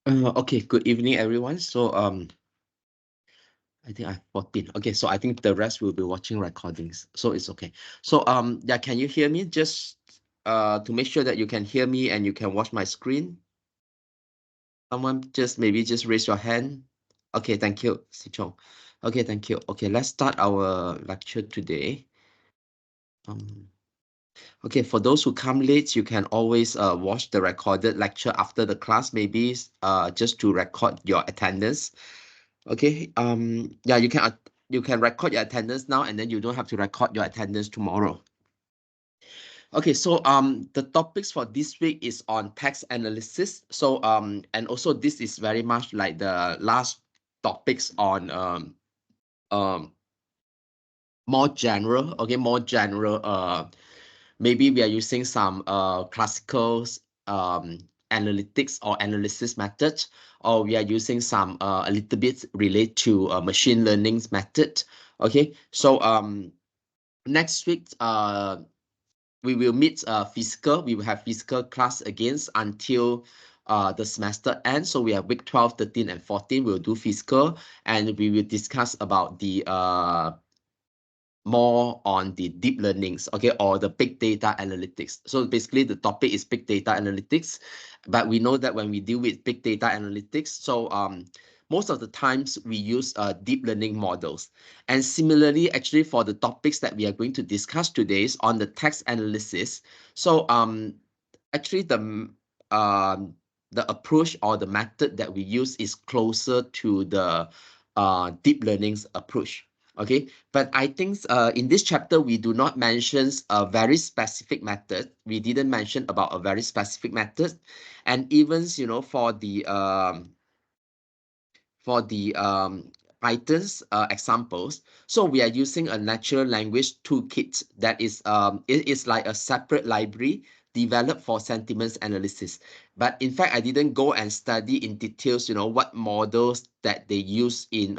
Okay, good evening, everyone. I think I have 14. Okay, so I think the rest will be watching recordings, so it's okay. Yeah, can you hear me? Just to make sure that you can hear me and you can watch my screen. Someone maybe just raise your hand. Okay, thank you, Sichong. Okay, thank you. Okay, let's start our lecture today. Um, okay, for those who come late, you can always watch the recorded lecture after the class, maybe just to record your attendance. Okay. Yeah, you can record your attendance now, and then you don't have to record your attendance tomorrow. Okay, the topics for this week is on text analysis. And also this is very much like the last topics on um more general. Okay, more general. Maybe we are using some classical um analytics or analysis methods, or we are using some a little bit related to machine learning method. Okay, next week we will meet physical. We will have physical class again until the semester ends. So we have week 12, 13, and 14. We'll do physical, and we will discuss about the more on the deep learnings, okay, or the big data analytics. So basically the topic is big data analytics, but we know that when we deal with big data analytics, most of the times we use deep learning models. And similarly, actually for the topics that we are going to discuss today is on the text analysis. Actually the approach or the method that we use is closer to the deep learning's approach. Okay, but I think in this chapter we do not mention a very specific method. We didn't mention about a very specific method, and even for the Python's examples. So we are using a natural language toolkit that is it is like a separate library developed for sentiments analysis. But in fact, I didn't go and study in details, what models that they use in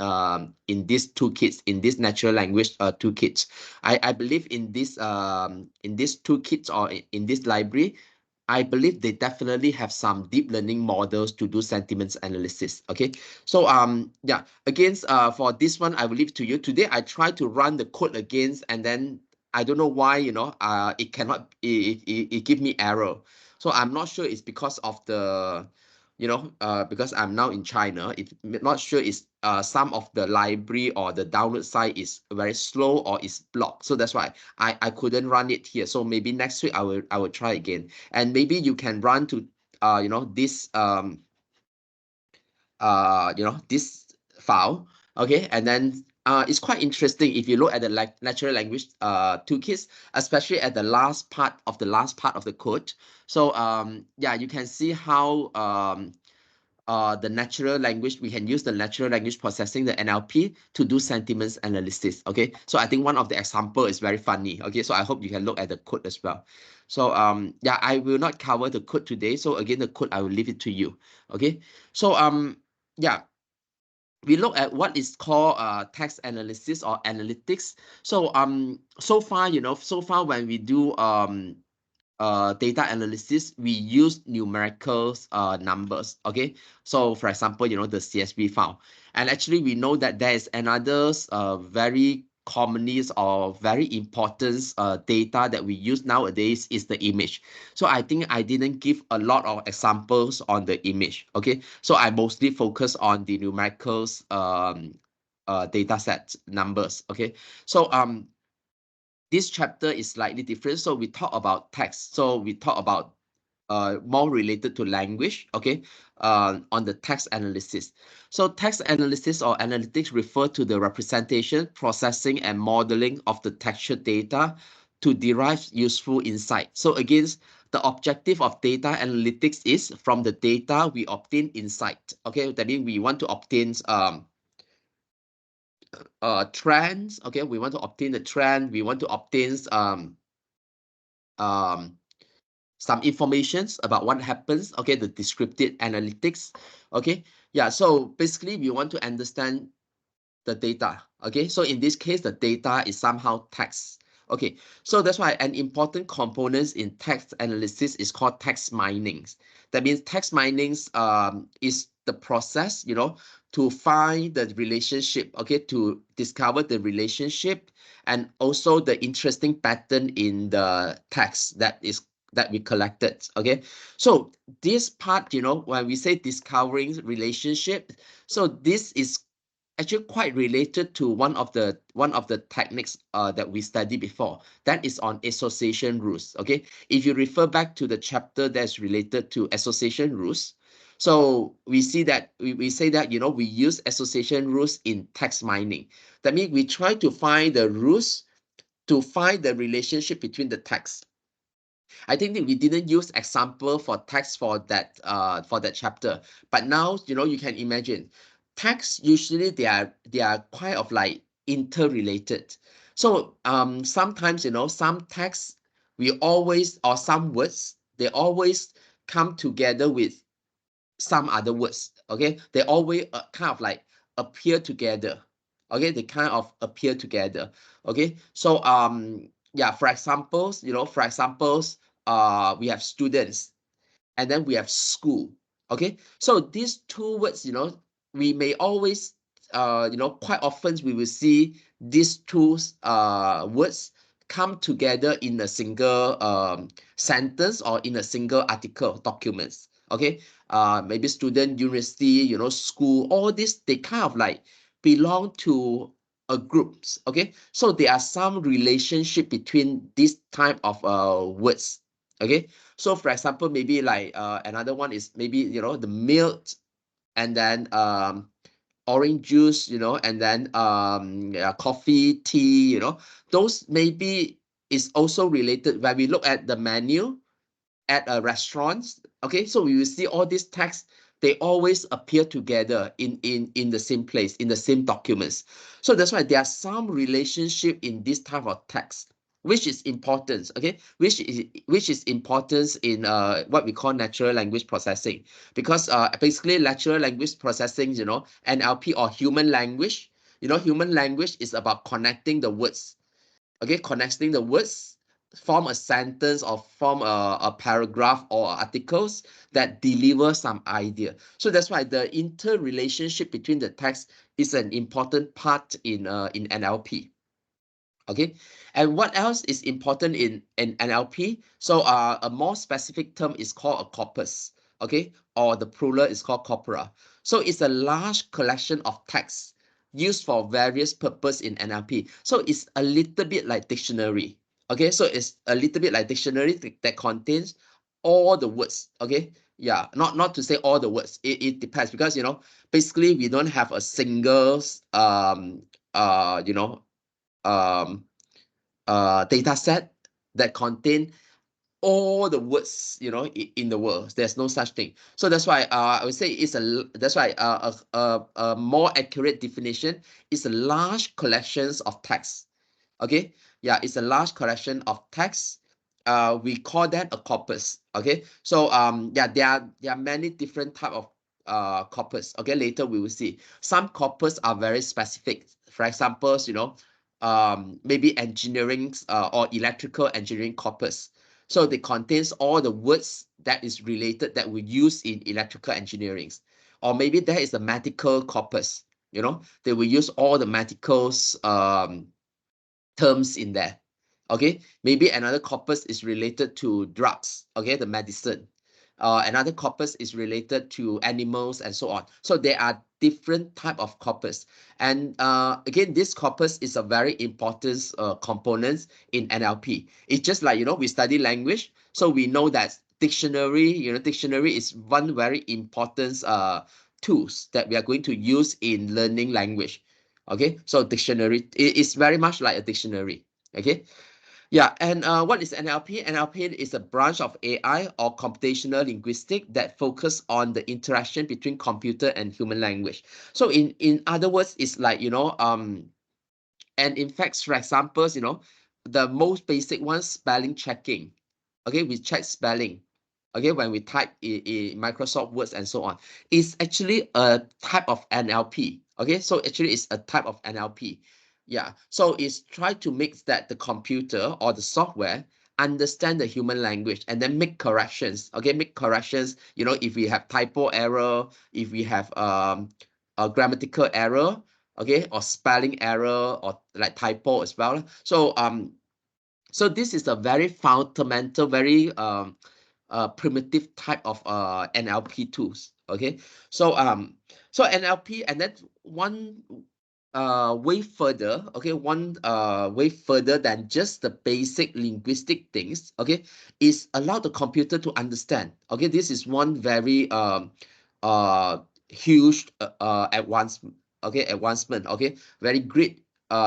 these toolkits, in this natural language toolkits. I believe in this toolkits or in this library, I believe they definitely have some deep learning models to do sentiments analysis. Okay, yeah, again, for this one, I will leave to you. Today, I try to run the code against, and then I don't know why, it cannot, it give me error. So I'm not sure it's because of the, because I'm now in China. It's not sure it's some of the library or the download site is very slow or is blocked. So that's why I couldn't run it here. So maybe next week I will try again, and maybe you can run to this file. Okay, and then it's quite interesting if you look at the natural language toolkits, especially at the last part of the code. Yeah, you can see how the natural language, we can use the natural language processing, the NLP, to do sentiments analysis. Okay, so I think one of the example is very funny. Okay, so I hope you can look at the code as well. Yeah, I will not cover the code today. So again, the code I will leave it to you. Okay, so yeah, we look at what is called text analysis or analytics. So far when we do data analysis, we use numerical numbers. Okay, so for example, the CSV file, and actually we know that there is another very commonly or very important data that we use nowadays is the image. So I think I didn't give a lot of examples on the image. Okay, so I mostly focus on the numericals data set numbers. Okay, so this chapter is slightly different. So we talk about text. So we talk about more related to language, okay, on the text analysis. So text analysis or analytics refer to the representation, processing, and modeling of the textual data to derive useful insight. So again, the objective of data analytics is from the data we obtain insight. Okay, that means we want to obtain trends. Okay, we want to obtain the trend. We want to obtain um some informations about what happens. Okay, the descriptive analytics. Okay, yeah, so basically we want to understand the data. Okay, so in this case the data is somehow text. Okay, so that's why an important component in text analysis is called text mining. That means text mining is the process, you know, to find the relationship, okay, to discover the relationship and also the interesting pattern in the text that we collected. Okay, so this part, you know, when we say discovering relationship, so this is actually quite related to one of the techniques that we studied before. That is on association rules. Okay, if you refer back to the chapter that's related to association rules, so we see that we say that, you know, we use association rules in text mining. That means we try to find the rules to find the relationship between the text. I think that we didn't use example for text for that chapter, but now, you know, you can imagine text usually they are quite of like interrelated. So sometimes, you know, some texts we always, or some words, they always come together with some other words. Okay, they always kind of like appear together. Okay, they kind of appear together. Okay, so yeah, for examples, you know, for examples, we have students and then we have school. Okay, so these two words, you know, we may always you know, quite often we will see these two words come together in a single sentence or in a single article documents. Okay, maybe student, university, you know, school, all this, they kind of like belong to a groups. Okay, so there are some relationship between this type of words. Okay, so for example, maybe like another one is maybe, you know, the milk and then orange juice, you know, and then yeah, coffee, tea, you know, those maybe is also related. When we look at the menu at a restaurant, okay, so we will see all these texts, they always appear together in the same place, in the same documents. So that's why there are some relationship in this type of text, which is important. Okay, which is important in what we call natural language processing, because basically natural language processing, you know, NLP or human language, you know, human language is about connecting the words. Okay, connecting the words, form a sentence or form a paragraph or articles that deliver some idea. So that's why the interrelationship between the text is an important part in NLP. Okay, and what else is important in NLP? So a more specific term is called a corpus. Okay, or the plural is called corpora. So it's a large collection of text used for various purpose in NLP. So it's a little bit like dictionary. Okay, so it's a little bit like dictionary that contains all the words. Okay, yeah, not to say all the words. It depends, because, you know, basically we don't have a single you know, um data set that contain all the words, you know, in the world. There's no such thing. So that's why I would say that's why a more accurate definition is a large collections of text. Okay, yeah, it's a large collection of text. We call that a corpus. Okay, so yeah, there are many different type of corpus. Okay, later we will see some corpus are very specific. For example, you know, maybe engineering or electrical engineering corpus. So it contains all the words that is related that we use in electrical engineering. Or maybe there is a medical corpus, you know, they will use all the medicals terms in there. Okay, maybe another corpus is related to drugs. Okay, the medicine. Another corpus is related to animals and so on. So there are different type of corpus, and again, this corpus is a very important component in NLP. It's just like, you know, we study language, so we know that dictionary, you know, dictionary is one very important tools that we are going to use in learning language. Okay, so dictionary is very much like a dictionary. Okay, yeah, and what is NLP? NLP is a branch of AI or computational linguistics that focus on the interaction between computer and human language. So in other words, it's like, you know, and in fact, for examples, you know, the most basic one, spelling checking. Okay, we check spelling. Okay, when we type in Microsoft Words and so on, it's actually a type of NLP. Okay, so actually it's a type of NLP. Yeah, so it's try to make that the computer or the software understand the human language and then make corrections. Okay, make corrections. You know, if we have typo error, if we have a grammatical error, okay, or spelling error or like typo as well. So this is a very fundamental, very primitive type of NLP tools. Okay, so NLP, and then one way further, okay, one way further than just the basic linguistic things, okay, is allow the computer to understand. Okay, this is one very uh huge advancement, okay, very great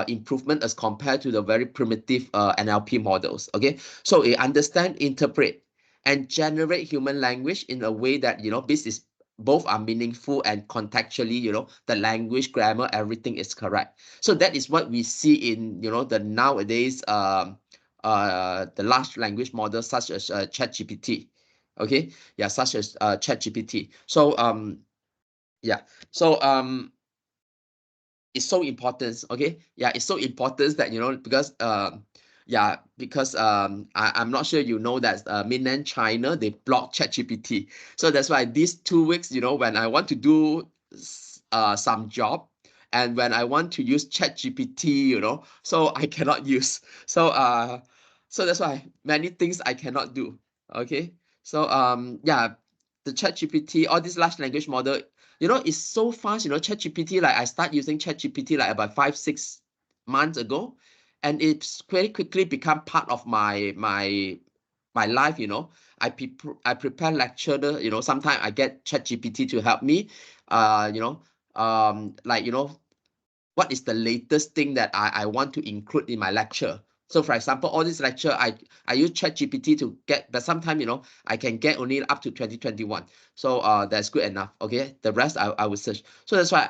improvement as compared to the very primitive NLP models. Okay, so it understand, interpret, and generate human language in a way that, you know, this is both are meaningful and contextually, you know, the language, grammar, everything is correct. So that is what we see in, you know, the nowadays the large language models such as ChatGPT. Okay, yeah, such as ChatGPT. So yeah, so it's so important. Okay, yeah, it's so important that, you know, because yeah, because I'm not sure you know that mainland China, they block ChatGPT. So that's why these 2 weeks, you know, when I want to do some job, and when I want to use ChatGPT, you know, so I cannot use. So that's why many things I cannot do. Okay, so yeah, the ChatGPT, all this large language model, you know, it's so fast. You know, ChatGPT, like I start using ChatGPT like about 5, 6 months ago, and it's very quickly become part of my life. You know, I prepare lecture. You know, sometimes I get ChatGPT to help me. You know, like, you know, what is the latest thing that I want to include in my lecture. So for example, all this lecture, I use ChatGPT to get, but sometimes, you know, I can get only up to 2021. So that's good enough. Okay, the rest I will search. So that's why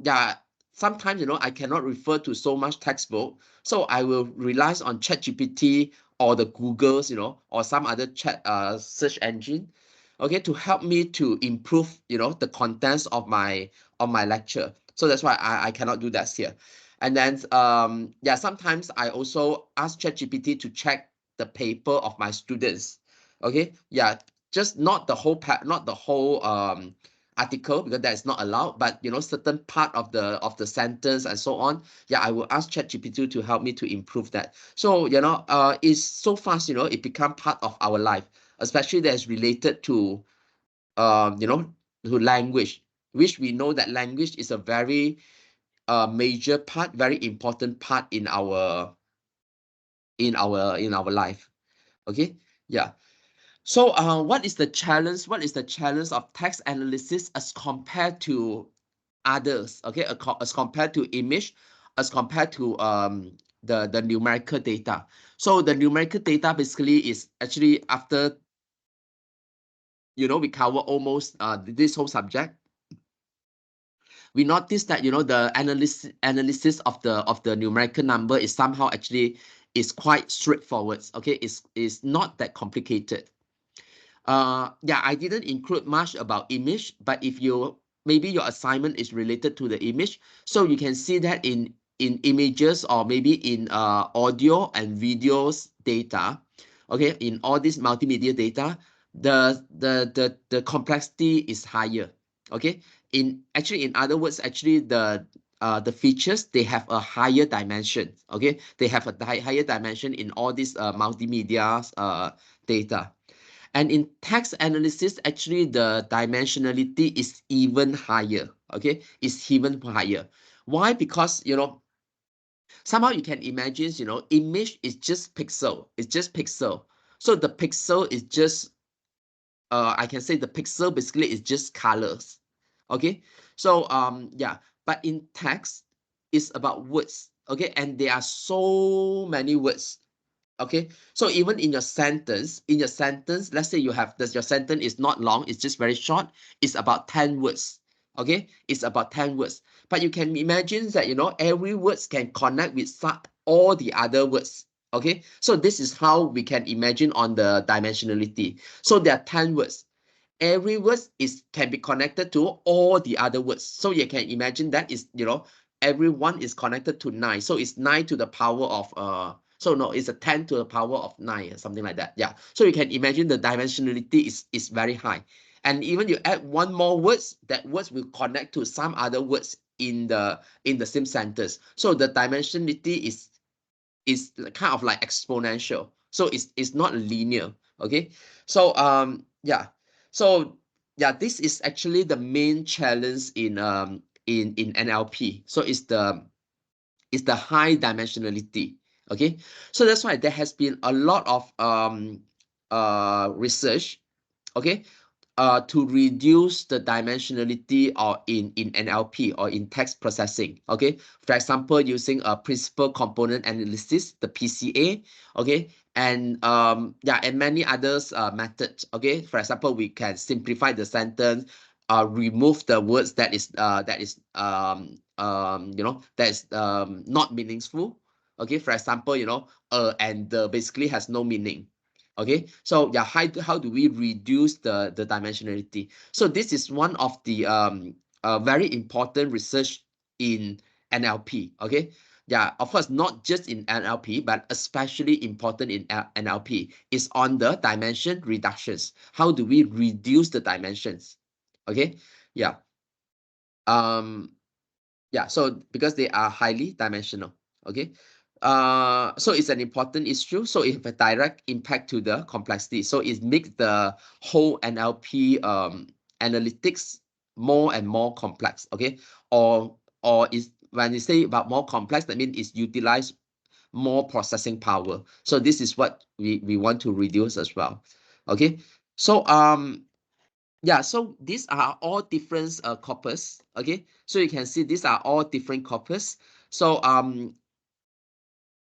yeah, sometimes, you know, I cannot refer to so much textbook. So I will rely on ChatGPT or the Googles, you know, or some other chat search engine, okay, to help me to improve, you know, the contents of my lecture. So that's why I cannot do that here. And then yeah, sometimes I also ask ChatGPT to check the paper of my students. Okay, yeah, just not the whole not the whole article, because that is not allowed, but, you know, certain part of the sentence and so on. Yeah, I will ask ChatGPT to help me to improve that. So, you know, it's so fast, you know, it become part of our life, especially that's related to you know, to language, which we know that language is a very major part, very important part in our life. Okay, yeah. So what is the challenge? What is the challenge of text analysis as compared to others? Okay, as compared to image, as compared to the numerical data. So the numerical data basically is actually after, you know, we cover almost this whole subject. We notice that, you know, the analysis of the numerical number is somehow actually is quite straightforward. Okay, it's not that complicated. Yeah, I didn't include much about image, but if you, maybe your assignment is related to the image, so you can see that in images, or maybe in audio and videos data. Okay, in all this multimedia data, the complexity is higher. Okay, in other words, actually the features, they have a higher dimension. Okay, they have a higher dimension in all these multimedia data. And in text analysis, actually the dimensionality is even higher. Okay, it's even higher. Why? Because, you know, somehow you can imagine, you know, image is just pixel. It's just pixel. So the pixel is just I can say the pixel basically is just colors. Okay, so yeah, but in text, it's about words. Okay, and there are so many words. Okay, so even in your sentence, let's say you have this, your sentence is not long, it's just very short, it's about 10 words. Okay, it's about 10 words, but you can imagine that, you know, every words can connect with all the other words. Okay, so this is how we can imagine on the dimensionality. So there are 10 words, every word is can be connected to all the other words. So you can imagine that is, you know, every one is connected to 9. So it's 9 to the power of so no, it's a 10 to the power of 9 or something like that. Yeah. So you can imagine the dimensionality is very high. And even you add one more words, that words will connect to some other words in the same sentence. So the dimensionality is kind of like exponential. So it's not linear. Okay. So yeah. So yeah, this is actually the main challenge in NLP. So it's the high dimensionality. Okay. So that's why there has been a lot of research, okay, to reduce the dimensionality or in NLP or in text processing. Okay, for example, using a principal component analysis, the PCA. Okay, and yeah, and many others methods. Okay, for example, we can simplify the sentence, remove the words that is that is not meaningful. Okay, for example, and basically has no meaning. Okay, so yeah, how do we reduce the dimensionality? So this is one of the very important research in NLP. Okay, yeah, of course, not just in NLP, but especially important in NLP is on the dimension reductions. How do we reduce the dimensions? Okay, yeah, um, yeah. So because they are highly dimensional. Okay, so it's an important issue. So it have a direct impact to the complexity. So it makes the whole NLP analytics more and more complex. Okay, or is when you say about more complex, that means it's utilize more processing power. So this is what we want to reduce as well. Okay, so yeah, so these are all different corpus. Okay, so you can see these are all different corpus. So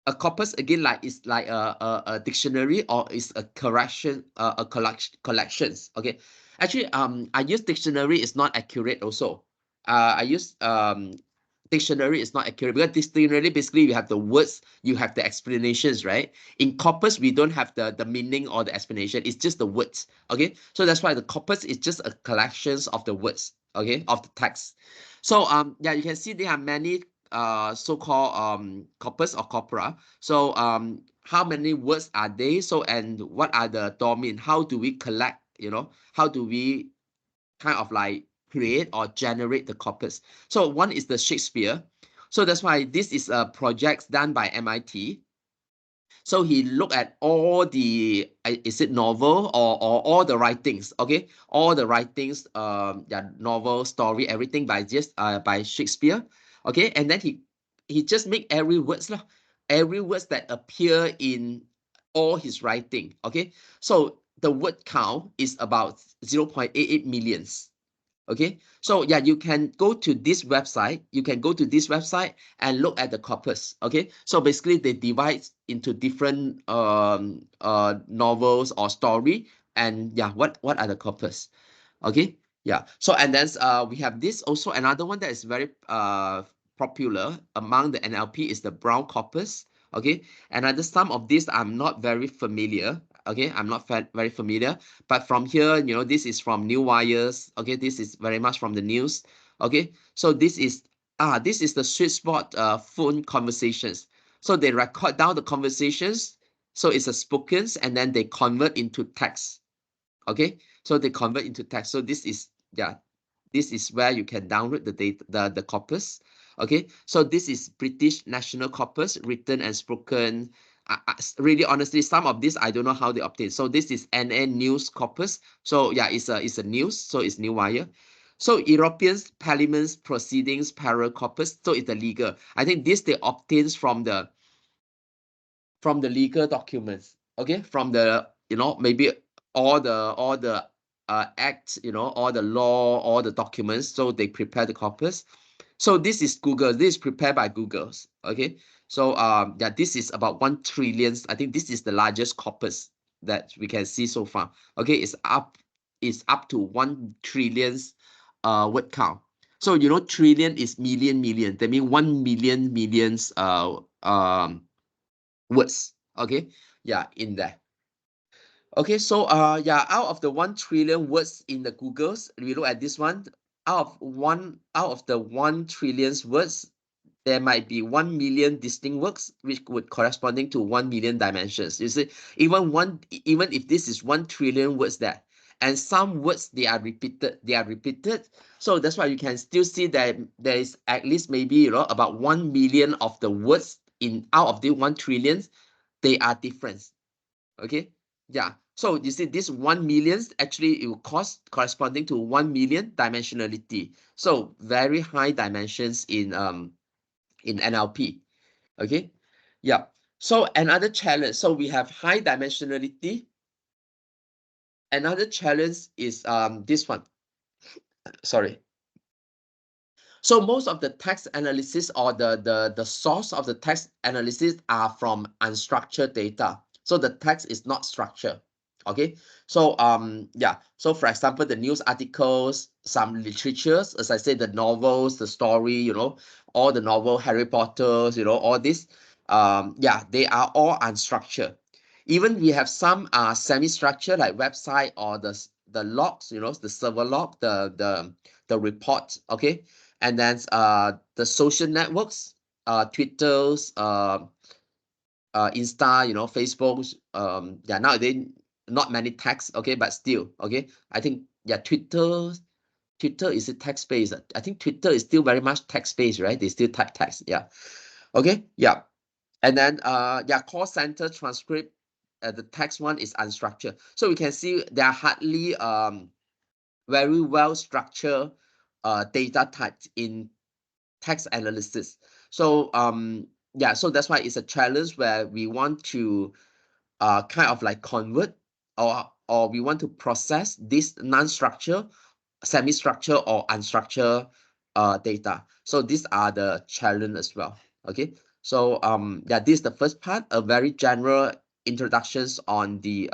a corpus again, like is like a dictionary, or is a correction, a collections. Okay, actually I use dictionary is not accurate also. I use dictionary is not accurate, because dictionary basically you have the words, you have the explanations, right? In corpus we don't have the meaning or the explanation, it's just the words. Okay, so that's why the corpus is just a collections of the words, okay, of the text. So yeah, you can see there are many so-called corpus or corpora. So how many words are they? So and what are the domain? How do we collect? How do we kind of like create or generate the corpus? So one is the Shakespeare. So that's why this is a project done by MIT. So he looked at all the is it novel or all the writings, okay, all the writings, yeah, novel, story, everything by Shakespeare, okay, and then he just make every words lah, every words that appear in all his writing, okay. So the word count is about 0.88 millions. Okay, so yeah, you can go to this website. You can go to this website and look at the corpus. Okay, so basically they divide into different novels or story, and yeah, what are the corpus? Okay, yeah. So and then we have this also, another one that is very popular among the NLP is the brown corpus. Okay, another some of these I'm not very familiar. Okay, I'm not very familiar, but from here, this is from New Wires. Okay, this is very much from the news. Okay, so this is the sweet spot phone conversations. So they record down the conversations, so it's a spoken, and then they convert into text. Okay, so they convert into text. So this is where you can download the data, the corpus. Okay, so this is British National Corpus, written and spoken. Really, honestly, some of this I don't know how they obtain. So this is NN News Corpus. So yeah, it's a news. So it's New Wire. So European Parliament's proceedings parallel corpus. So it's the legal. I think this they obtains from the legal documents. Okay, from the maybe all the acts, all the law, all the documents. So they prepare the corpus. So this is Google. This is prepared by Google's. Okay. So yeah, this is about 1 trillion. I think this is the largest corpus that we can see so far. Okay, it's up to 1 trillion word count. So trillion is million. That means 1 million millions words. Okay, yeah, in there. Okay, so yeah, out of the 1 trillion words in the Googles, we look at this one. Out of the 1 trillion words, there might be 1 million distinct works which would corresponding to 1 million dimensions. You see, even if this is 1 trillion words there, and some words they are repeated. So that's why you can still see that there is at least maybe about 1 million of the words in out of the 1 trillion, they are different. Okay, yeah. So you see this 1 million actually it will corresponding to 1 million dimensionality. So very high dimensions in NLP. Okay, yeah. So another challenge. So we have high dimensionality. Another challenge is this one. Sorry. So most of the text analysis or the source of the text analysis are from unstructured data. So the text is not structured. Okay. So yeah. So for example, the news articles, some literatures, as I said, the novels, the story, all the novel, Harry Potter's, all this. Yeah, they are all unstructured. Even we have some semi-structured like website or the logs, the server log, the report. Okay. And then the social networks, Twitter's, Insta, Facebook's, yeah, nowadays not many texts, okay, but still, okay. I think yeah, Twitter is a text based. I think Twitter is still very much text based, right? They still type text, yeah. Okay, yeah. And then yeah, call center transcript, the text one is unstructured. So we can see there are hardly very well structured data types in text analysis. So yeah, so that's why it's a challenge where we want to kind of like convert or we want to process this non-structured, semi-structured or unstructured data. So these are the challenge as well. Okay. So yeah, this is the first part, a very general introductions on the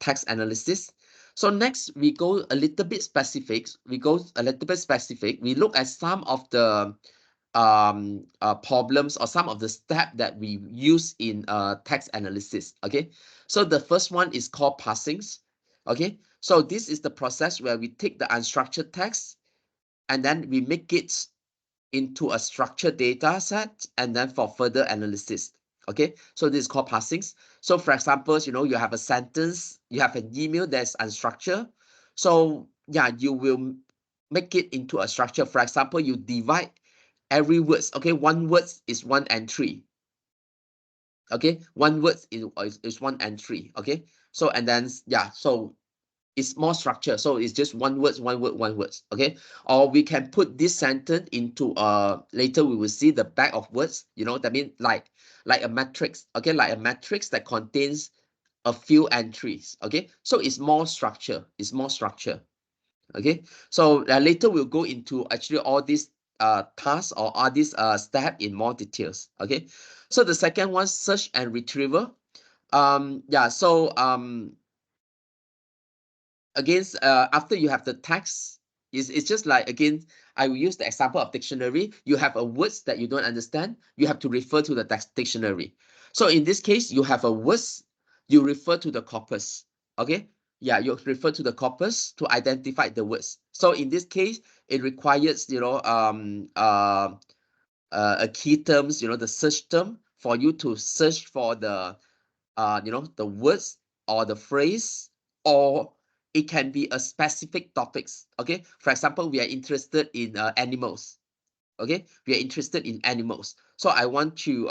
text analysis. So next we go a little bit specific. We look at some of the problems or some of the steps that we use in text analysis. Okay, so the first one is called parsings. Okay, so this is the process where we take the unstructured text and then we make it into a structured data set and then for further analysis. Okay, so this is called parsings. So for example, you have a sentence, you have an email that's unstructured. So yeah, you will make it into a structure. For example, you divide every words. Okay, one word is one entry. Okay, one word is one entry. Okay, so and then yeah, so it's more structure. So it's just one word, one word, one word. Okay, or we can put this sentence into later we will see the back of words. That means like a matrix. Okay, like a matrix that contains a few entries. Okay, so it's more structure. It's more structure. Okay, so later we'll go into actually all these tasks or all these step in more details. Okay, so the second one, search and retrieval. Yeah, so again, after you have the text, it's just like, again, I will use the example of dictionary. You have a words that you don't understand, you have to refer to the dictionary. So in this case, you have a words, you refer to the corpus. Okay, yeah, you refer to the corpus to identify the words. So in this case, it requires a key terms, the search term for you to search for the the words or the phrase, or it can be a specific topics. Okay, for example, we are interested in animals. Okay, we are interested in animals, so I want to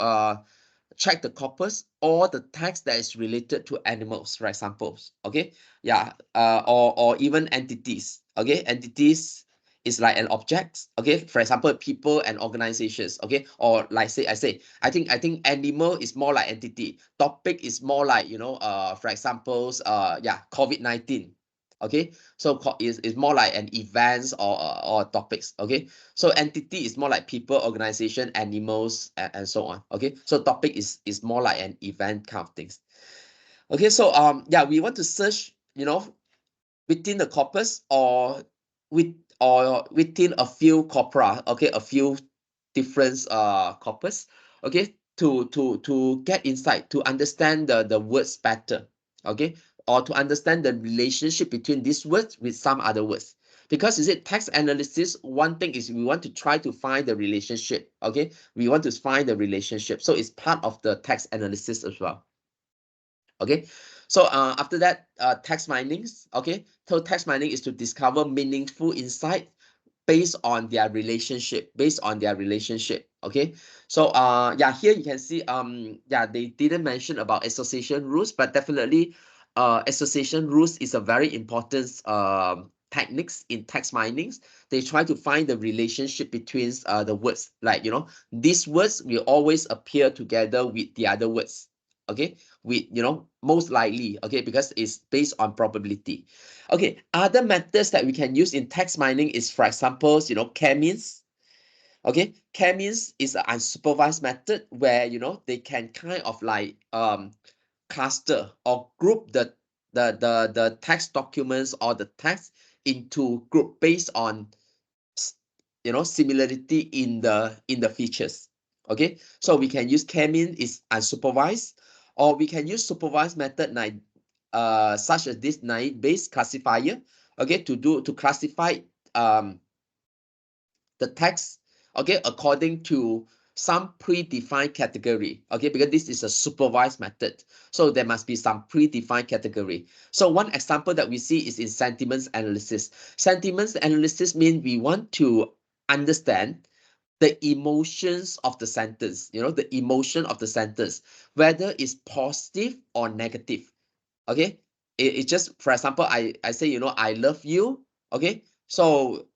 check the corpus or the text that is related to animals, for examples. Okay, yeah, or even entities. Okay, entities is like an object. Okay, for example, people and organizations. Okay, or like I think animal is more like entity, topic is more like for examples yeah, COVID-19. Okay, so is more like an events or topics. Okay, so entity is more like people, organization, animals, and so on. Okay, so topic is more like an event kind of things. Okay, so yeah, we want to search within the corpus or within a few corpora. Okay, a few different corpus. Okay, to get insight, to understand the words better. Okay, or to understand the relationship between these words with some other words. Because is it text analysis, one thing is we want to try to find the relationship, okay? We want to find the relationship. So it's part of the text analysis as well. Okay, so after that, text minings, okay? So text mining is to discover meaningful insight based on their relationship, okay? So yeah, here you can see yeah, they didn't mention about association rules, but definitely association rules is a very important techniques in text minings. They try to find the relationship between the words, like, you know, these words will always appear together with the other words, okay? With, you know, most likely, okay, because it's based on probability. Okay, other methods that we can use in text mining is, for example, you know, k-means. Okay, k-means is an unsupervised method where, you know, they can kind of like cluster or group the text documents or the text into group based on you know, similarity in the features. Okay, so we can use k-mean is unsupervised, or we can use supervised method like such as this naive Bayes classifier, okay, to classify the text, okay, according to some predefined category, okay, because this is a supervised method, so there must be some predefined category. So one example that we see is in sentiments analysis. Sentiments analysis means we want to understand the emotions of the sentence, you know, the emotion of the sentence, whether it's positive or negative. Okay, it's just, for example, I say, you know, I love you. Okay, so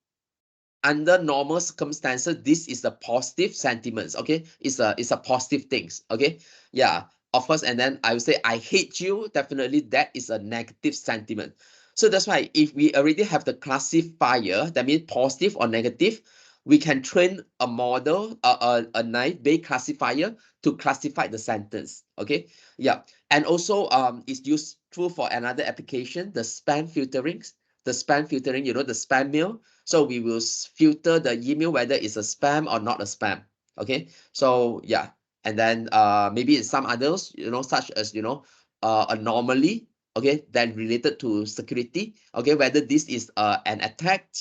under normal circumstances, this is a positive sentiments. Okay, it's a positive things. Okay, yeah, of course. And then I would say I hate you, definitely that is a negative sentiment. So that's why if we already have the classifier, that means positive or negative, we can train a model, a naive Bayes classifier to classify the sentence. Okay, yeah. And also it's useful for another application, the spam filtering. The spam filtering, you know, the spam mail. So we will filter the email whether it's a spam or not a spam. Okay, so yeah. And then maybe in some others, you know, such as, you know, anomaly, okay, then related to security, okay, whether this is an attack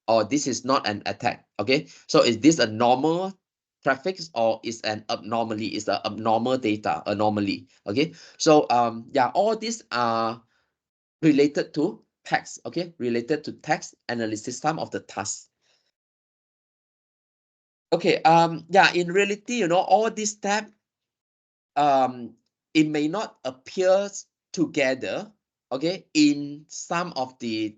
or this is not an attack. Okay, so is this a normal traffic or is an abnormally, is the abnormal data anomaly. Okay, so yeah, all these are related to text, okay, related to text analysis, some of the tasks. Okay, yeah, in reality, you know, all these steps, it may not appear together, okay, in some of the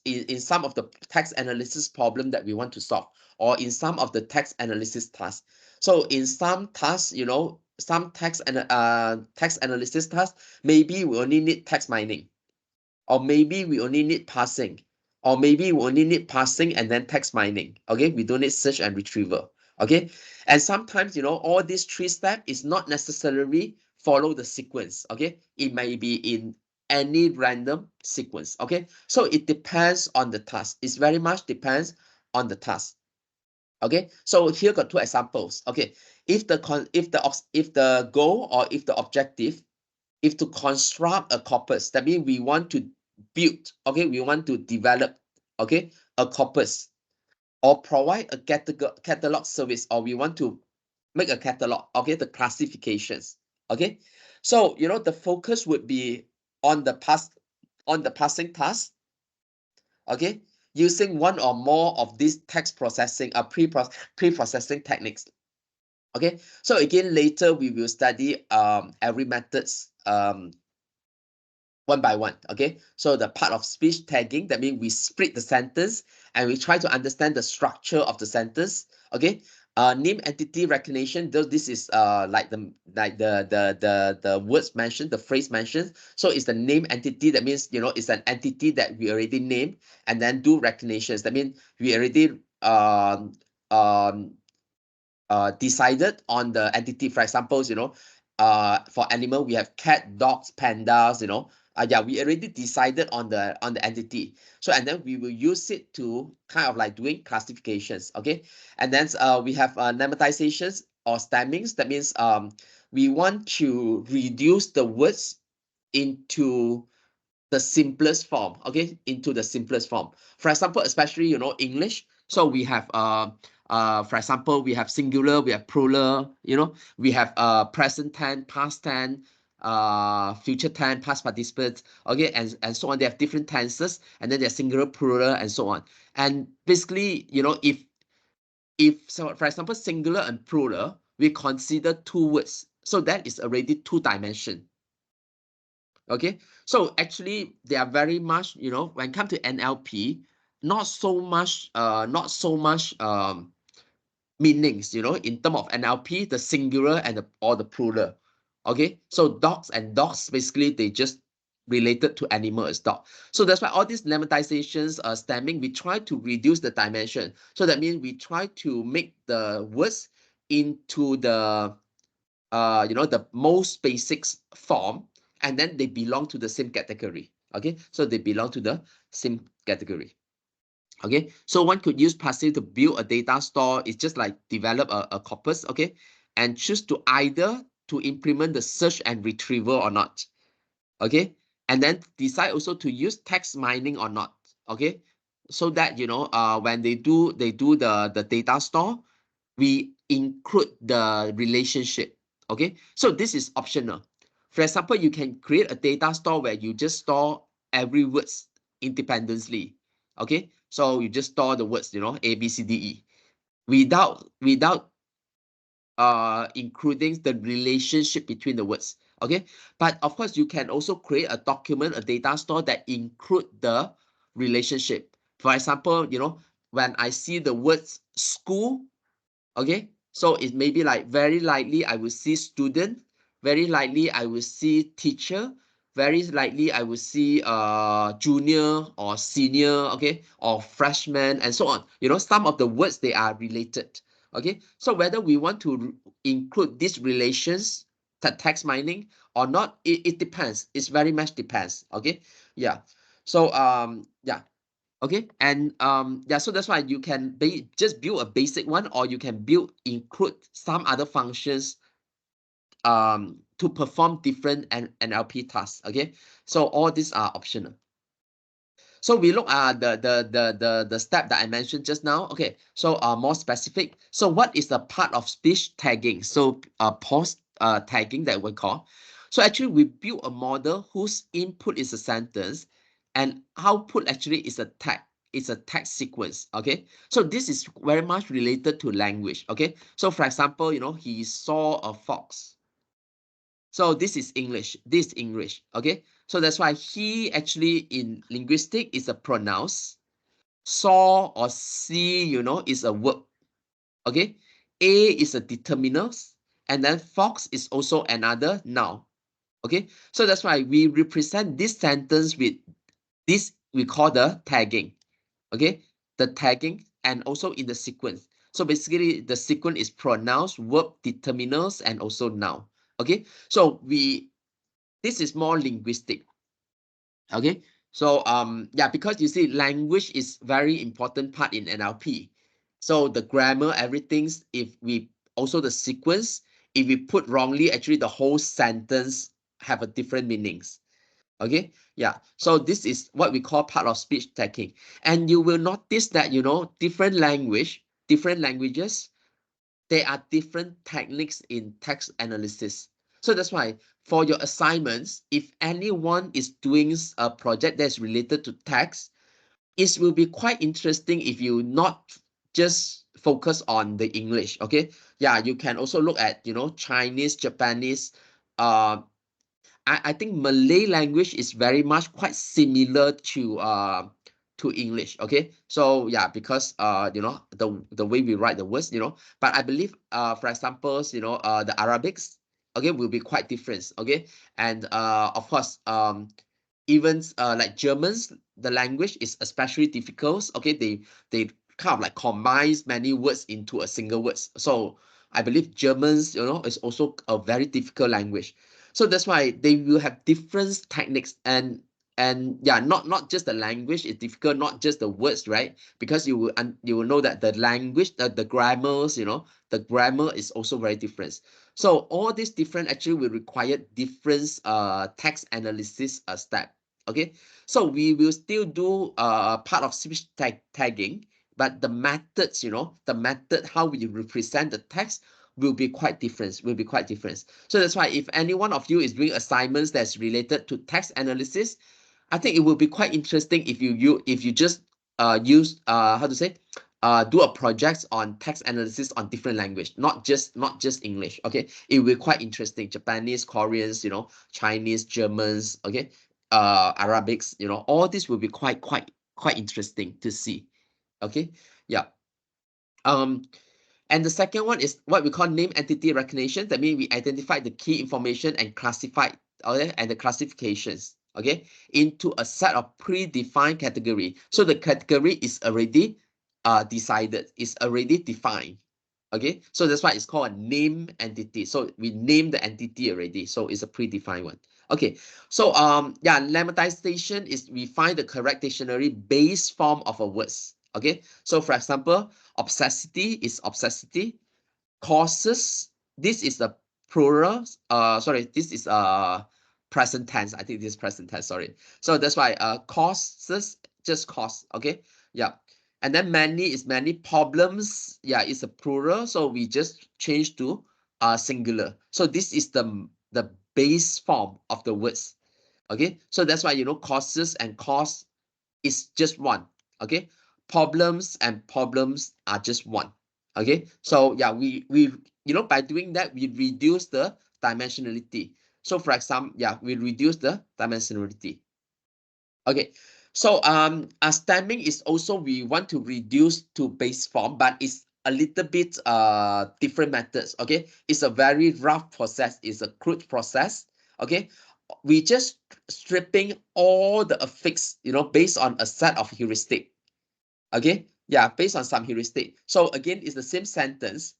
in some of the text analysis problem that we want to solve, or in some of the text analysis tasks. So in some tasks, you know, some text analysis tasks, maybe we only need text mining, or maybe we only need parsing, or maybe we only need parsing and then text mining. Okay, we don't need search and retrieval. Okay, and sometimes, you know, all these three steps is not necessarily follow the sequence. Okay, it may be in any random sequence. Okay, so it depends on the task. It's very much depends on the task. Okay, so here got two examples. Okay, if the goal or if the objective, if to construct a corpus, that means we want to build, okay, we want to develop, okay, a corpus, or provide a catalog service, or we want to make a catalog, okay, the classifications. Okay, so, you know, the focus would be on the parsing task, okay, using one or more of these text processing pre-processing techniques. Okay, so again, later we will study every methods one by one. Okay, so the part of speech tagging, that means we split the sentence and we try to understand the structure of the sentence. Okay, name entity recognition, though this is like the words mentioned, the phrase mentioned, so it's the name entity. That means, you know, it's an entity that we already named, and then do recognitions, that means we already um decided on the entity. For example, you know, for animal we have cat, dogs, pandas, you know, yeah, we already decided on the entity. So and then we will use it to kind of like doing classifications. Okay, and then we have lemmatization or stemmings. That means we want to reduce the words into the simplest form, okay, into the simplest form. For example, especially, you know, English. So we have, for example, we have singular, we have plural, you know, we have present tense, past tense, future tense, past participants, okay, and so on. They have different tenses, and then they're singular, plural, and so on. And basically, you know, if so, for example, singular and plural, we consider two words. So that is already two dimension. Okay, so actually they are very much, you know, when it comes to NLP, not so much meanings, you know, in terms of NLP, the singular and or the plural. Okay, so dogs and dogs, basically they just related to animal as dog. So that's why all these lemmatization stemming, we try to reduce the dimension. So that means we try to make the words into the you know, the most basic form, and then they belong to the same category. Okay, so they belong to the same category. Okay, so one could use Parse to build a data store. It's just like develop a corpus, okay, and choose to either to implement the search and retrieval or not. Okay, and then decide also to use text mining or not. Okay, so that, you know, when they do the data store, we include the relationship. Okay, so this is optional. For example, you can create a data store where you just store every words independently. Okay, so you just store the words, you know, A, B, C, D, E, without including the relationship between the words. Okay, but of course you can also create a document, a data store that include the relationship. For example, you know, when I see the words school, okay, so it may be like very likely I will see student, very likely I will see teacher, very likely I will see junior or senior, okay, or freshman, and so on. You know, some of the words, they are related. Okay, so whether we want to include these relations, text mining or not, it depends. It's very much depends. Okay, yeah. So yeah. Okay, and yeah, so that's why you can just build a basic one, or you can include some other functions to perform different NLP tasks. Okay, so all these are optional. So we look at the step that I mentioned just now. Okay, so more specific. So what is the part of speech tagging? So post tagging that we call. So actually we build a model whose input is a sentence and output actually is a tag. It's a text sequence. Okay, so this is very much related to language. Okay, so for example, you know, he saw a fox. So this is English. This is English. Okay. So that's why he actually in linguistic is a pronouns. Saw or see, you know, is a verb. Okay. A is a determinant. And then fox is also another noun. Okay. So that's why we represent this sentence with this, we call the tagging. Okay. The tagging and also in the sequence. So basically the sequence is pronouns, verb, determinants, and also noun. Okay. So this is more linguistic. Okay, so yeah, because you see language is very important part in NLP. So the grammar, everything's, if we also the sequence, if we put wrongly, actually the whole sentence have a different meanings. Okay, yeah, so this is what we call part of speech tagging. And you will notice that, you know, different languages, there are different techniques in text analysis. So that's why for your assignments, if anyone is doing a project that's related to text, it will be quite interesting if you not just focus on the English. Okay, yeah, you can also look at, you know, Chinese, Japanese. I think Malay language is very much quite similar to English. Okay, so yeah, because you know, the way we write the words, you know, but I believe for examples, you know, the Arabics, okay, will be quite different. Okay, and of course even like Germans, the language is especially difficult. Okay, they kind of like combines many words into a single words. So I believe Germans, you know, is also a very difficult language. So that's why they will have different techniques, and yeah, not just the language is difficult, not just the words, right? Because you will know that the language, the grammars, you know, the grammar is also very different. So all these different actually will require different text analysis step. Okay, so we will still do part of speech tagging, but the methods, the method how we represent the text will be quite different. So that's why if any one of you is doing assignments that's related to text analysis, I think it will be quite interesting if you just use how to say do a project on text analysis on different language, not just English. Okay, it will be quite interesting. Japanese, Koreans, Chinese, Germans. Okay, Arabics. All this will be quite interesting to see. Okay, yeah. Um, and the second one is what we call name entity recognition. That means we identify the key information and classify, okay, and the classifications, okay, into a set of predefined category. So the category is already decided, is already defined. Okay, so that's why it's called a name entity. So we name the entity already. So it's a predefined one. Okay, so yeah, lemmatization is we find the correct dictionary base form of a words. Okay, so for example, obsessity is obsessity. Causes, this is the plural. Sorry, this is present tense. I think this is present tense. Sorry. So that's why causes just cause. Okay. Yeah. And then many is many. Problems. Yeah, it's a plural. So we just change to singular. So this is the base form of the words. Okay. So that's why causes and cause is just one. Okay, problems and problems are just one. Okay, so yeah, we by doing that we reduce the dimensionality. So for example, yeah, we reduce the dimensionality. Okay, so stemming is also we want to reduce to base form, but it's a little bit different methods. Okay, it's a very rough process, it's a crude process. Okay, we just stripping all the affix, based on a set of heuristic. Okay, yeah, based on some heuristic. So again, it's the same sentence.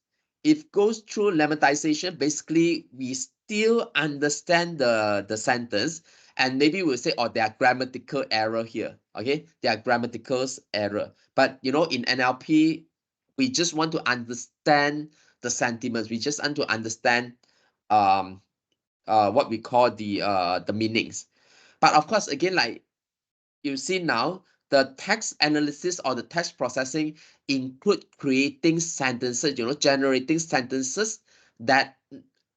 If goes through lemmatization, basically we still understand the sentence, and maybe we'll say, oh, there are grammatical error here. Okay, there are grammatical error. But in NLP, we just want to understand the sentiments. We just want to understand um what we call the meanings. But of course, again, like you see now, the text analysis or the text processing include creating sentences, generating sentences that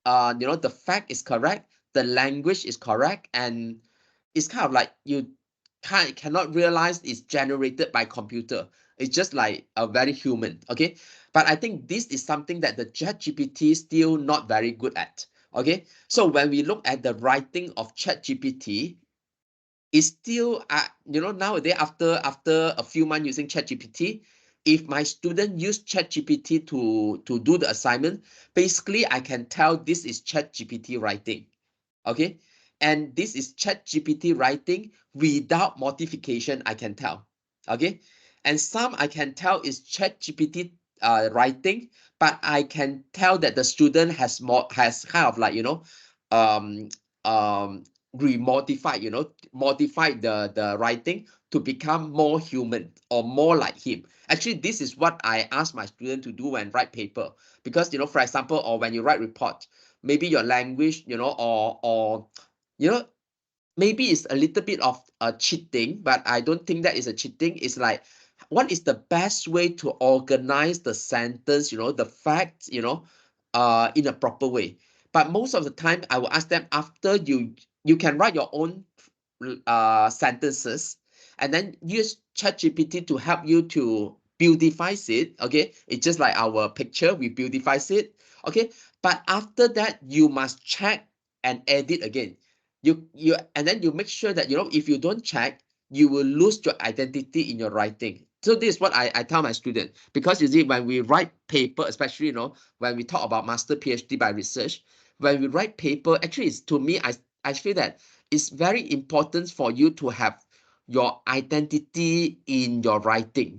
the fact is correct, the language is correct, and it's kind of like you cannot realize it's generated by computer. It's just like a very human. Okay, but I think this is something that the ChatGPT is still not very good at. Okay, so when we look at the writing of ChatGPT, it's still nowadays, after a few months using ChatGPT, if my student use ChatGPT to do the assignment, basically I can tell this is ChatGPT writing. Okay, and this is ChatGPT writing without modification. I can tell. Okay, and some I can tell is ChatGPT writing, but I can tell that the student has kind of like um um remodified, modified the writing to become more human or more like him. Actually, this is what I ask my student to do when write paper, because for example, or when you write report, maybe your language, or you know maybe it's a little bit of cheating, but I don't think that is a cheating. It's like, what is the best way to organize the sentence, the facts, in a proper way. But most of the time I will ask them, after you can write your own sentences, and then use ChatGPT to help you to beautifies it. Okay, it's just like our picture, we beautifies it. Okay, but after that you must check and edit again. And then you make sure that if you don't check, you will lose your identity in your writing. So this is what I tell my student, because you see, when we write paper, especially when we talk about master PhD by research, when we write paper, actually it's, to me, I feel that it's very important for you to have your identity in your writing.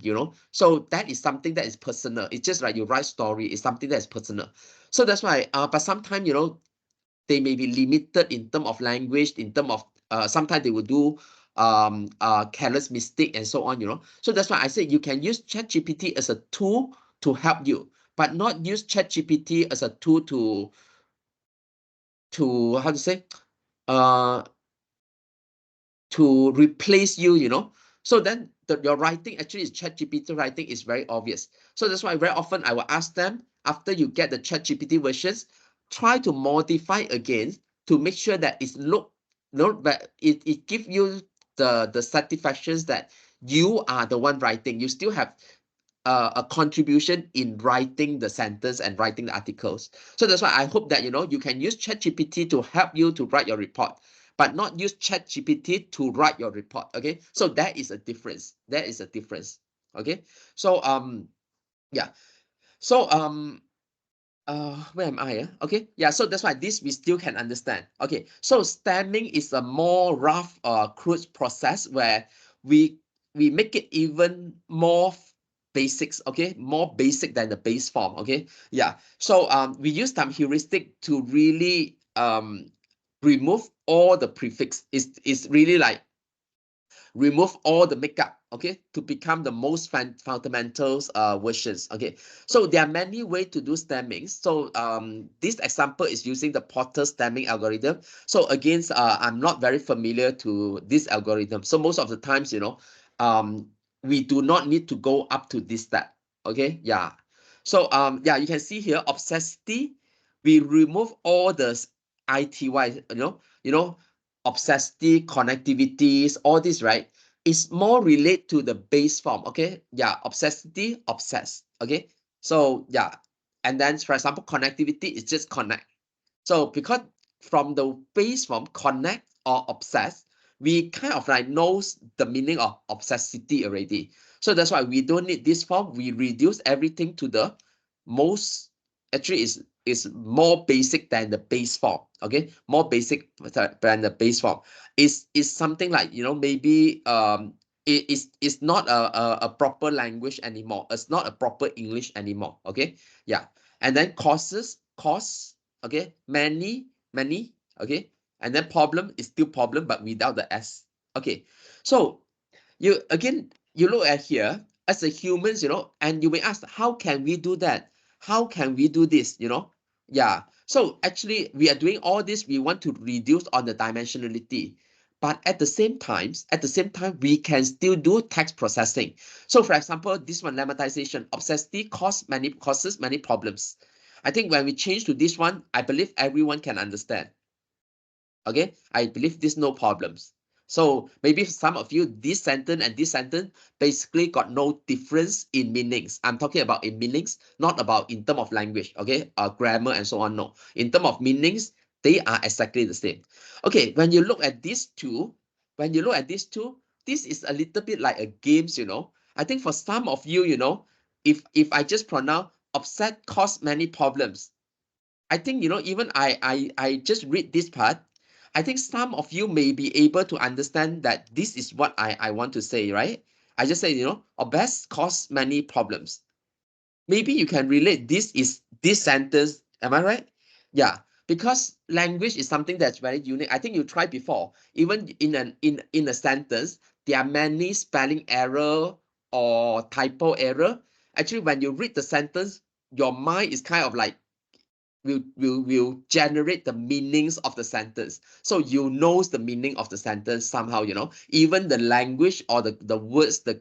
So that is something that is personal. It's just like you write story, it's something that is personal. So that's why but sometimes they may be limited in terms of language, in terms of sometimes they will do careless mistake and so on. So that's why I say you can use ChatGPT as a tool to help you, but not use ChatGPT as a tool to how to say uh to replace you, you know. So then your writing actually is ChatGPT writing is very obvious. So that's why very often I will ask them, after you get the ChatGPT versions, try to modify again to make sure that it's but it gives you the satisfactions that you are the one writing. You still have a contribution in writing the sentence and writing the articles. So that's why I hope that, you know, you can use ChatGPT to help you to write your report, but not use ChatGPT to write your report. Okay, so that is a difference. That is a difference. Okay, so yeah, so where am I? Okay, yeah, so that's why this we still can understand. Okay, so stemming is a more rough crude process where we make it even more basics, okay, more basic than the base form. Okay, yeah, so we use some heuristic to really remove all the prefix. Is really like remove all the makeup, okay, to become the most fundamental versions. Okay, so there are many ways to do stemming. So this example is using the Porter stemming algorithm. So again, I'm not very familiar to this algorithm. So most of the times, you know, we do not need to go up to this step. Okay, yeah. So yeah, you can see here obsessivity. We remove all the ity, you know, obsessivity, connectivities, all this, right? It's more relate to the base form. Okay, yeah, obsessivity, obsess. Okay, so yeah, and then for example, connectivity is just connect. So because from the base form connect or obsess, we kind of like knows the meaning of obsessivity already. So that's why we don't need this form. We reduce everything to the most, actually is more basic than the base form. Okay, more basic than the base form. Is something like, you know, maybe it is not a proper language anymore. It's not a proper English anymore. Okay, yeah, and then causes, cause, okay, many, okay, and then problem is still problem but without the s. Okay, so you again, you look at here as a humans, you know, and you may ask, how can we do that? How can we do this, you know? Yeah, so actually we are doing all this, we want to reduce on the dimensionality, but at the same time we can still do text processing. So for example, this one, lemmatization, obsessivity causes many problems. I think when we change to this one, I believe everyone can understand. Okay, I believe there's no problems. So maybe some of you, this sentence and this sentence basically got no difference in meanings. I'm talking about in meanings, not about in terms of language, okay, grammar and so on. No, in terms of meanings, they are exactly the same. Okay, when you look at these two, this is a little bit like a games, you know. I think for some of you, you know, if I just pronounce upset cause many problems, I think, you know, even I just read this part, I think some of you may be able to understand that this is what I want to say, right? I just say, you know, obese cause many problems. Maybe you can relate this sentence. Am I right? Yeah, because language is something that's very unique. I think you tried before. Even in a sentence, there are many spelling error or typo error. Actually, when you read the sentence, your mind is kind of like will generate the meanings of the sentence. So you knows the meaning of the sentence somehow, you know, even the language or the words, the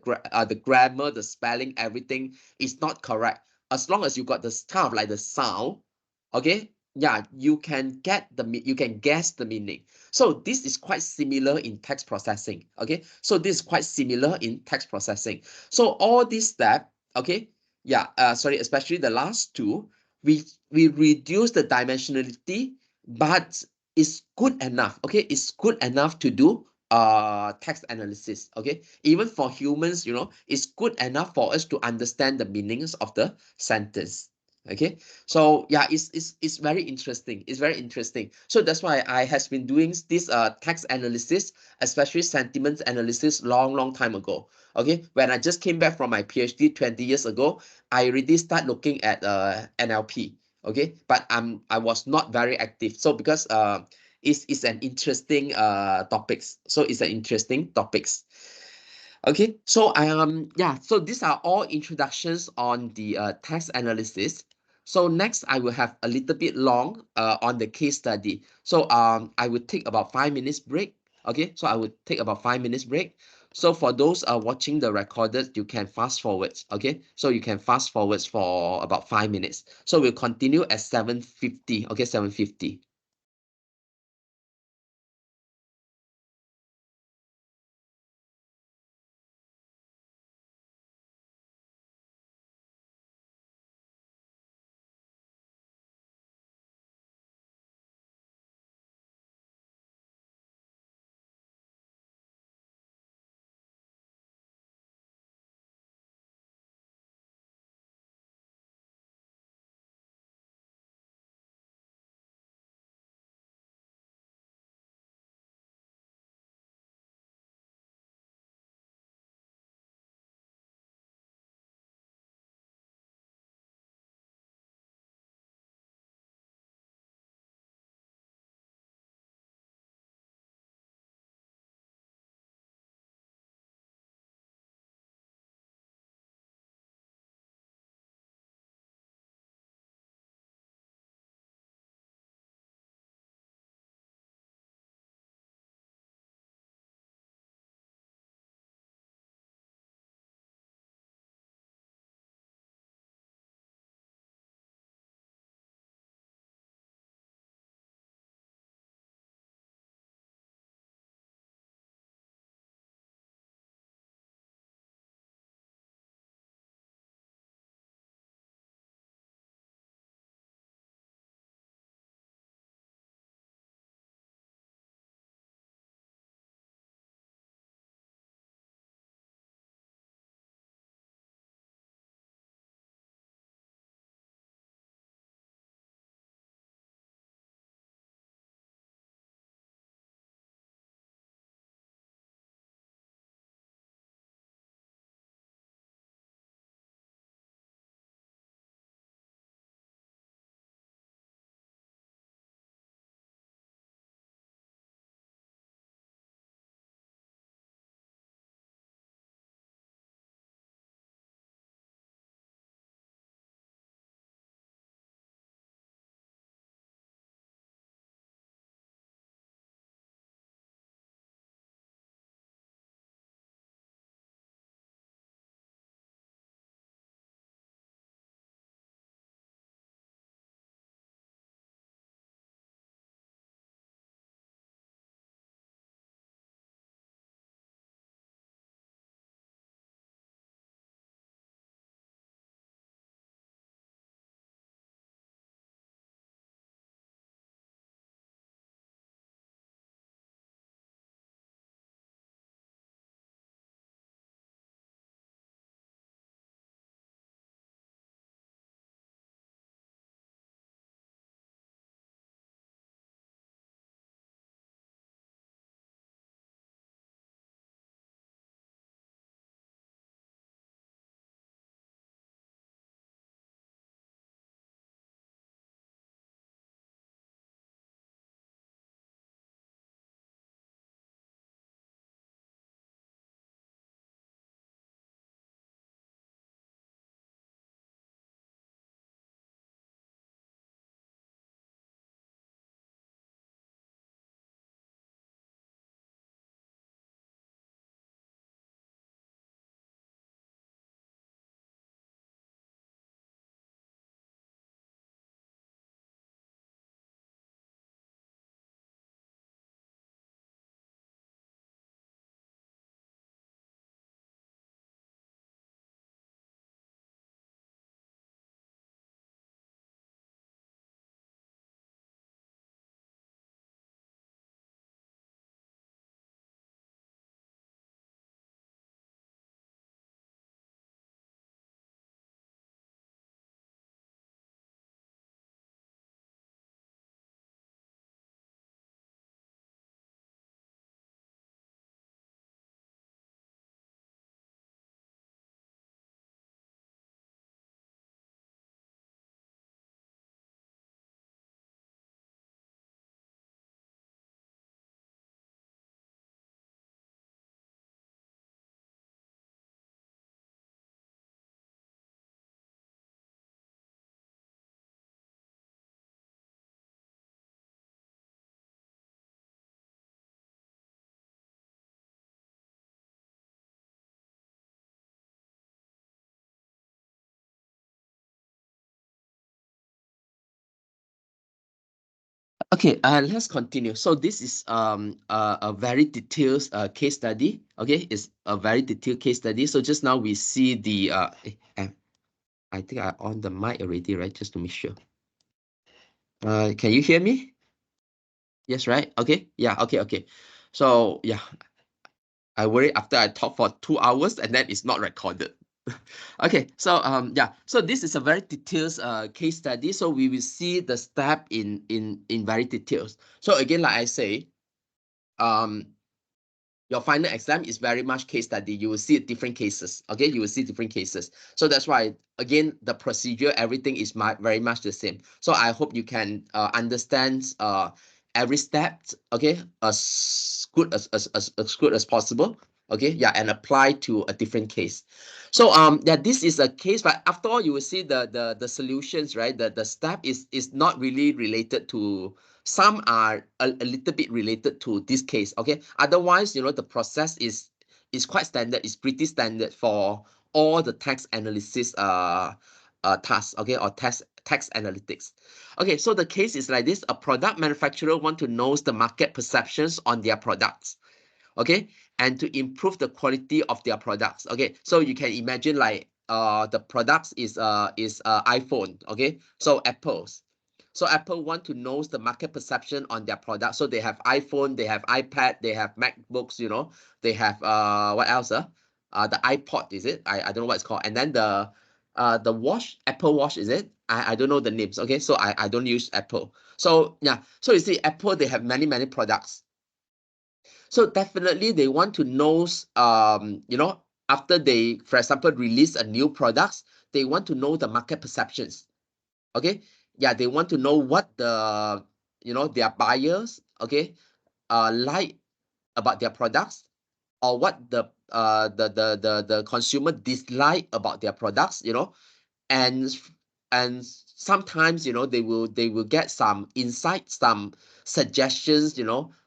grammar, the spelling, everything is not correct. As long as you got this kind of like the sound, okay, yeah, you can you can guess the meaning. So this is quite similar in text processing. Okay, so this is quite similar in text processing. So all these steps, okay, yeah, sorry, especially the last two, we reduce the dimensionality, but it's good enough. Okay, it's good enough to do text analysis. Okay, even for humans, you know, it's good enough for us to understand the meanings of the sentence. Okay, so yeah, it's very interesting. It's very interesting. So that's why I has been doing this text analysis, especially sentiment analysis, long time ago. Okay, when I just came back from my PhD 20 years ago, I already start looking at NLP. Okay, but I was not very active. So because it's an interesting topics. So it's an interesting topics. Okay, so yeah, so these are all introductions on the text analysis. So next I will have a little bit long on the case study. So I will take about 5 minutes break. Okay, so I would take about 5 minutes break. So for those watching the recorded, you can fast forward. Okay, so you can fast forwards for about 5 minutes. So we'll continue at 7:50. Okay, 7:50. Okay, let's continue. So this is a very detailed case study. Okay, it's a very detailed case study. So just now we see the I think I on the mic already, right? Just to make sure. Can you hear me? Yes, right? Okay. Yeah, okay. So yeah, I worry after I talk for 2 hours and then it's not recorded. Okay, so yeah, so this is a very detailed case study. So we will see the step in very details. So again, like I say, your final exam is very much case study. You will see different cases. Okay, you will see different cases. So that's why again the procedure, everything is very much the same. So I hope you can understand every step. Okay, as good as good as possible. Okay, yeah, and apply to a different case. So yeah, this is a case, but after all, you will see the solutions, right? The step is not really related to, some are a little bit related to this case. Okay, otherwise, the process is quite standard. It's pretty standard for all the tax analysis tasks. Okay, or tax analytics. Okay, so the case is like this: a product manufacturer want to know the market perceptions on their products. Okay, and to improve the quality of their products. Okay, so you can imagine like the products is iPhone. Okay, so Apple want to know the market perception on their product. So they have iPhone, they have iPad, they have MacBooks, they have what else? The iPod, is it? I don't know what it's called. And then the watch, Apple Watch, is it? I don't know the names. Okay, so I don't use Apple. So yeah, so you see, Apple, they have many products. So definitely they want to know, after they, for example, release a new products, they want to know the market perceptions. Okay, yeah, they want to know what their buyers, okay, like about their products, or what the consumer dislike about their products, and and sometimes they will get some insights, some suggestions,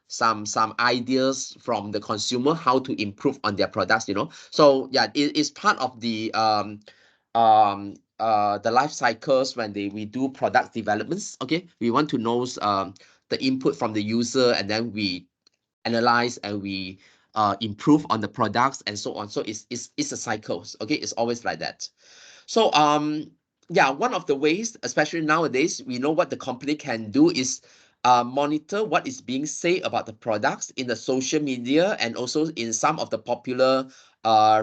some ideas from the consumer how to improve on their products. So yeah, it is part of the life cycles when we do product developments. Okay, we want to know the input from the user, and then we analyze and we improve on the products and so on. So it's a cycle. Okay, it's always like that. So yeah, one of the ways, especially nowadays, we know what the company can do is monitor what is being said about the products in the social media, and also in some of the popular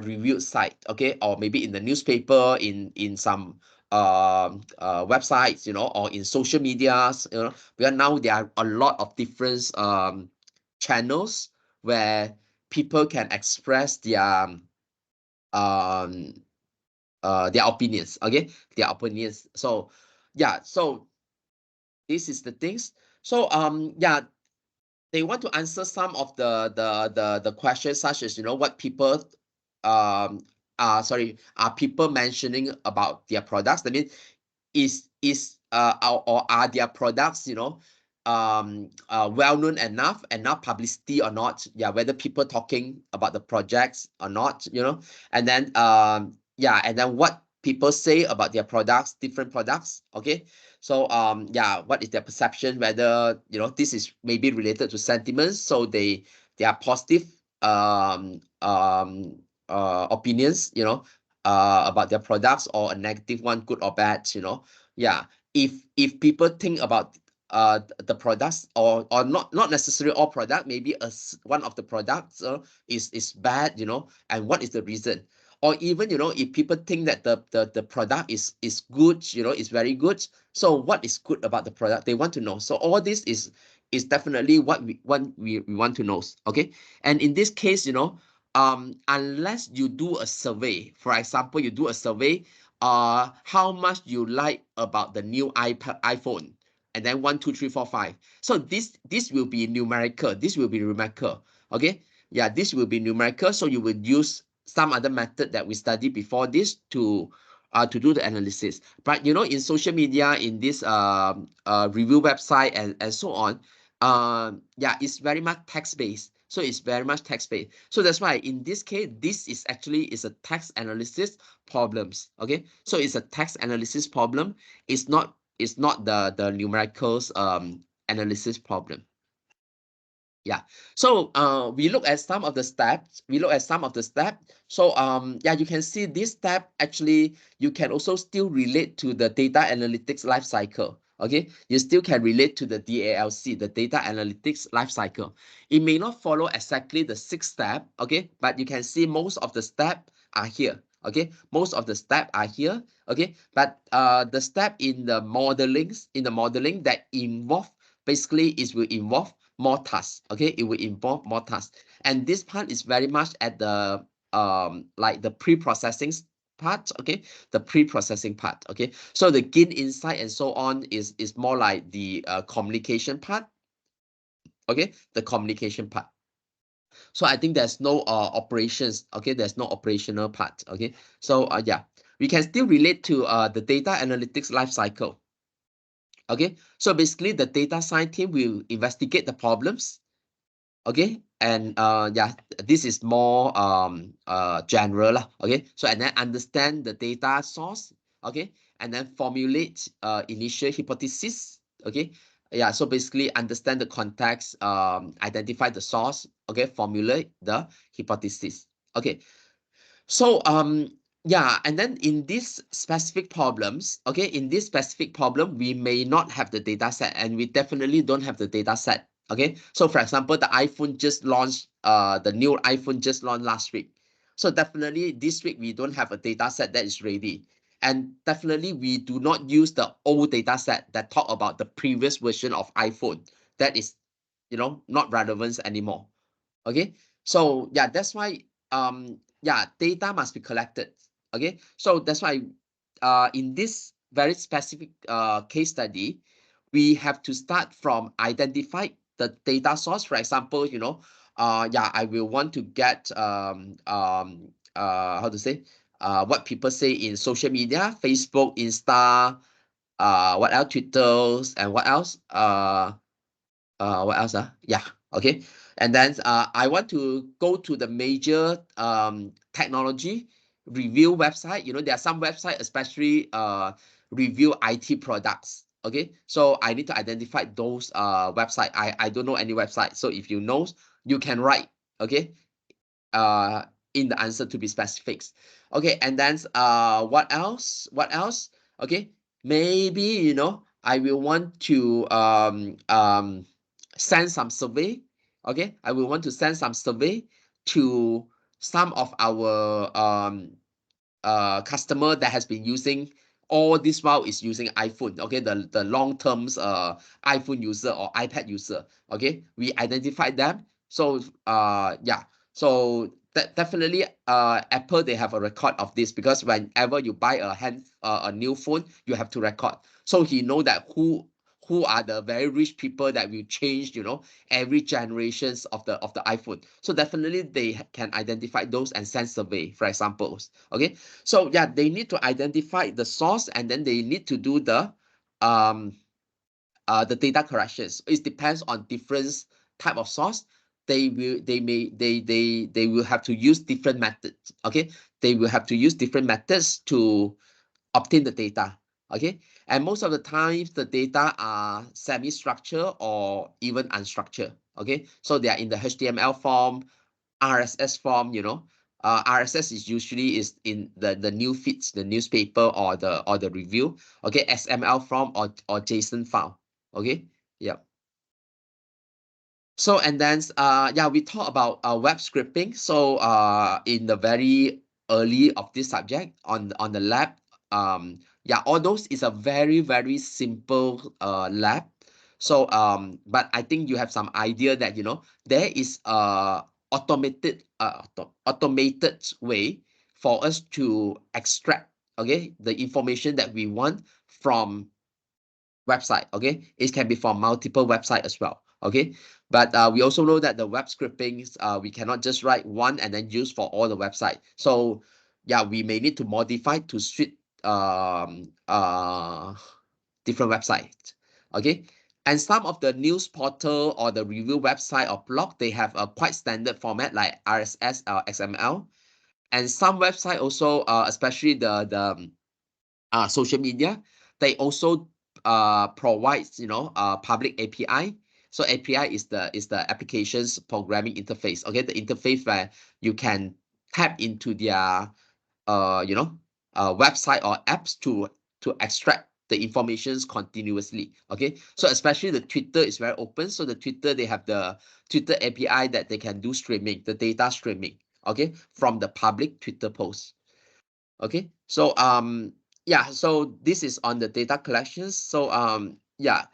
review site. Okay, or maybe in the newspaper, in some websites, or in social medias. Because now there are a lot of different channels where people can express um their opinions. Okay, their opinions. So yeah, so this is the things. So yeah, they want to answer some of the questions, such as what people um are people mentioning about their products. I mean, or are their products well known enough publicity or not. Yeah, whether people talking about the projects or not. And then yeah, and then what people say about their products, different products. Okay, so yeah, what is their perception, whether this is maybe related to sentiments, so they are positive opinions, about their products, or a negative one, good or bad. Yeah, if people think about the products, or not necessarily all product, maybe one of the products is bad, and what is the reason. Or even if people think that the product is good, is very good, so what is good about the product, they want to know. So all this is definitely what we want to know. Okay, and in this case, unless you do a survey, for example, you do a survey, how much you like about the new iPhone, and then 1 2 3 4 5. So this will be numerical, this will be numerical. Okay, yeah, this will be numerical. So you will use some other method that we studied before this to do the analysis. But in social media, in this review website, and so on, yeah, it's very much text based. So it's very much text based. So that's why in this case, this is actually is a text analysis problems. Okay, so it's a text analysis problem. It's not the numericals analysis problem. Yeah, so we look at some of the steps. So yeah, you can see this step actually you can also still relate to the data analytics life cycle. Okay, you still can relate to the DALC, the data analytics life cycle. It may not follow exactly the 6th step, okay, but you can see most of the steps are here. Okay, most of the steps are here. Okay, but the step in the modeling that involve basically is will involve more tasks. Okay, it will involve more tasks, and this part is very much at the like the pre-processing part. Okay, the pre-processing part. Okay, so the gain insight and so on is more like the communication part. Okay, the communication part. So I think there's no operations. Okay, there's no operational part. Okay, so yeah, we can still relate to the data analytics life cycle. Okay, so basically the data science team will investigate the problems. Okay, and yeah, this is more general lah. Okay, so and then understand the data source. Okay, and then formulate initial hypothesis. Okay, yeah, so basically understand the context, identify the source. Okay, formulate the hypothesis. Okay, so yeah, and then in these specific problems, okay, in this specific problem, we may not have the data set, and we definitely don't have the data set. Okay, so for example, the iPhone just launched, the new iPhone just launched last week. So definitely this week we don't have a data set that is ready. And definitely we do not use the old data set that talk about the previous version of iPhone. That is, not relevant anymore. Okay, so yeah, that's why yeah, data must be collected. Okay, so that's why in this very specific case study, we have to start from identify the data source. For example, yeah, I will want to get how to say what people say in social media, Facebook, Insta, what else, Twitter, and what else? Yeah, okay. And then I want to go to the major technology review website. There are some website especially review IT products. Okay, so I need to identify those website. I don't know any website. So if you know, you can write. Okay, in the answer to be specific. Okay, and then what else? Okay, maybe I will want to send some survey. Okay, I will want to send some survey to some of our customer that has been using all this while is using iPhone. Okay, the long terms iPhone user or iPad user. Okay, we identify them. So yeah, so definitely Apple, they have a record of this, because whenever you buy a new phone, you have to record. So he know that who are the very rich people that will change every generations of the iPhone. So definitely they can identify those and send survey, for examples. Okay, so yeah, they need to identify the source, and then they need to do the data corrections. It depends on different type of source. They will have to use different methods. Okay, they will have to use different methods to obtain the data. Okay, and most of the times the data are semi-structured or even unstructured. Okay, so they are in the HTML form, RSS form. RSS is usually is in the new feeds, the newspaper or the review. Okay, XML form or JSON file. Okay, yeah. So and then yeah, we talk about web scripting. So in the very early of this subject on the lab, yeah, all those is a very very simple lab. So but I think you have some idea that there is a automated way for us to extract, okay, the information that we want from website. Okay, it can be from multiple website as well. Okay, but we also know that the web scriptings, we cannot just write one and then use for all the website. So yeah, we may need to modify to suit different websites. Okay, and some of the news portal or the review website or blog, they have a quite standard format like RSS or XML. And some website also especially the social media, they also provides, you know, public API. So API is the applications programming interface. Okay, the interface where you can tap into their you know, website or apps to extract the informations continuously. Okay, so especially the Twitter is very open. So the Twitter, they have the Twitter API that they can do streaming, the data streaming. Okay, from the public Twitter posts. Okay, so yeah, so this is on the data collections. So yeah,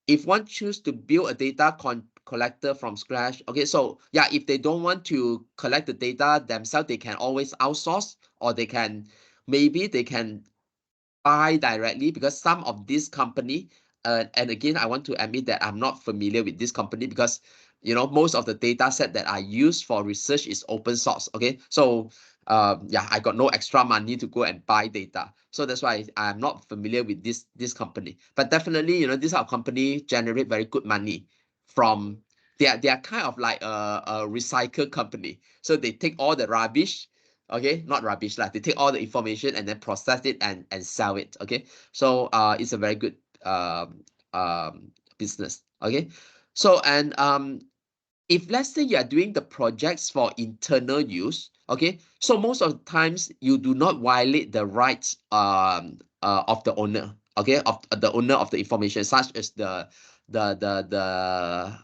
if one choose to build a data collector from scratch, okay, so yeah, if they don't want to collect the data themselves, they can always outsource, or they can, maybe they can buy directly, because some of this company, and again, I want to admit that I'm not familiar with this company, because you know, most of the data set that I use for research is open source. Okay, so yeah, I got no extra money to go and buy data, so that's why I'm not familiar with this company. But definitely, you know, this our company generate very good money from, they are kind of like a recycle company. So they take all the rubbish, okay, not rubbish lah, they take all the information and then process it and sell it. Okay, so it's a very good business. Okay, so and if let's say you are doing the projects for internal use, okay, so most of the times you do not violate the rights of the owner, okay, of the owner of the information, such as the the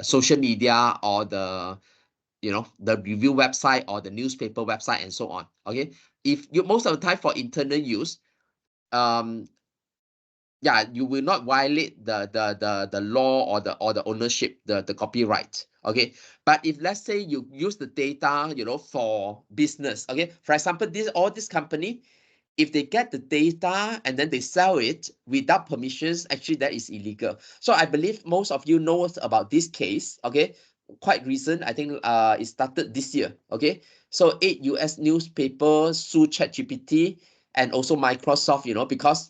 social media, or the, you know, the review website or the newspaper website and so on. Okay, if you, most of the time for internal use, um yeah, you will not violate the law, or the ownership, the copyright. Okay, but if let's say you use the data, you know, for business, okay, for example, this company, if they get the data and then they sell it without permissions, actually that is illegal. So I believe most of you know about this case. Okay, quite recent, I think it started this year. Okay, so 8 US newspapers sue ChatGPT and also Microsoft, you know, because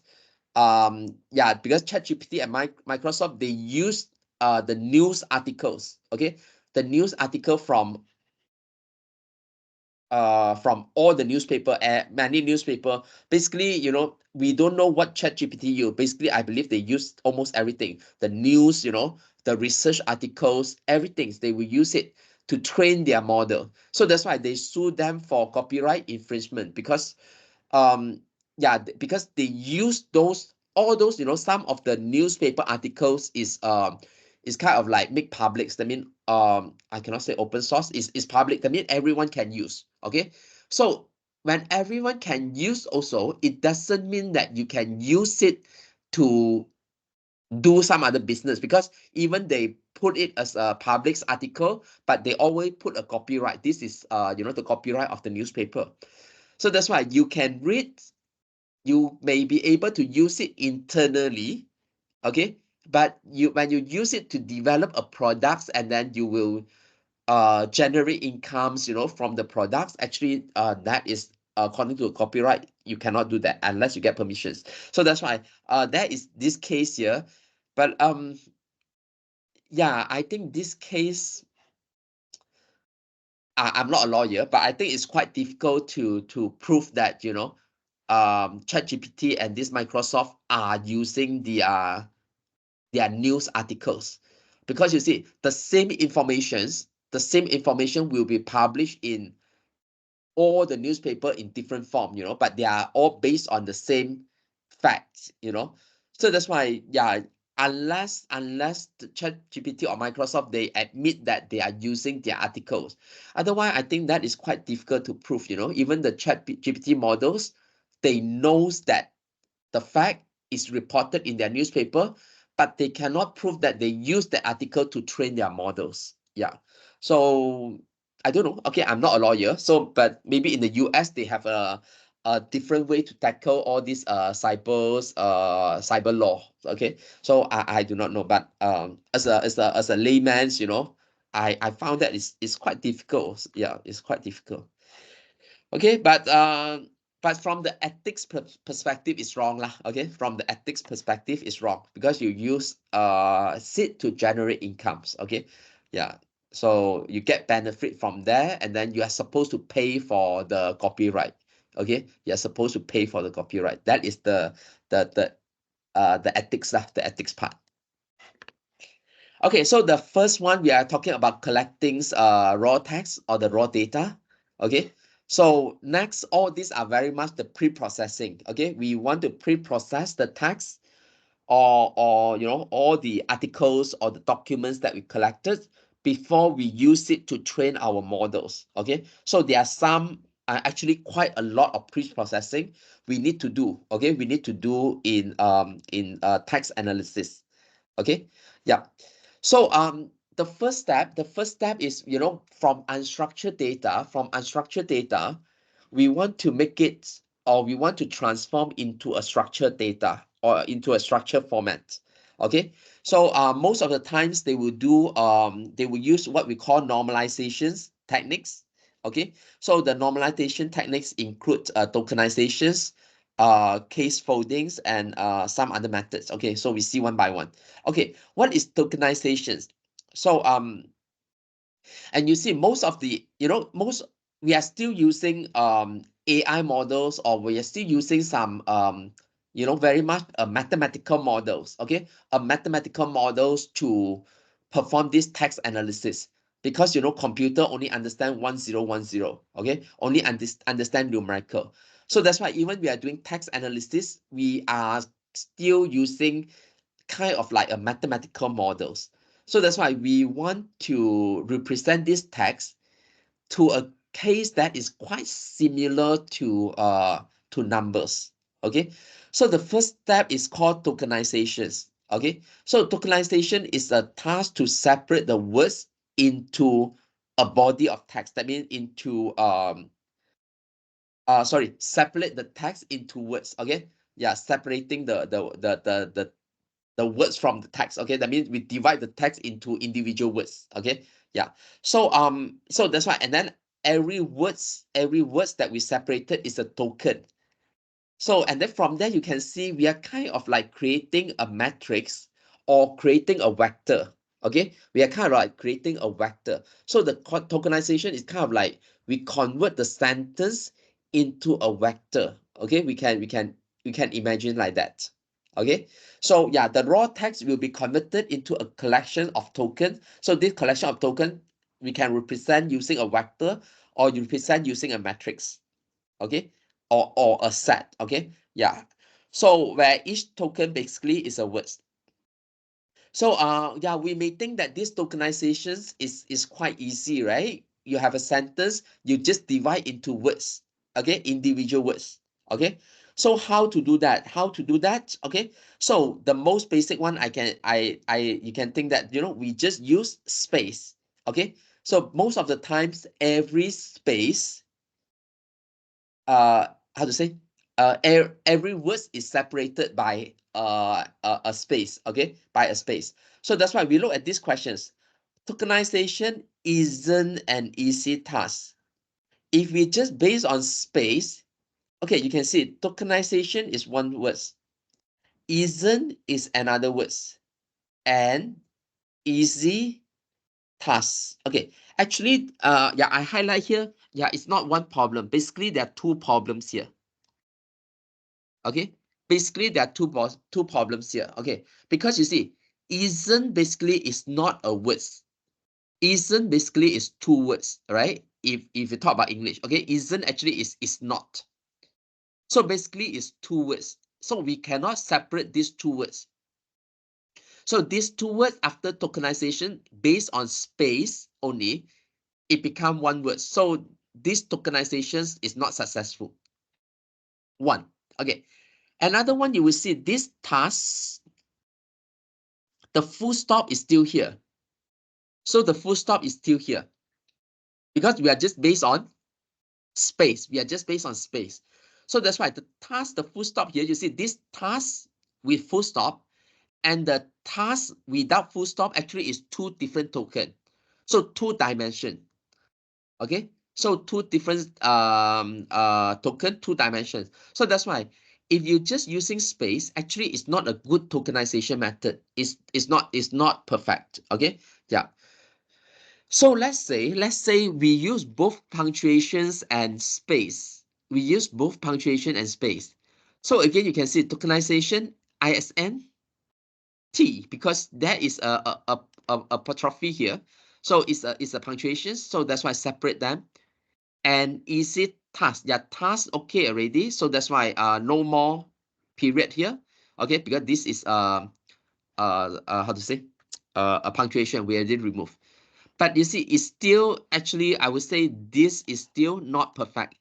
yeah, because ChatGPT and Microsoft, they use the news articles. Okay, the news article from all the newspaper, many newspaper. Basically, you know, we don't know what ChatGPT use. Basically, I believe they use almost everything, the news, you know, the research articles, everything, they will use it to train their model. So that's why they sue them for copyright infringement, because yeah, because they use those, all those, you know, some of the newspaper articles is kind of like make publics. That mean I cannot say open source, is public, that mean everyone can use. Okay, so when everyone can use, also it doesn't mean that you can use it to do some other business, because even they put it as a public's article, but they always put a copyright. This is you know, the copyright of the newspaper. So that's why you can read, you may be able to use it internally. Okay, but you, when you use it to develop a product, and then you will generate incomes, you know, from the products, actually that is according to a copyright, you cannot do that unless you get permissions. So that's why there is this case here. But yeah, I think this case, I'm not a lawyer, but I think it's quite difficult to prove that, you know, ChatGPT and this Microsoft are using their news articles, because you see, the same information will be published in all the newspaper in different form, you know, but they are all based on the same facts, you know. So that's why, yeah, unless the ChatGPT or Microsoft, they admit that they are using their articles, otherwise I think that is quite difficult to prove, you know. Even the ChatGPT models, they knows that the fact is reported in their newspaper, but they cannot prove that they use the article to train their models. Yeah. So I don't know. Okay, I'm not a lawyer. So, but maybe in the US they have a different way to tackle all these cyber law. Okay. So I do not know. But as a layman's, you know, I found that it's quite difficult. Yeah, it's quite difficult. Okay, but from the ethics perspective, it's wrong lah. Okay, from the ethics perspective, it's wrong, because you use seed to generate incomes. Okay, yeah, so you get benefit from there, and then you are supposed to pay for the copyright. Okay, you're supposed to pay for the copyright. That is the the ethics stuff, the ethics part. Okay, so the first one we are talking about collecting raw text or the raw data. Okay, so next, all these are very much the pre-processing. Okay, we want to pre-process the text or you know, all the articles or the documents that we collected before we use it to train our models. Okay, so there are some actually quite a lot of pre-processing we need to do. Okay, we need to do in text analysis. Okay, yeah. So the first step is, you know, from unstructured data, we want to make it, or we want to transform into a structured data or into a structured format. Okay, so most of the times they will use what we call normalizations techniques. Okay, so the normalization techniques include tokenizations, case foldings, and some other methods. Okay, so we see one by one. Okay, what is tokenizations? So and you see most of the, you know, we are still using AI models, or we are still using some you know, very much mathematical models. Okay, mathematical models to perform this text analysis, because you know, computer only understand 1010. Okay, only understand numerical. So that's why even we are doing text analysis, we are still using kind of like a mathematical models. So that's why we want to represent this text to a case that is quite similar to numbers. Okay, so the first step is called tokenizations. Okay, so tokenization is a task to separate the words into a body of text. That means into separate the text into words. Okay, yeah, separating the words from the text. Okay, that means we divide the text into individual words. Okay, yeah. So so that's why, and then every words that we separated is a token. So, and then from there you can see we are kind of like creating a matrix or creating a vector. Okay, we are kind of like creating a vector. So the tokenization is kind of like we convert the sentence into a vector. Okay, we can imagine like that. Okay, so yeah, the raw text will be converted into a collection of tokens. So this collection of token we can represent using a vector, or you represent using a matrix. Okay, or a set. Okay, yeah. So where each token basically is a word. So yeah, we may think that this tokenizations is quite easy, right? You have a sentence, you just divide into words. Okay, individual words. Okay, so how to do that? Okay, so the most basic one, you can think that, you know, we just use space. Okay, so most of the times every space, how to say, every word is separated by a space. Okay, by a space. So that's why we look at these questions. Tokenization isn't an easy task. If we just based on space, okay, you can see tokenization is one word, isn't is another word, and easy task. Okay, actually, yeah, I highlight here. Yeah, it's not one problem. Basically, there are two problems here. Okay, basically there are two problems here. Okay, because you see, isn't basically is not a word. Isn't basically is two words, right? If you talk about English, okay, isn't actually is not. So basically is two words. So we cannot separate these two words. So these two words, after tokenization based on space only, it become one word. So this tokenizations is not successful. One. Okay. Another one, you will see this task, the full stop is still here. So the full stop is still here because we are just based on space. We are just based on space. So that's why the task, the full stop here, you see this task with full stop and the task without full stop actually is two different tokens. So two dimension. Okay. So two different token, two dimensions. So that's why if you're just using space, actually it's not a good tokenization method. It's not perfect. Okay. Yeah. So let's say we use both punctuations and space. We use both punctuation and space. So again, you can see tokenization ISN T, because there is a apostrophe here. So it's a punctuation. So that's why I separate them. And is it task? Yeah, task okay already. So that's why no more period here. Okay, because this is how to say a punctuation we already remove. But you see, it's still actually, I would say this is still not perfect.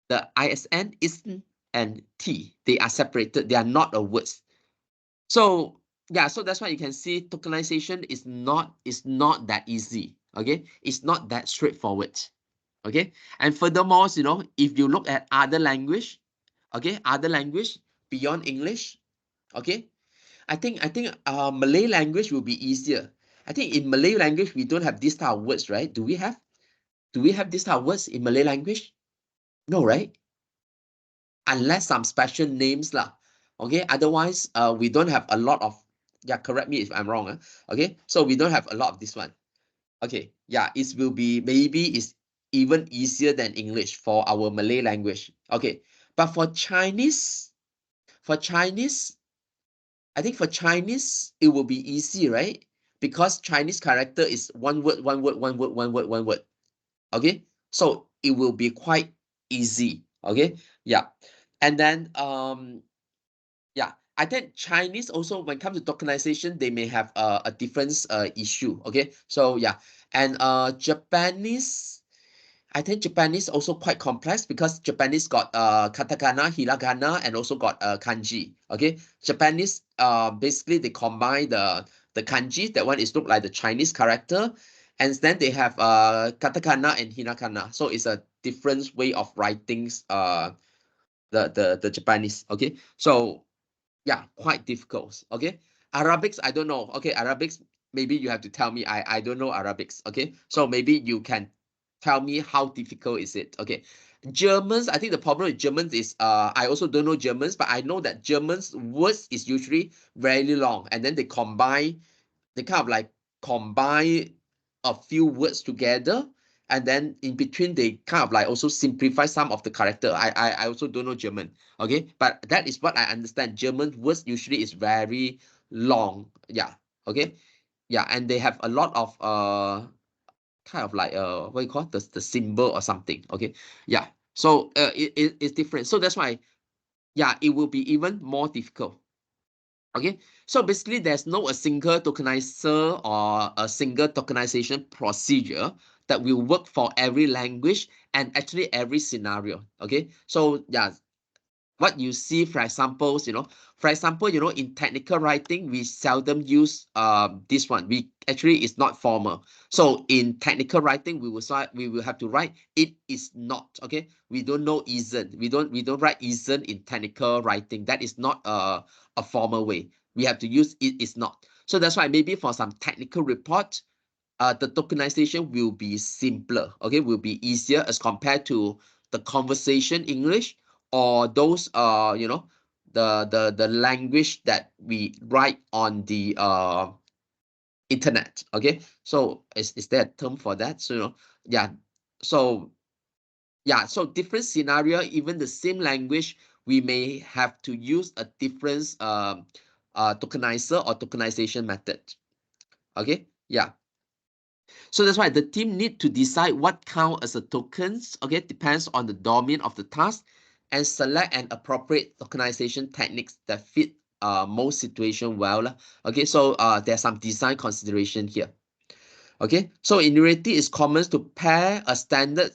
The ISN, isn't, and T, they are separated. They are not a words. So yeah, so that's why you can see tokenization is not that easy. Okay, it's not that straightforward. Okay, and furthermore, you know, if you look at other language, okay, other language beyond English, okay, I think Malay language will be easier. I think in Malay language we don't have this type of words, right? Do we have this type of words in Malay language? No, right? Unless some special names lah. Okay, otherwise we don't have a lot of, yeah, correct me if I'm wrong. Okay, so we don't have a lot of this one. Okay, yeah, it will be, maybe it's even easier than English for our Malay language. Okay, but for Chinese, I think for Chinese it will be easy, right? Because Chinese character is one word, one word, one word, one word, one word. Okay, so it will be quite easy. Okay, yeah. And then yeah, I think Chinese also, when it comes to tokenization, they may have a different issue. Okay, so yeah. And Japanese, I think Japanese also quite complex, because Japanese got katakana, hiragana, and also got kanji. Okay, Japanese basically they combine the kanji. That one is look like the Chinese character, and then they have katakana and hiragana. So it's a different way of writings. The Japanese. Okay, so yeah, quite difficult. Okay, Arabics, I don't know. Okay, Arabics, maybe you have to tell me. I don't know Arabics. Okay, so maybe you can tell me how difficult is it. Okay, Germans, I think the problem with Germans is I also don't know Germans, but I know that Germans words is usually very long, and then they kind of like combine a few words together, and then in between they kind of like also simplify some of the character. I also don't know German. Okay, but that is what I understand. German words usually is very long. Yeah. Okay, yeah, and they have a lot of kind of like what you call it? The symbol or something. Okay, yeah, so it's different. So that's why, yeah, it will be even more difficult. Okay, so basically there's no a single tokenizer or a single tokenization procedure that will work for every language and actually every scenario. Okay, so yeah, what you see, for example, in technical writing, we seldom use this one. We actually, it's not formal. So in technical writing, we will have to write it is not. Okay, we don't know isn't. We don't write isn't in technical writing. That is not a formal way. We have to use it is not. So that's why maybe for some technical report, the tokenization will be simpler. Okay, will be easier as compared to the conversation English, or those the language that we write on the internet. Okay, so is there a term for that? So yeah, so yeah, so different scenario, even the same language, we may have to use a different tokenizer or tokenization method. Okay, yeah. So that's why the team need to decide what count as a tokens. Okay, depends on the domain of the task, and select an appropriate tokenization techniques that fit most situation well. Okay, so there's some design consideration here. Okay, so in Unity, it's common to pair a standard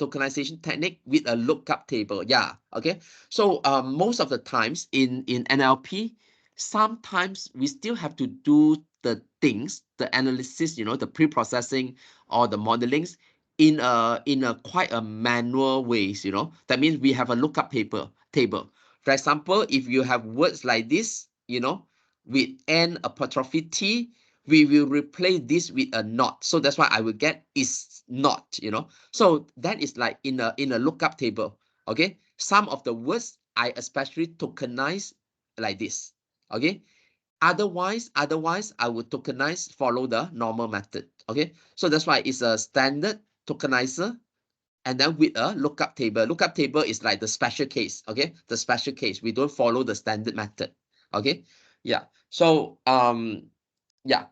tokenization technique with a lookup table. Yeah, okay. So most of the times in NLP, sometimes we still have to do the things, the analysis, the pre-processing or the modelings in a quite a manual ways. That means we have a lookup table. For example, if you have words like this, with N apostrophe T, we will replace this with a not. So that's why I will get is not. So that is like in a lookup table. Okay, some of the words I especially tokenize like this. Okay, otherwise I would tokenize, follow the normal method. Okay, so that's why it's a standard tokenizer, and then with a lookup table is like the special case. Okay, the special case, we don't follow the standard method. Okay, yeah. So yeah.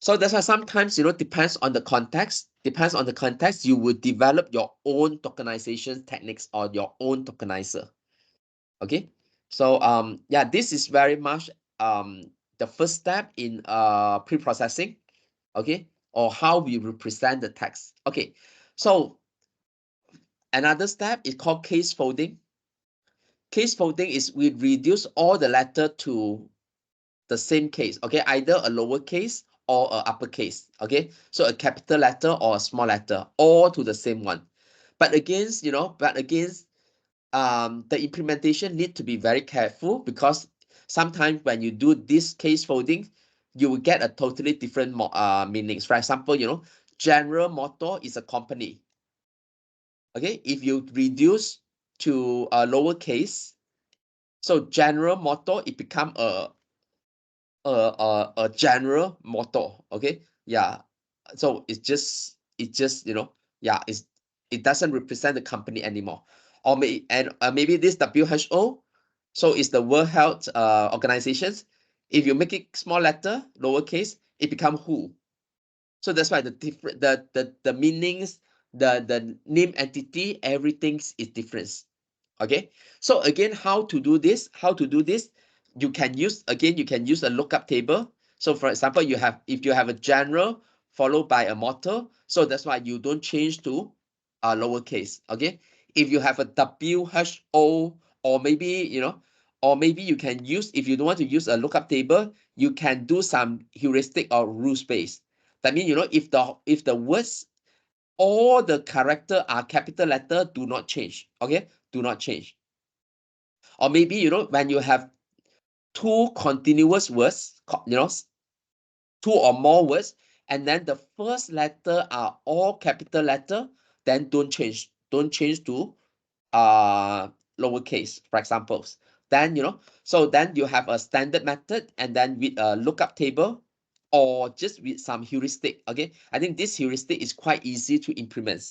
So that's why sometimes, you know, depends on the context. Depends on the context, you will develop your own tokenization techniques or your own tokenizer. Okay. So yeah, this is very much the first step in pre-processing. Okay, or how we represent the text. Okay, so another step is called case folding. Case folding is we reduce all the letter to the same case. Okay, either a lowercase or a uppercase. Okay, so a capital letter or a small letter, all to the same one. But against, you know, the implementation need to be very careful, because sometimes when you do this case folding, you will get a totally different meanings. For example, you know, General Motors is a company. Okay, if you reduce to a lowercase, so General Motors, it become a general motto. Okay, yeah. So it's just you know, yeah, it doesn't represent the company anymore. Or maybe this WHO, so it's the World Health Organizations. If you make it small letter lowercase, it become who. So that's why the different the meanings, the name entity, everything is different. Okay, so again, how to do this? You can use, again, you can use a lookup table. So for example, if you have a general followed by a motto, so that's why you don't change to lowercase. Okay, if you have a WHO, or maybe, you know, or maybe you can use, if you don't want to use a lookup table, you can do some heuristic or rule space. That means, you know, if the words, all the character are capital letter, do not change. Okay, do not change. Or maybe, you know, when you have two continuous words, you know, two or more words, and then the first letter are all capital letter, then don't change to uh lowercase, for examples. Then, you know, so then you have a standard method, and then with a lookup table, or just with some heuristic. Okay, I think this heuristic is quite easy to implement.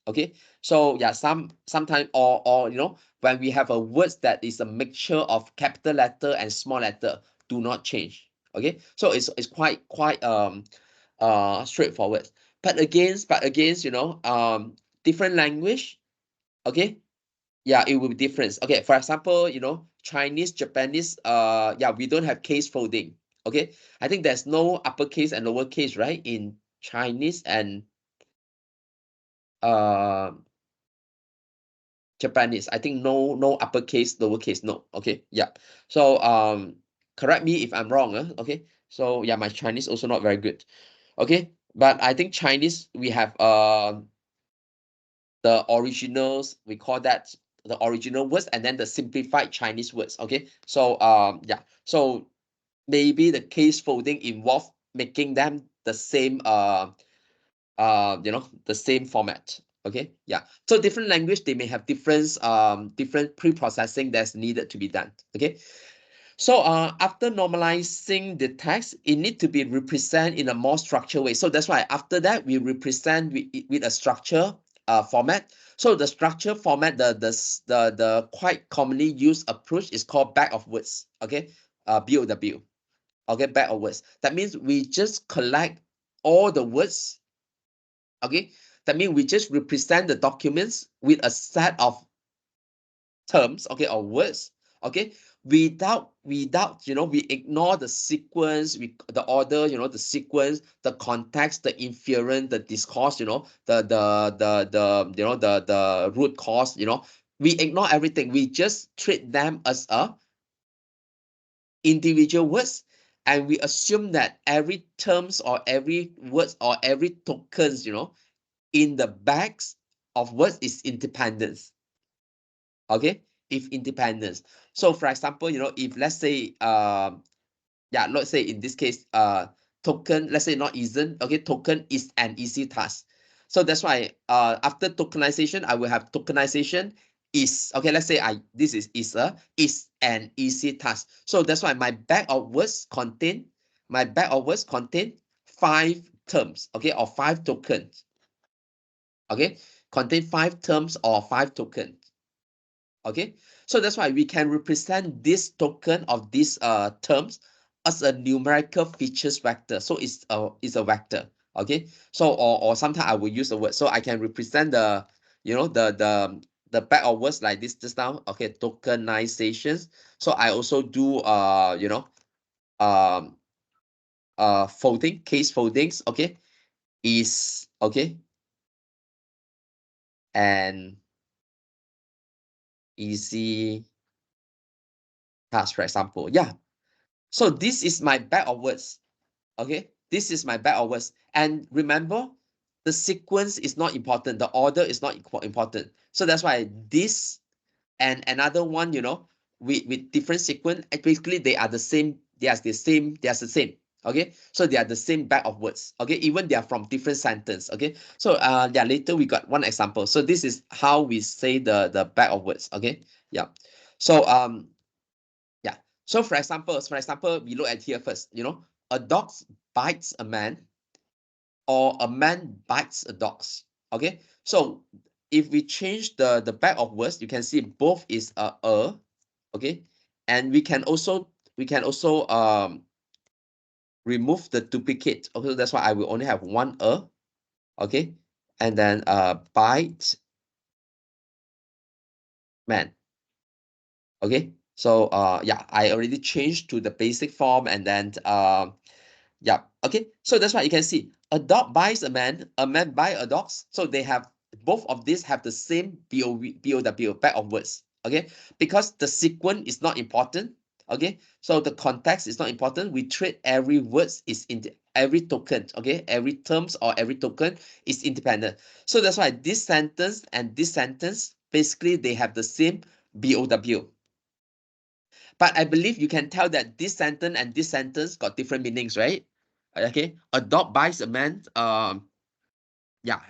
Okay, so yeah, sometimes, or you know, when we have a words that is a mixture of capital letter and small letter, do not change. Okay, so it's quite straightforward. But against, you know, different language. Okay, yeah, it will be different. Okay, for example, you know, Chinese, Japanese, yeah, we don't have case folding. Okay, I think there's no uppercase and lowercase, right, in Chinese and uh Japanese. I think no uppercase, lowercase, no. Okay, yeah. So correct me if I'm wrong. Okay, so yeah, my Chinese also not very good. Okay, but I think Chinese, we have the originals, we call that the original words, and then the simplified Chinese words. Okay, so yeah, so maybe the case folding involve making them the same you know, the same format. Okay, yeah, so different language, they may have different pre-processing that's needed to be done. Okay, so after normalizing the text, it need to be represented in a more structured way. So that's why after that, we represent with a structure format. So the structure format, the quite commonly used approach is called bag of words. Okay, BOW. Okay, bag of words. That means we just collect all the words. Okay, that means we just represent the documents with a set of terms, okay, or words, okay, without you know, we ignore the sequence, the order, you know, the sequence, the context, the inference, the discourse, you know, the you know, the root cause, you know, we ignore everything. We just treat them as a individual words, and we assume that every terms or every words or every tokens, you know, in the bags of words is independence. Okay, if independence. So for example, you know, if let's say yeah, let's say in this case token, let's say not isn't, okay, token is an easy task. So that's why after tokenization, I will have tokenization is, okay, let's say this is an easy task. So that's why my bag of words contain 5 terms, okay, or 5 tokens. Okay, contain 5 terms or 5 tokens. Okay, So that's why we can represent this token of these terms as a numerical features vector. So it's a vector. Okay. So or sometimes I will use the word. So I can represent the, you know, the back of words like this just now. Okay, tokenizations. So I also do you know, um folding, case foldings. Okay, is okay, and easy task, for example. Yeah. So this is my back of words. Okay, this is my back of words. And remember, the sequence is not important. The order is not important. So that's why this and another one, you know, with different sequence, basically they are the same. They are the same. They are the same. Okay, so they are the same back of words. Okay, even they are from different sentence. Okay, so yeah, later we got one example. So this is how we say the back of words. Okay, yeah. So yeah. So for example, we look at here first. You know, a dog bites a man, or a man bites a dog. Okay. So if we change the back of words, you can see both is a. Okay, and we can also remove the duplicate. Okay, that's why I will only have one a. Okay, and then bite man. Okay, so yeah, I already changed to the basic form, and then yeah, okay. So that's why you can see a dog buys a man buy a dog. So they have both of these have the same BOW, back of words. Okay, because the sequence is not important. Okay, so the context is not important. We treat every words is in every token. Okay, every terms or every token is independent. So that's why this sentence and this sentence basically they have the same BOW. But I believe you can tell that this sentence and this sentence got different meanings, right? Okay, a dog bites a man. Yeah,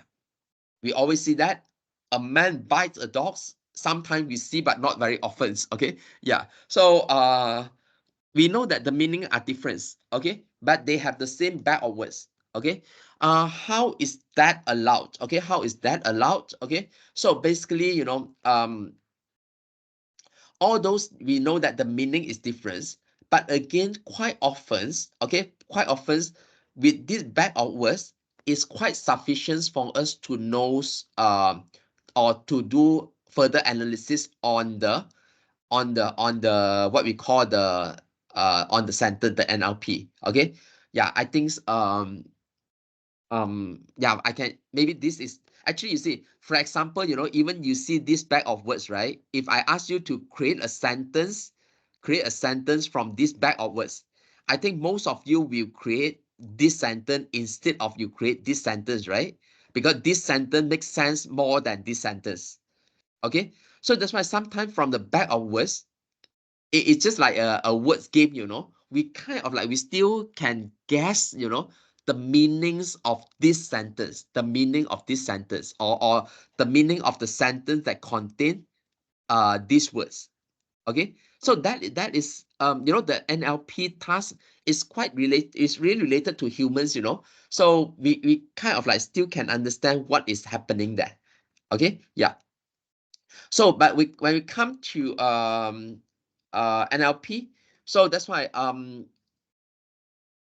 we always see that. A man bites a dog. Sometimes we see, but not very often. Okay, yeah. So we know that the meaning are different. Okay, but they have the same back of words. Okay, how is that allowed? Okay, how is that allowed? Okay, so basically, you know, all those we know that the meaning is different, but again quite often with this back of words is quite sufficient for us to know or to do further analysis on the what we call the on the sentence, the NLP. Okay, yeah, I think yeah, I can, maybe this is actually, you see, for example, you know, even you see this back of words, right? If I ask you to create a sentence from this back of words, I think most of you will create this sentence instead of you create this sentence, right? Because this sentence makes sense more than this sentence. Okay, so that's why sometimes from the back of words, it's just like a words game, you know. We kind of like, we still can guess, you know, the meanings of this sentence, the meaning of this sentence, or the meaning of the sentence that contain these words. Okay, so that is you know, the NLP task is really related to humans, you know. So we kind of like still can understand what is happening there. Okay, yeah. So, but when we come to NLP, so that's why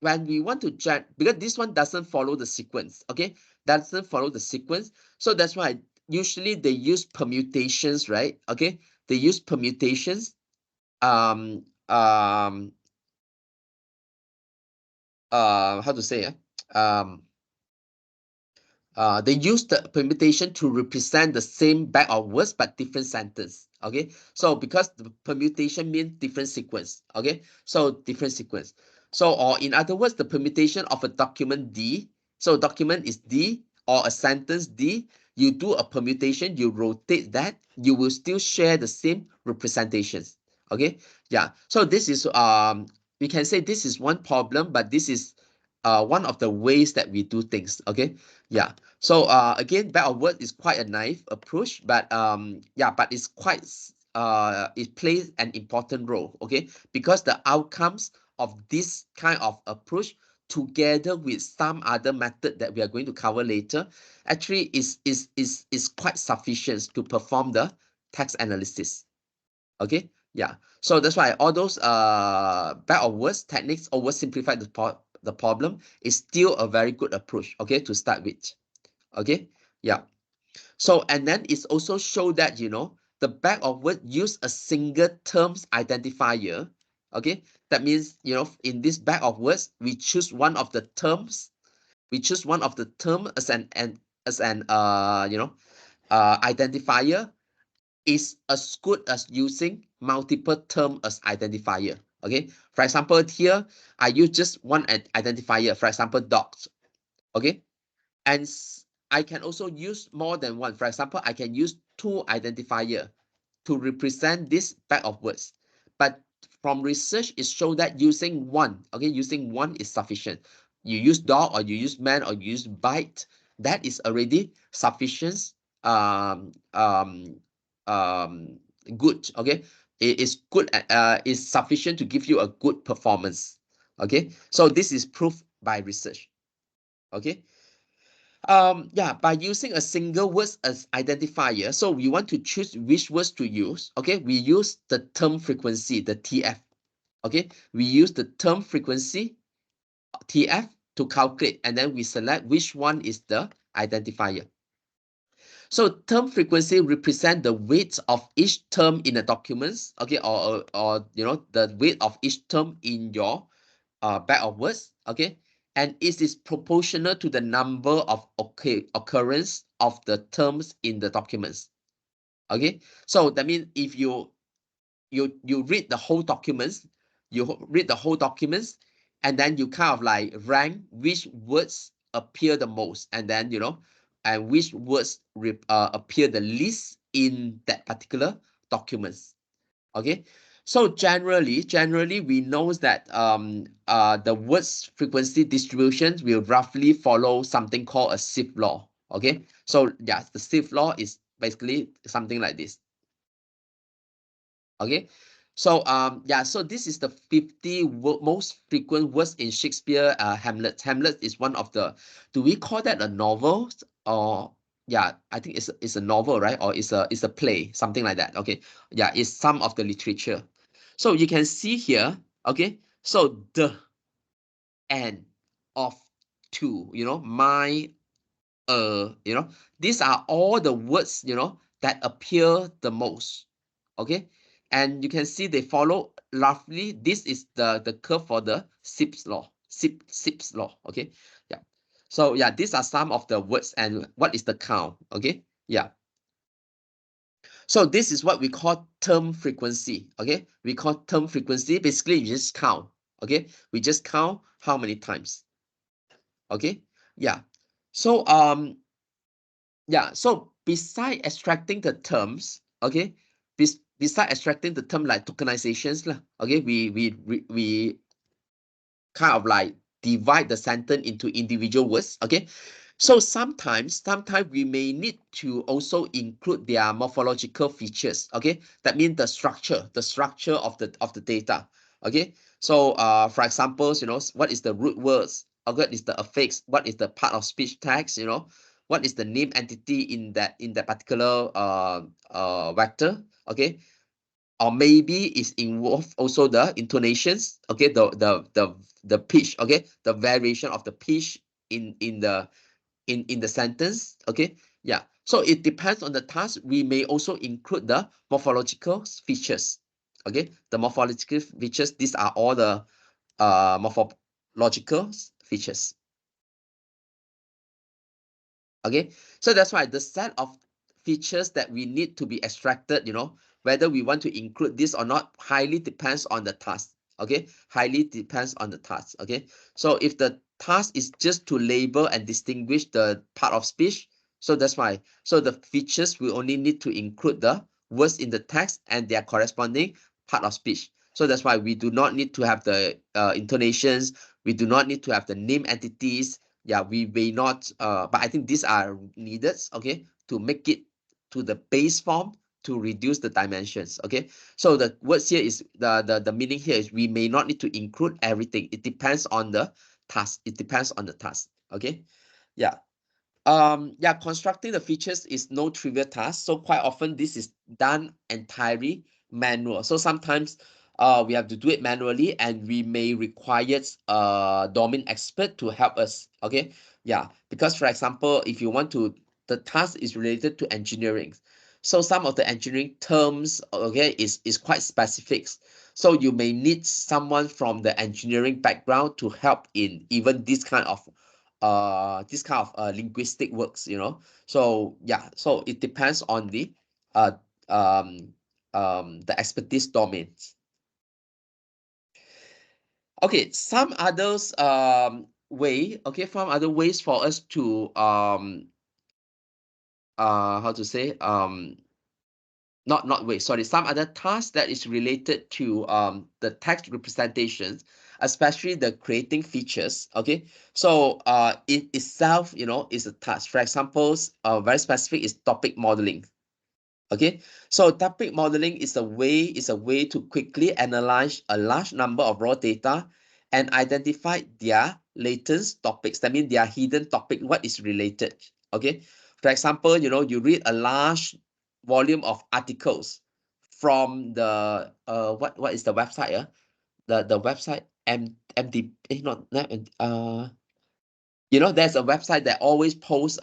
when we want to check, because this one doesn't follow the sequence, okay, doesn't follow the sequence. So that's why usually they use permutations, right? Okay, they use permutations. Um, um, how to say? They use the permutation to represent the same back of words but different sentence. Okay, so because the permutation means different sequence. Okay, so different sequence. So, or in other words, the permutation of a document D. So document is D, or a sentence D. You do a permutation, you rotate that, you will still share the same representations. Okay, yeah. So this is we can say this is one problem, but this is one of the ways that we do things. Okay, yeah. So again, back of word is quite a naive approach, but yeah, but it's quite it plays an important role. Okay, because the outcomes of this kind of approach, together with some other method that we are going to cover later, actually is quite sufficient to perform the text analysis. Okay, yeah. So that's why all those back of words techniques oversimplify the problem is still a very good approach, okay, to start with. Okay, yeah. So and then it's also show that, you know, the back of word use a single terms identifier. Okay, that means, you know, in this back of words we choose one of the terms, as an you know, identifier is as good as using multiple term as identifier. Okay, for example, here I use just one identifier, for example, dogs. Okay, and I can also use more than one. For example, I can use two identifier to represent this pack of words. But from research, it shows that using one, okay, using one is sufficient. You use dog or you use man or you use bite, that is already sufficient. Um, um, um, Good. Okay, it is good. Is sufficient to give you a good performance. Okay, so this is proof by research. Okay. Yeah, by using a single word as identifier, so we want to choose which words to use. Okay, we use the term frequency, the TF. Okay, we use the term frequency, TF, to calculate, and then we select which one is the identifier. So term frequency represent the weight of each term in the documents. Okay, or you know, the weight of each term in your back of words. Okay, and it is proportional to the number of occurrence of the terms in the documents. Okay, so that means if you read the whole documents, and then you kind of like rank which words appear the most, and then, you know, and which words appear the least in that particular documents. Okay, so generally we know that the words frequency distributions will roughly follow something called a Zipf law. Okay, so yeah, the Zipf law is basically something like this. Okay, so yeah, so this is the 50 most frequent words in Shakespeare Hamlet. Hamlet is one of the, do we call that a novel, or yeah, I think it's a novel, right? Or it's a play, something like that. Okay, yeah, it's some of the literature. So you can see here, okay, so the, and, of, to, you know, my, you know, these are all the words, you know, that appear the most. Okay, and you can see they follow roughly, this is the curve for the Zipf's law. Zipf's law. Okay, yeah. So yeah, these are some of the words, and what is the count? Okay, yeah. So this is what we call term frequency. Okay, we call term frequency. Basically, you just count. Okay, we just count how many times. Okay, yeah. So yeah, so beside extracting the terms, okay, beside extracting the term like tokenizations lah, okay, we kind of like divide the sentence into individual words. Okay, so sometimes we may need to also include their morphological features. Okay, that means the structure of the data. Okay, so for examples, you know, what is the root words, or what is the affix, what is the part of speech text, you know, what is the name entity in that particular vector. Okay, or maybe it's involved also the intonations. Okay, the pitch. Okay, the variation of the pitch in the sentence. Okay, yeah, so it depends on the task. We may also include the morphological features. Okay, the morphological features, these are all the morphological features. Okay, so that's why the set of features that we need to be extracted, you know, whether we want to include this or not, highly depends on the task. Okay, highly depends on the task. Okay, so if the task is just to label and distinguish the part of speech, so that's why, so the features will only need to include the words in the text and their corresponding part of speech. So that's why we do not need to have the intonations, we do not need to have the name entities. Yeah, we may not, but I think these are needed, okay, to make it to the base form to reduce the dimensions. Okay, so the words here is the meaning here is we may not need to include everything. It depends on the task. It depends on the task. Okay, yeah. Yeah, constructing the features is no trivial task. So quite often this is done entirely manual. So sometimes we have to do it manually, and we may require a domain expert to help us. Okay, yeah, because for example, if you want to, the task is related to engineering, so some of the engineering terms, okay, is quite specific. So you may need someone from the engineering background to help in even this kind of linguistic works, you know. So yeah, so it depends on the uh the expertise domains. Okay, some others some other ways for us to how to say not wait, sorry, some other tasks that is related to the text representations, especially the creating features. Okay, so it itself, you know, is a task. For example, very specific is topic modeling. Okay, so topic modeling is a way to quickly analyze a large number of raw data and identify their latent topics. That means their hidden topic, what is related. Okay, for example, you know, you read a large volume of articles from the what is the website? The website MD not you know, there's a website that always posts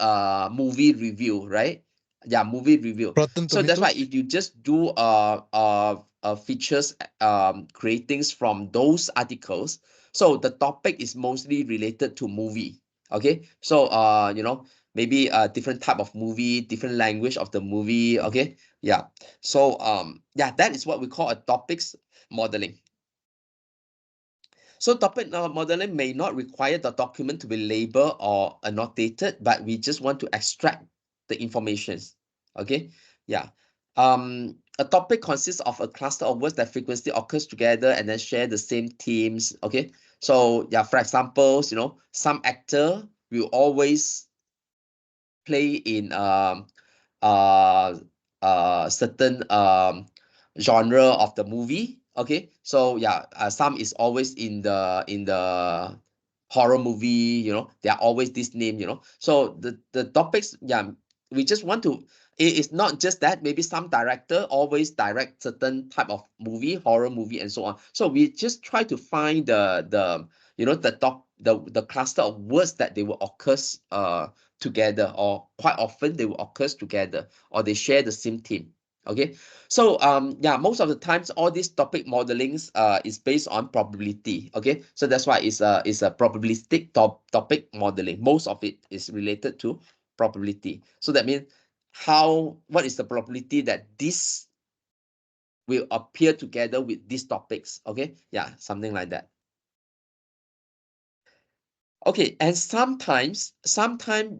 movie review, right? Yeah, movie review. Rotten So that's why Tomatoes. if you just do features creatings from those articles, so the topic is mostly related to movie. Okay, so you know, maybe a different type of movie, different language of the movie. Okay, yeah. So yeah, that is what we call a topics modeling. So topic modeling may not require the document to be labeled or annotated, but we just want to extract the information. Okay, yeah. A topic consists of a cluster of words that frequently occurs together and then share the same themes. Okay, so yeah, for examples, you know, some actor will always play in uh certain genre of the movie. Okay, so yeah, some is always in the horror movie, you know, there are always this name, you know. So the topics, yeah, we just want to, it is not just that, maybe some director always direct certain type of movie, horror movie and so on. So we just try to find the you know, the cluster of words that they will occur together, or quite often they will occur together, or they share the same theme. Okay, so yeah, most of the times all these topic modelings is based on probability. Okay, so that's why it's a probabilistic topic modeling. Most of it is related to probability. So that means what is the probability that this will appear together with these topics. Okay, yeah, something like that. Okay, and sometimes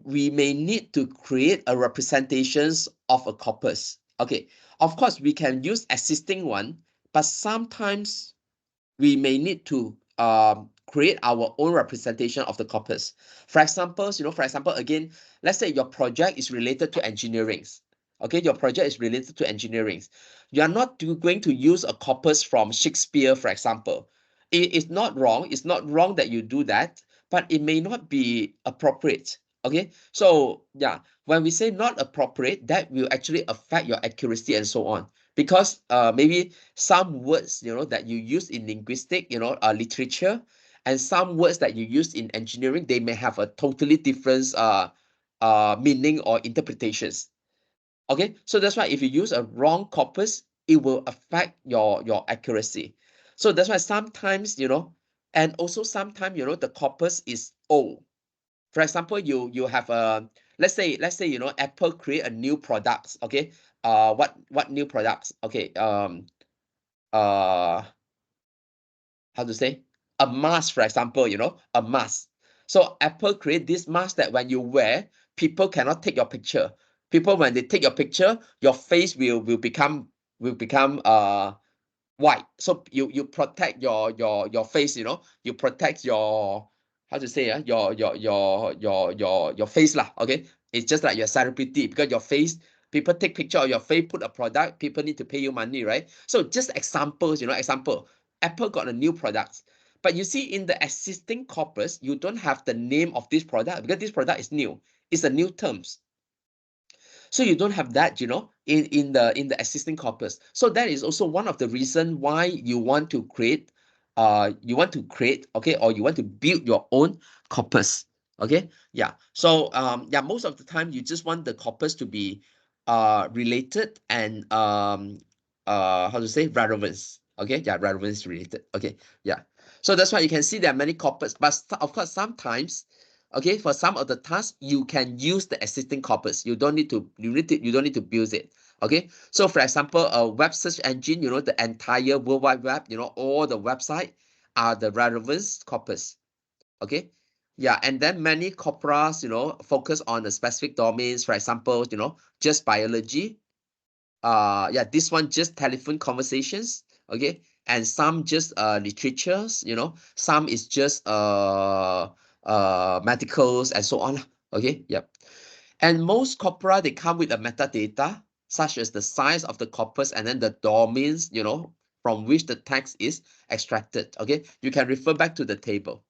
we may need to create a representations of a corpus. Okay, of course we can use existing one, but sometimes we may need to create our own representation of the corpus. For example, you know, for example, again, let's say your project is related to engineering. Okay, your project is related to engineering. You are not going to use a corpus from Shakespeare, for example. It is not wrong. It's not wrong that you do that, but it may not be appropriate. Okay, so yeah, when we say not appropriate, that will actually affect your accuracy and so on, because maybe some words, you know, that you use in linguistic, you know, literature, and some words that you use in engineering, they may have a totally different meaning or interpretations. Okay, so that's why if you use a wrong corpus, it will affect your accuracy. So that's why sometimes, you know, and also sometimes, you know, the corpus is old. For example, you have a, let's say, you know, Apple create a new products. Okay, what new products? Okay, uh how to say, a mask, for example, you know, a mask. So Apple create this mask that when you wear, people cannot take your picture. People, when they take your picture, your face will become white. So you protect your face, you know, you protect your, how to say, your face lah. Okay, it's just like your celebrity, because your face, people take picture of your face, put a product, people need to pay you money, right? So just examples, you know, example, Apple got a new products, but you see in the existing corpus, you don't have the name of this product because this product is new. It's a new terms. So you don't have that, in the existing corpus. So that is also one of the reason why you want to create, okay, or you want to build your own corpus. Okay, yeah. So yeah, most of the time you just want the corpus to be related and how to say, relevance. Okay, yeah, relevance related. Okay, yeah. So that's why you can see there are many corpus, but of course sometimes, okay, for some of the tasks you can use the existing corpus. You don't need to build it. Okay, so for example, a web search engine, the entire World Wide Web, all the website are the relevance corpus. Okay, yeah, and then many corpora, focus on the specific domains. For example, just biology. Yeah, this one just telephone conversations. Okay, and some just literatures. Some is just medicals and so on. Okay, yep. And most corpora, they come with a metadata such as the size of the corpus and then the domains, from which the text is extracted. Okay, you can refer back to the table.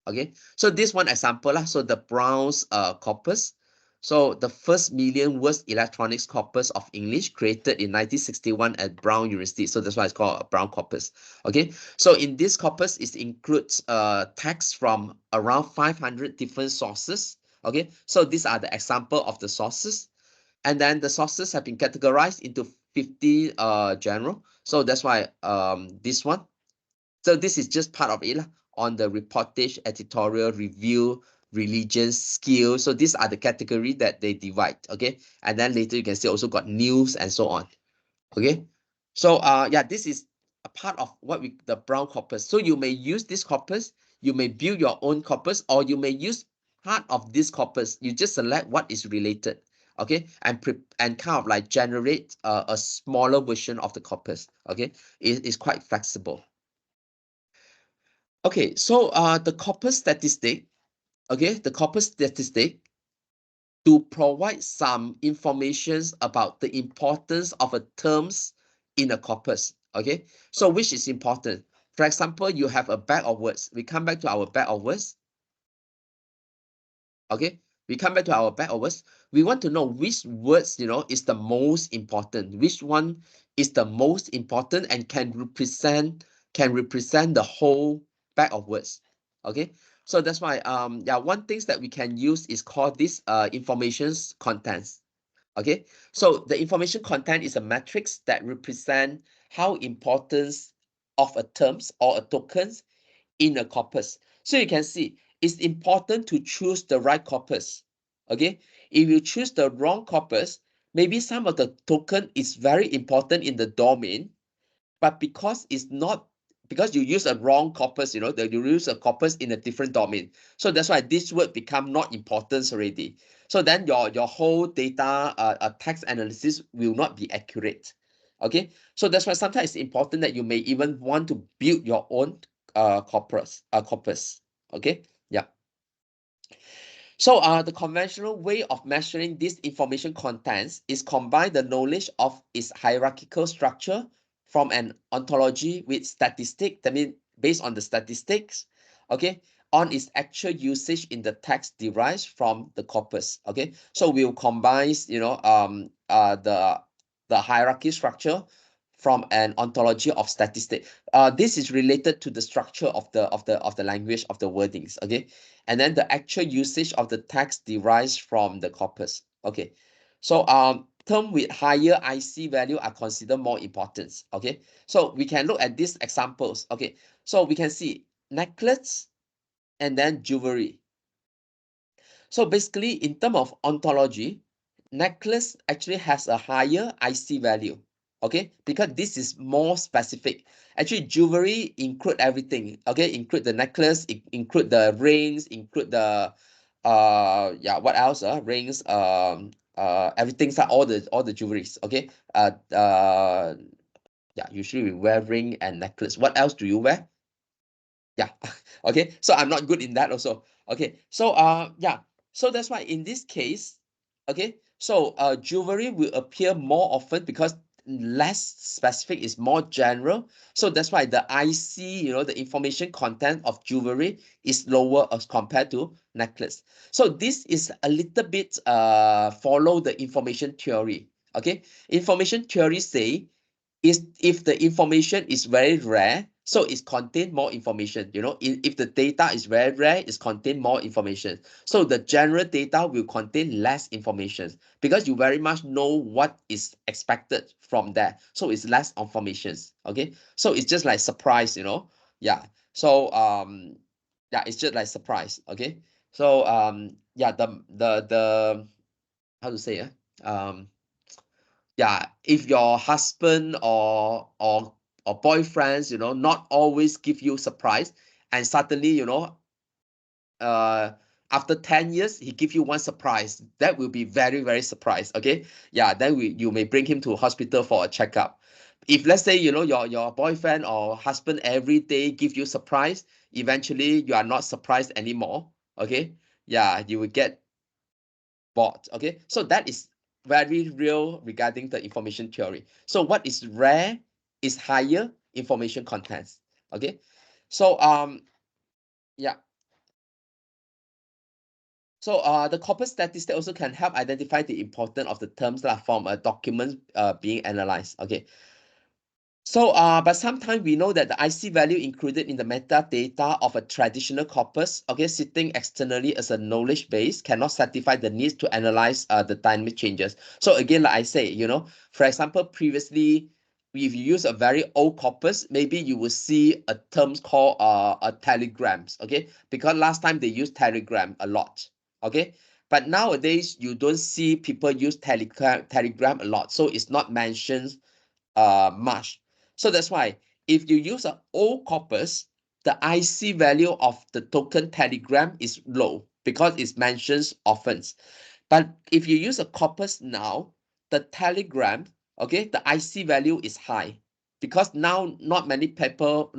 Okay, so this one example lah. So the Brown's corpus. So the first million words electronics corpus of English created in 1961 at Brown University. So that's why it's called a Brown corpus. Okay, so in this corpus, it includes text from around 500 different sources. Okay, so these are the example of the sources, and then the sources have been categorized into 50 general. So that's why this one. So this is just part of it on the reportage, editorial, review, religion, skill. So these are the category that they divide. Okay, and then later you can see also got news and so on. Okay, so yeah, this is a part of what we the Brown corpus. So you may use this corpus, you may build your own corpus, or you may use part of this corpus. You just select what is related. Okay, and kind of like generate a smaller version of the corpus. Okay, it is quite flexible. Okay, so the corpus statistic, okay, the corpus statistic to provide some information about the importance of a terms in a corpus. Okay, so which is important? For example, you have a bag of words. We come back to our bag of words. Okay, we come back to our bag of words. We want to know which words, is the most important. Which one is the most important and can represent the whole bag of words. Okay, so that's why yeah, one things that we can use is called this information's contents. Okay, so the information content is a matrix that represent how importance of a terms or a tokens in a corpus. So you can see it's important to choose the right corpus. Okay, if you choose the wrong corpus, maybe some of the token is very important in the domain, but because you use a wrong corpus, that you use a corpus in a different domain. So that's why this word become not important already. So then your whole data text analysis will not be accurate. Okay, so that's why sometimes it's important that you may even want to build your own corpus. Okay, yeah. So the conventional way of measuring this information contents is combine the knowledge of its hierarchical structure from an ontology with statistic, that means based on the statistics, okay, on its actual usage in the text derives from the corpus. Okay, so we'll combine, the hierarchy structure from an ontology of statistic. This is related to the structure of the language of the wordings. Okay, and then the actual usage of the text derives from the corpus. Okay, so term with higher IC value are considered more important. Okay, so we can look at these examples. Okay, so we can see necklace and then jewelry. So basically, in terms of ontology, necklace actually has a higher IC value. Okay, because this is more specific. Actually, jewelry include everything. Okay, include the necklace, include the rings, include the yeah, what else? Rings, everything's like all the jewelries. Okay, yeah, usually we wear ring and necklace. What else do you wear? Yeah, okay, so I'm not good in that also. Okay, so yeah, so that's why in this case, okay, so jewelry will appear more often because less specific, is more general. So that's why the IC, you know, the information content of jewelry is lower as compared to necklace. So this is a little bit follow the information theory. Okay, information theory say is if the information is very rare, so it's contain more information. You know, if the data is very rare, it's contain more information. So the general data will contain less information because you very much know what is expected from there. So it's less information. Okay, so it's just like surprise, you know. Yeah. So yeah, it's just like surprise. Okay. So yeah, the how to say yeah, if your husband or boyfriends, you know, not always give you surprise, and suddenly, you know, uh after 10 years he give you one surprise, that will be very, very surprised. Okay, yeah, then you may bring him to hospital for a checkup. If let's say, you know, your boyfriend or husband every day give you surprise, eventually you are not surprised anymore. Okay, yeah, you will get bored. Okay, so that is very real regarding the information theory. So what is rare is higher information contents. Okay, so yeah. So the corpus statistic also can help identify the importance of the terms that from a document being analyzed. Okay. So, but sometimes we know that the IC value included in the metadata of a traditional corpus, okay, sitting externally as a knowledge base, cannot satisfy the needs to analyze the dynamic changes. So again, like I say, you know, for example, previously, if you use a very old corpus, maybe you will see a term called a telegrams, okay, because last time they used telegram a lot, okay, but nowadays you don't see people use telegram a lot, so it's not mentioned much. So that's why if you use an old corpus, the IC value of the token telegram is low because it mentions often. But if you use a corpus now, the telegram, okay, the IC value is high because now not many people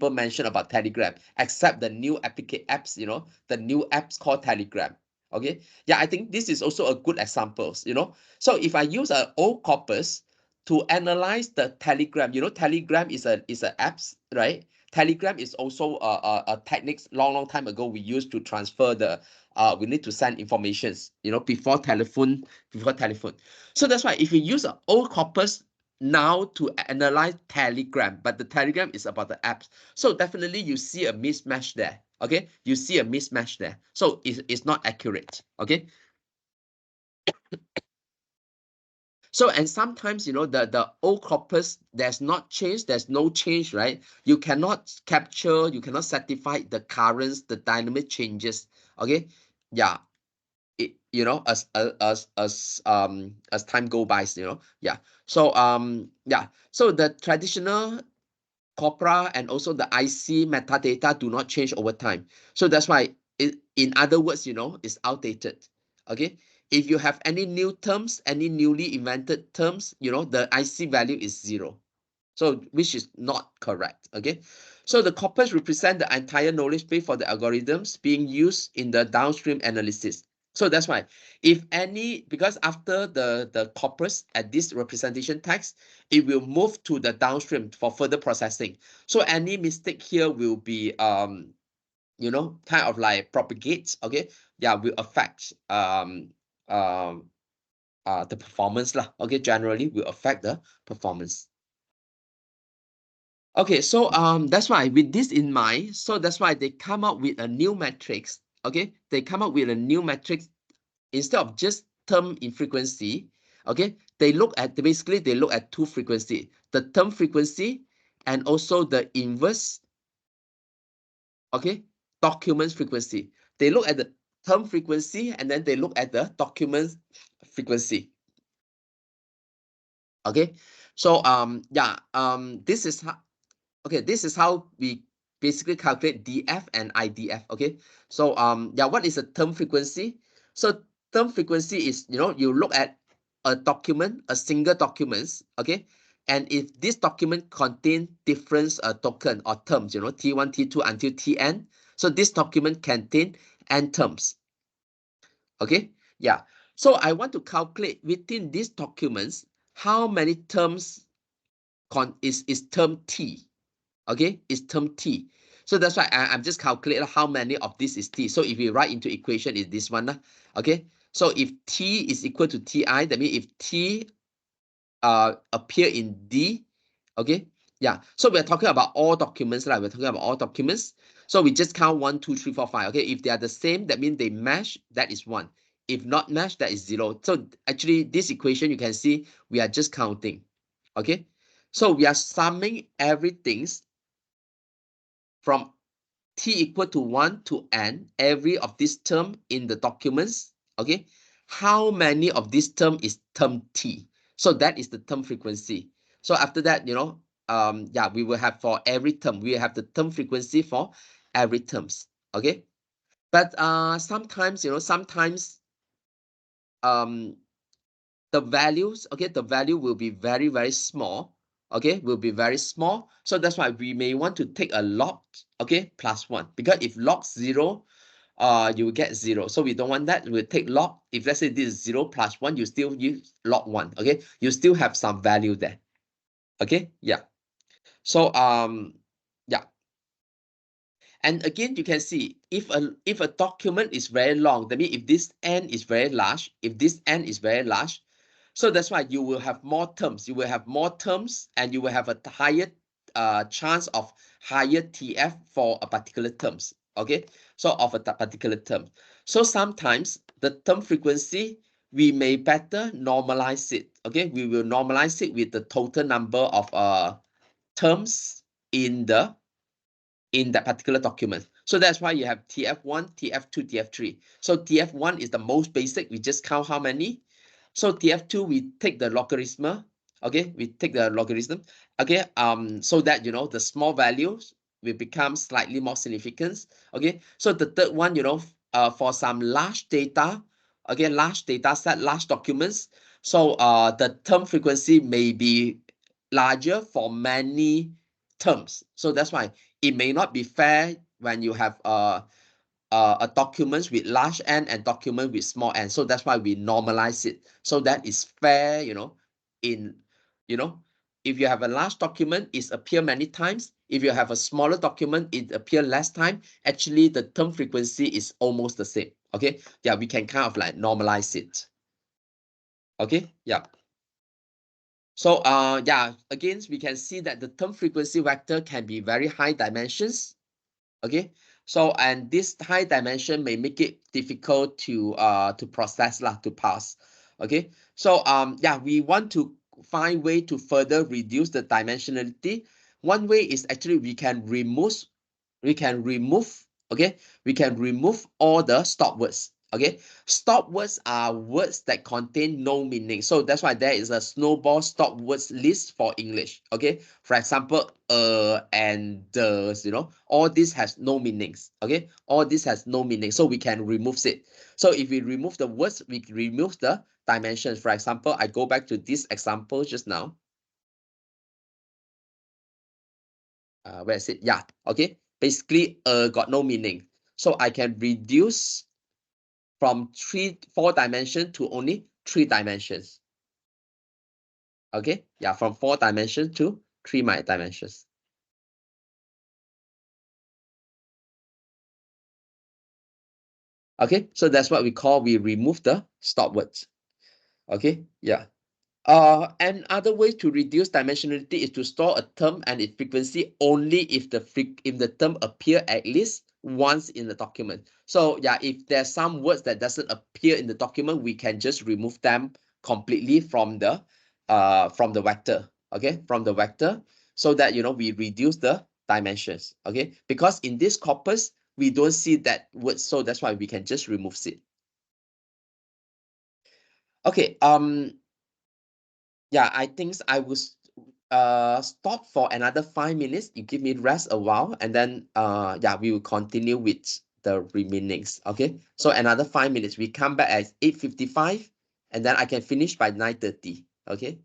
mention about Telegram except the new apps, you know, the new apps called Telegram. Okay, yeah, I think this is also a good examples, you know. So if I use an old corpus to analyze the Telegram, you know, Telegram is a apps, right? Telegram is also a techniques long time ago we used to transfer the we need to send informations, you know, before telephone. So that's why if you use an old corpus now to analyze Telegram, but the Telegram is about the apps, so definitely you see a mismatch there. Okay, you see a mismatch there, so it's not accurate. Okay. So, and sometimes, you know, the old corpus, there's not change, there's no change, right? You cannot capture, you cannot certify the currents, the dynamic changes. Okay. Yeah. You know, as time go by, you know. Yeah. So yeah. So the traditional corpora and also the IC metadata do not change over time. So that's why in other words, you know, it's outdated. Okay. If you have any new terms, any newly invented terms, you know, the IC value is 0. So which is not correct. Okay. So the corpus represent the entire knowledge base for the algorithms being used in the downstream analysis. So that's why if any, because after the corpus at this representation text, it will move to the downstream for further processing. So any mistake here will be you know, kind of like propagates. Okay, yeah, will affect um the performance lah. Okay, generally will affect the performance. Okay, so that's why with this in mind, so that's why they come up with a new matrix. Okay, they come up with a new matrix instead of just term in frequency. Okay, they look at basically they look at two frequency, the term frequency and also the inverse. Okay, document frequency. They look at the term frequency and then they look at the document frequency. Okay, so yeah, this is how. Okay, this is how we basically calculate DF and IDF. Okay, so yeah, what is a term frequency? So term frequency is, you know, you look at a document, a single documents. Okay, and if this document contain different token or terms, you know, T1, T2 until Tn, so this document contain n terms. Okay, yeah. So I want to calculate within these documents how many terms is term T. Okay, is term T. So that's why I'm just calculating how many of this is T. So if we write into equation is this one. Okay, so if T is equal to Ti, that means if T appear in D, okay, yeah. So we're talking about all documents, like we're talking about all documents. So we just count 1, 2, 3, 4, 5. Okay, if they are the same, that means they match, that is 1. If not match, that is 0. So actually this equation, you can see we are just counting. Okay, so we are summing everything from T equal to 1 to N, every of this term in the documents. Okay, how many of this term is term T? So that is the term frequency. So after that, yeah, we will have for every term, we have the term frequency for every terms. Okay, but sometimes, sometimes the values, okay, the value will be very, very small. Okay, will be very small. So that's why we may want to take a log, okay, plus 1. Because if log 0, you will get 0. So we don't want that. We'll take log. If let's say this is 0 plus 1, you still use log 1. Okay, you still have some value there. Okay, yeah. So yeah. And again, you can see if a document is very long, that means if this n is very large, if this n is very large, so that's why you will have more terms. You will have more terms, and you will have a higher chance of higher TF for a particular terms. Okay, so of a particular term. So sometimes the term frequency, we may better normalize it. Okay, we will normalize it with the total number of terms in that particular document. So that's why you have TF1, TF2, TF3. So TF1 is the most basic. We just count how many. So TF2, we take the logarithm. Okay, we take the logarithm. Okay, so that the small values will become slightly more significant. Okay, so the third one, for some large data, okay, large data set, large documents. So the term frequency may be larger for many terms. So that's why it may not be fair when you have a document with large n and document with small n. So that's why we normalize it. So that is fair, in, if you have a large document, it appear many times. If you have a smaller document, it appear less time. Actually, the term frequency is almost the same. Okay, yeah, we can kind of like normalize it. Okay, yeah. So yeah, again, we can see that the term frequency vector can be very high dimensions. Okay, so and this high dimension may make it difficult to process lah, to pass. Okay, so yeah, we want to find way to further reduce the dimensionality. One way is actually we can remove, okay, we can remove all the stop words. Okay, stop words are words that contain no meaning. So that's why there is a snowball stop words list for English. Okay, for example, and does, all this has no meanings. Okay, all this has no meaning, so we can remove it. So if we remove the words, we remove the dimensions. For example, I go back to this example just now. Where is it? Yeah, okay, basically got no meaning, so I can reduce from 4 dimensions to only 3 dimensions. Okay, yeah, from 4 dimensions to 3 dimensions. Okay, so that's what we remove the stop words. Okay, yeah. Another way to reduce dimensionality is to store a term and its frequency only if the term appear at least once in the document. So yeah, if there's some words that doesn't appear in the document, we can just remove them completely from the vector. Okay, from the vector, so that we reduce the dimensions. Okay, because in this corpus we don't see that word, so that's why we can just remove it. Okay, yeah, I think I will stop for another 5 minutes. You give me rest a while, and then yeah, we will continue with the remainings. Okay, so another 5 minutes. We come back at 8:55, and then I can finish by 9:30. Okay.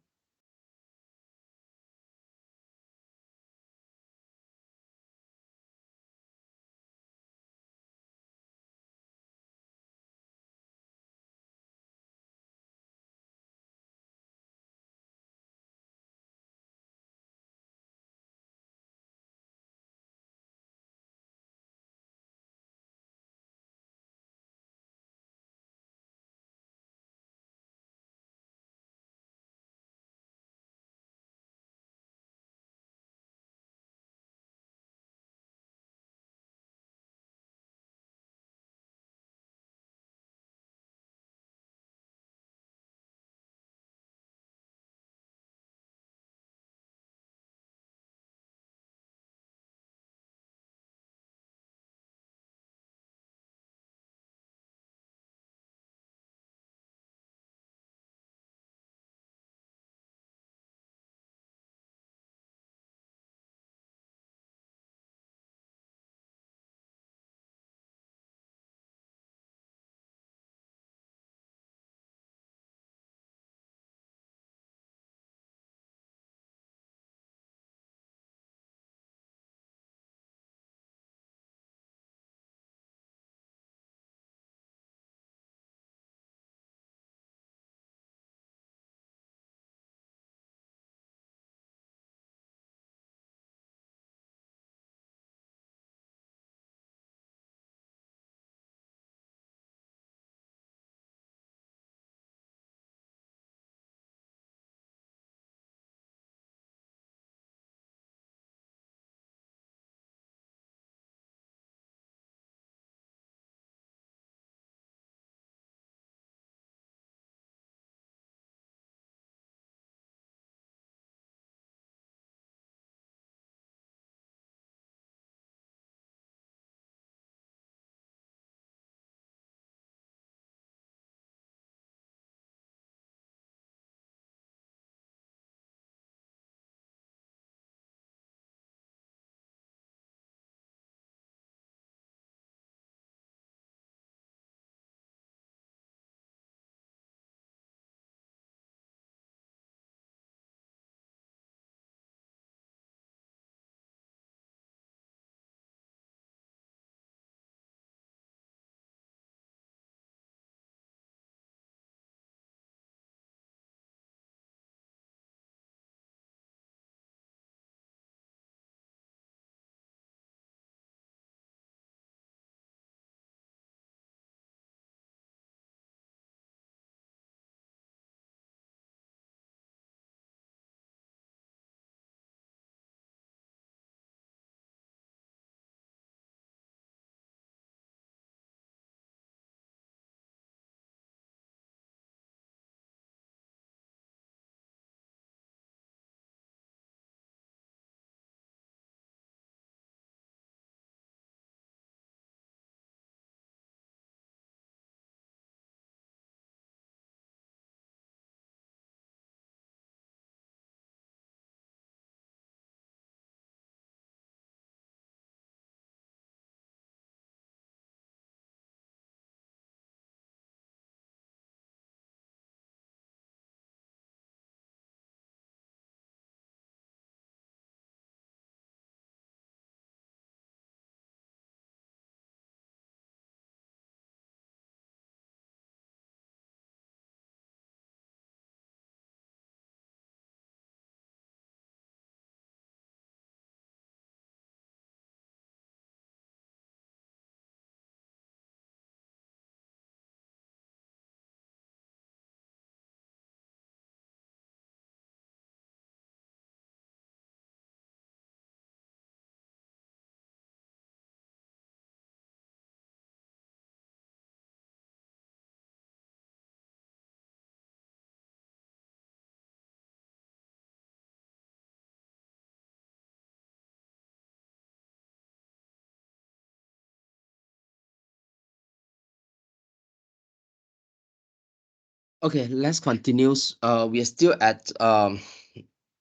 Okay, let's continue. We are still at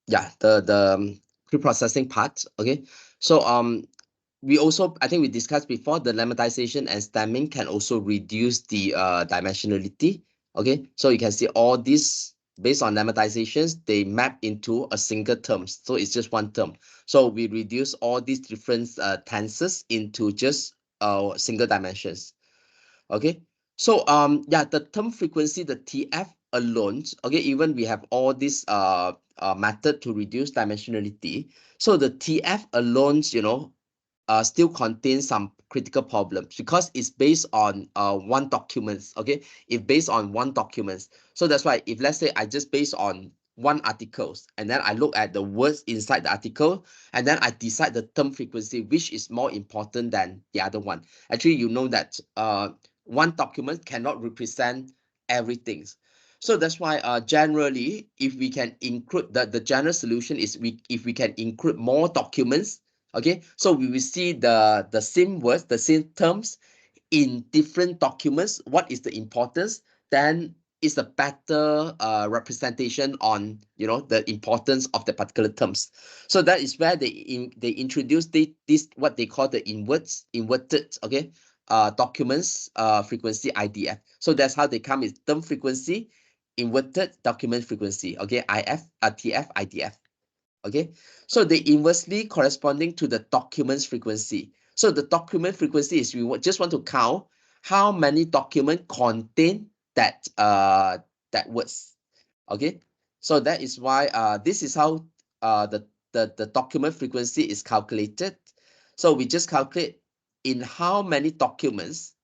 yeah, the pre-processing part. Okay, so we also, I think we discussed before, the lemmatization and stemming can also reduce the dimensionality. Okay, so you can see all these based on lemmatizations, they map into a single term. So it's just one term. So we reduce all these different tenses into just single dimensions. Okay, so yeah, the term frequency, the TF alone, okay, even we have all this method to reduce dimensionality. So the TF alone, you know, still contains some critical problems because it's based on one documents. Okay, if based on one documents, so that's why if let's say I just based on one articles and then I look at the words inside the article and then I decide the term frequency which is more important than the other one. Actually, you know that one document cannot represent everything. So that's why generally if we can include the general solution is if we can include more documents. Okay, so we will see the same words, the same terms in different documents. What is the importance? Then is a better representation on, you know, the importance of the particular terms. So that is where they introduce this what they call the inverted, okay, documents frequency IDF. So that's how they come with term frequency, inverted document frequency, okay, IF, TF, IDF. Okay, so they inversely corresponding to the documents frequency. So the document frequency is we just want to count how many document contain that words. Okay, so that is why this is how the document frequency is calculated. So we just calculate in how many documents.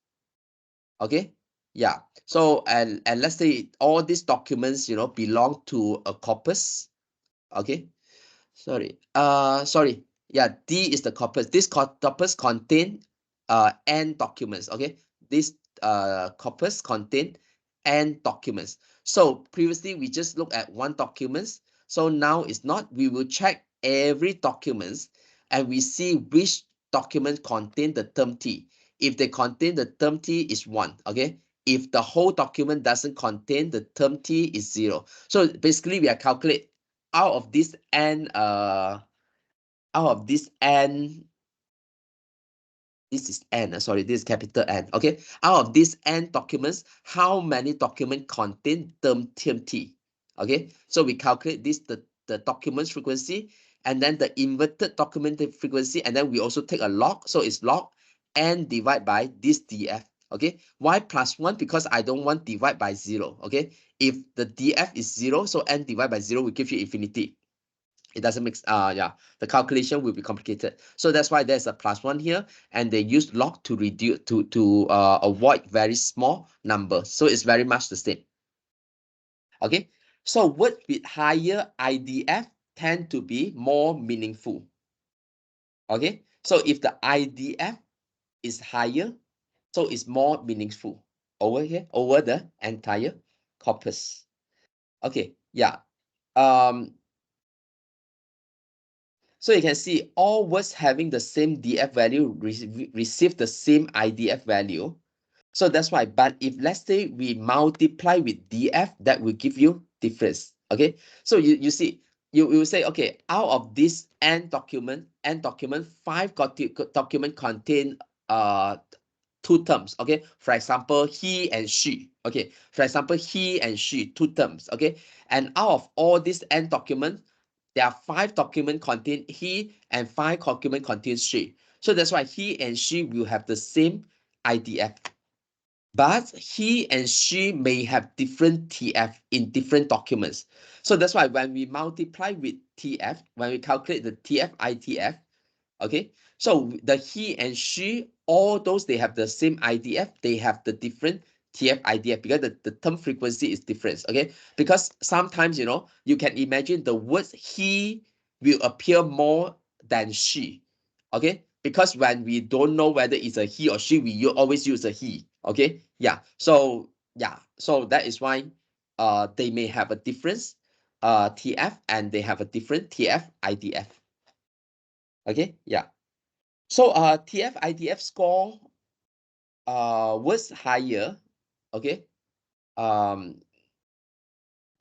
Okay, yeah. So and let's say all these documents, you know, belong to a corpus. Okay, sorry. Yeah, D is the corpus. This corpus contain n documents. Okay, this corpus contain n documents. So previously we just looked at one documents. So now it's not. We will check every documents and we see which document contain the term T. If they contain the term T is 1. Okay. If the whole document doesn't contain the term T is 0. So basically we are calculate out of this n out of this n, this is n, sorry, this is capital N. Okay, out of these n documents, how many document contain term T? Okay, so we calculate this the documents frequency and then the inverted document frequency, and then we also take a log. So it's log n divided by this df. Okay, why plus 1? Because I don't want divide by 0. Okay, if the df is 0, so n divided by 0 will give you infinity. It doesn't make yeah, the calculation will be complicated. So that's why there's a plus 1 here, and they use log to reduce to avoid very small numbers. So it's very much the same. Okay, so words with higher IDF tend to be more meaningful. Okay, so if the IDF is higher, so it's more meaningful over here, over the entire corpus. Okay, yeah. So you can see all words having the same DF value receive the same IDF value. So that's why, but if let's say we multiply with DF, that will give you difference. Okay, so you see, you will say, okay, out of this n document, 5 document contain two terms. Okay, for example, he and she. Okay, for example, he and she, two terms. Okay, and out of all these n documents, there are 5 document contain he and 5 document contain she. So that's why he and she will have the same IDF. But he and she may have different TF in different documents. So that's why when we multiply with TF, when we calculate the TF ITF, okay, so the he and she, all those, they have the same IDF, they have the different TF IDF because the term frequency is different. Okay, because sometimes, you know, you can imagine the words he will appear more than she. Okay, because when we don't know whether it's a he or she, we always use a he. Okay, yeah, so yeah, so that is why they may have a difference TF, and they have a different TF IDF. Okay, yeah. So TF IDF score was higher. Okay. Um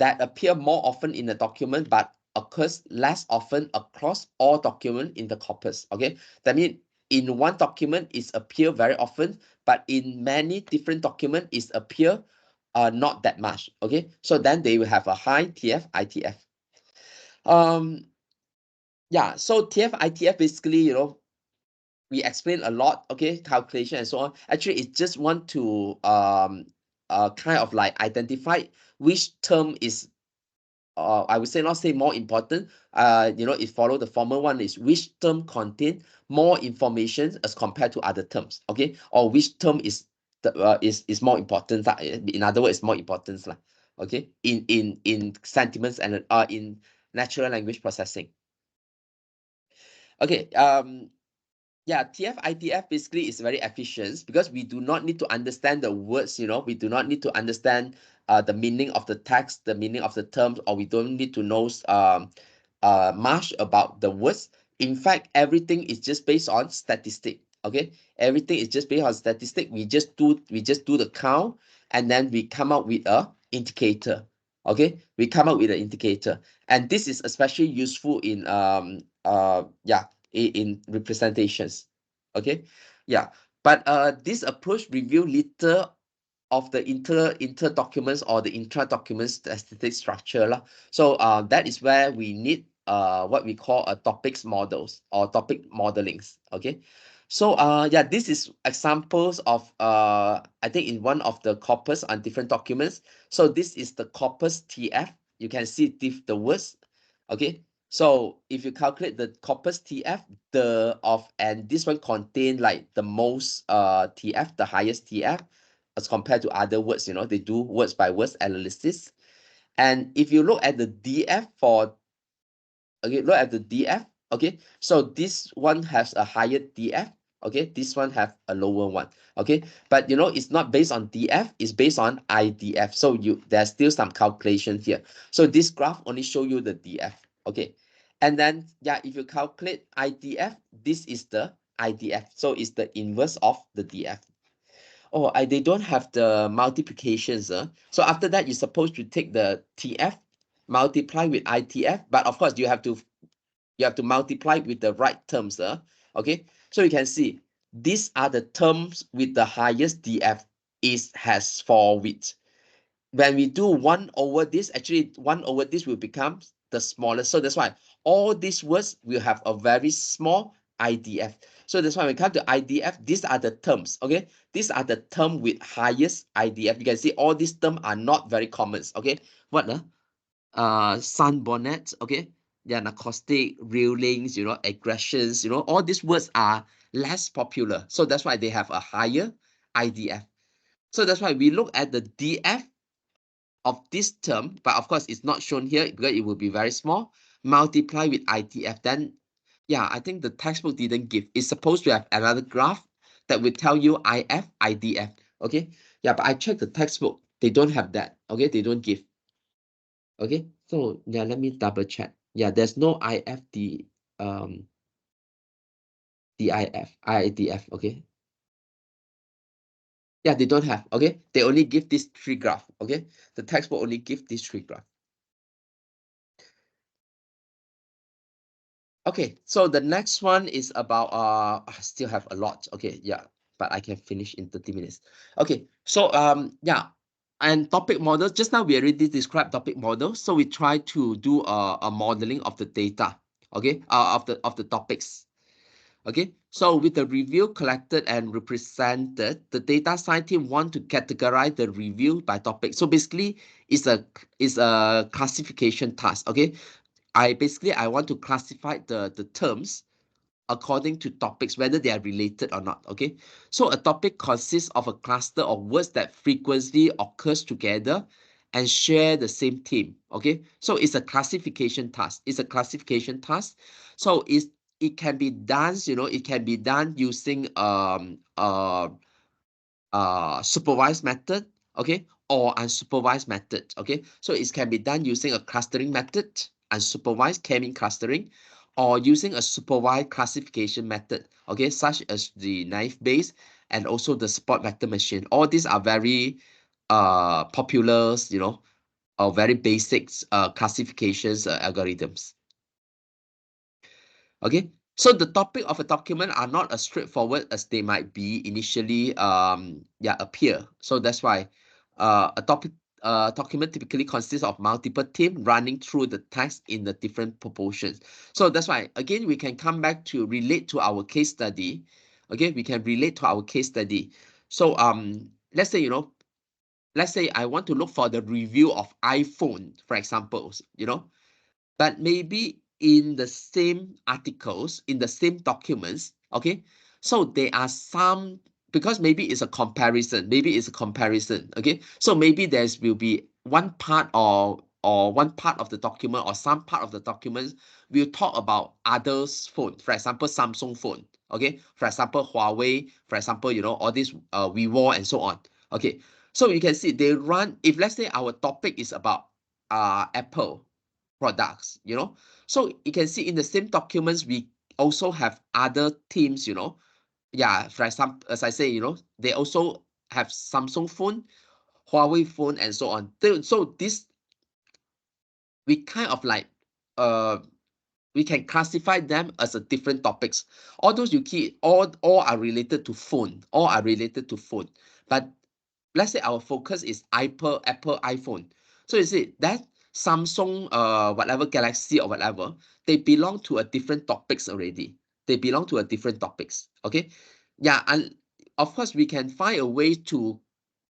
that appear more often in the document, but occurs less often across all documents in the corpus. Okay, that means in one document it appear very often, but in many different documents it appear not that much. Okay, so then they will have a high TF ITF. Yeah, so TF ITF basically, you know, we explain a lot, okay, calculation and so on. Actually, it just want to kind of like identify which term is I would say not say more important. You know, it follow the former one is which term contain more information as compared to other terms, okay, or which term is the is more important. In other words, more important lah. Okay, in sentiments and in natural language processing. Okay, yeah, TF ITF basically is very efficient because we do not need to understand the words, you know, we do not need to understand the meaning of the text, the meaning of the terms, or we don't need to know much about the words. In fact, everything is just based on statistic. Okay, everything is just based on statistic. We just do the count, and then we come up with a indicator. Okay, we come up with an indicator, and this is especially useful in yeah, in representations. Okay, yeah, but this approach reveal little of the inter documents or the intra documents statistic structure lah. So that is where we need what we call a topics models or topic modelings. Okay, so yeah, this is examples of I think in one of the corpus on different documents. So this is the corpus TF. You can see the words. Okay, so if you calculate the corpus TF, and this one contain like the most TF, the highest TF as compared to other words, you know, they do words by words analysis. And if you look at the DF for, okay, look at the DF, okay, so this one has a higher DF, okay, this one have a lower one, okay, but you know, it's not based on DF, it's based on IDF, so there's still some calculation here. So this graph only show you the DF, okay, and then yeah, if you calculate IDF, this is the IDF, so it's the inverse of the DF. Oh, they don't have the multiplications. So after that, you're supposed to take the TF, multiply with ITF, but of course you have to multiply with the right terms. Okay, so you can see these are the terms with the highest DF has 4 widths. When we do 1 over this, actually 1 over this will become the smallest. So that's why all these words will have a very small IDF. So that's why when we come to IDF, these are the terms, okay? These are the term with highest IDF. You can see all these terms are not very common, okay? What? Sunbonnet, okay? They are caustic, railings, you know, aggressions, you know, all these words are less popular. So that's why they have a higher IDF. So that's why we look at the DF of this term, but of course it's not shown here because it will be very small, multiply with ITF, then yeah, I think the textbook didn't give. It's supposed to have another graph that will tell you IF, IDF, okay? Yeah, but I checked the textbook. They don't have that, okay? They don't give, okay? So yeah, let me double check. Yeah, there's no IF, DIF, IDF, okay? Yeah, they don't have, okay? They only give these 3 graph, okay? The textbook only give these 3 graph. Okay, so the next one is about I still have a lot. Okay, yeah, but I can finish in 30 minutes. Okay, so yeah, and topic models. Just now we already described topic models, so we try to do a modeling of the data. Okay, of the topics. Okay, so with the review collected and represented, the data scientist want to categorize the review by topic. So basically, it's a classification task. Okay, I want to classify the terms according to topics, whether they are related or not. Okay, so a topic consists of a cluster of words that frequently occurs together and share the same theme. Okay, so it's a classification task. So it can be done, you know, it can be done using supervised method, okay, or unsupervised method, okay. So it can be done using a clustering method, unsupervised k-means clustering, or using a supervised classification method, okay, such as the naive Bayes and also the support vector machine. All these are very popular, you know, or very basics classifications algorithms. Okay, so the topic of a document are not as straightforward as they might be initially appear. So that's why a document typically consists of multiple themes running through the text in the different proportions. So that's why, again, we can come back to relate to our case study. Okay, we can relate to our case study. So let's say, let's say I want to look for the review of iPhone, for example, but maybe in the same articles, in the same documents, okay? So there are some, because maybe it's a comparison, okay? So maybe will be one part or one part of the document or some part of the documents will talk about others' phone, for example, Samsung phone, okay? For example, Huawei, for example, all these Vivo and so on, okay? So you can see they run, if let's say our topic is about Apple products, so you can see in the same documents, we also have other teams, yeah, for example, as I say, they also have Samsung phone, Huawei phone, and so on. So this, we kind of like, uh, we can classify them as a different topics. All those you key, all are related to phone, but let's say our focus is Apple iPhone. So you see that Samsung whatever Galaxy or whatever, they belong to a different topics already. Okay. Yeah, and of course we can find a way to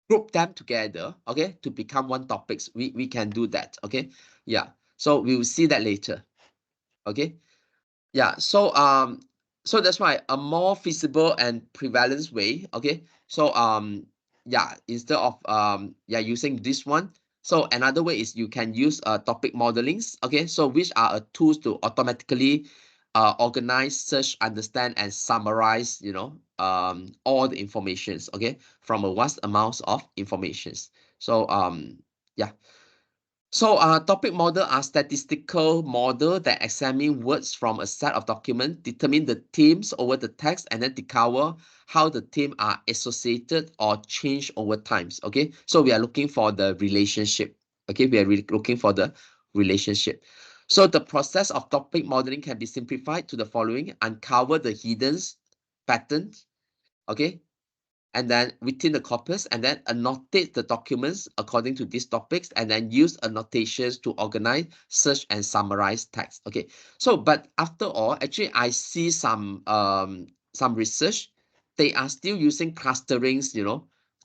group them together, okay, to become one topics. We can do that, okay. Yeah, so we will see that later, okay. Yeah, so that's why a more feasible and prevalence way, okay. So yeah, instead of using this one, so another way is you can use topic modelings, okay, so which are tools to automatically organize, search, understand, and summarize, all the informations, okay, from a vast amount of informations. So yeah. So topic model are statistical model that examine words from a set of documents, determine the themes over the text, and then discover how the theme are associated or changed over times. Okay, so we are looking for the relationship. Okay, we are really looking for the relationship. So the process of topic modeling can be simplified to the following: uncover the hidden patterns. Okay, and then within the corpus, and then annotate the documents according to these topics, and then use annotations to organize, search, and summarize text. Okay, so but after all, actually I see some research, they are still using clusterings,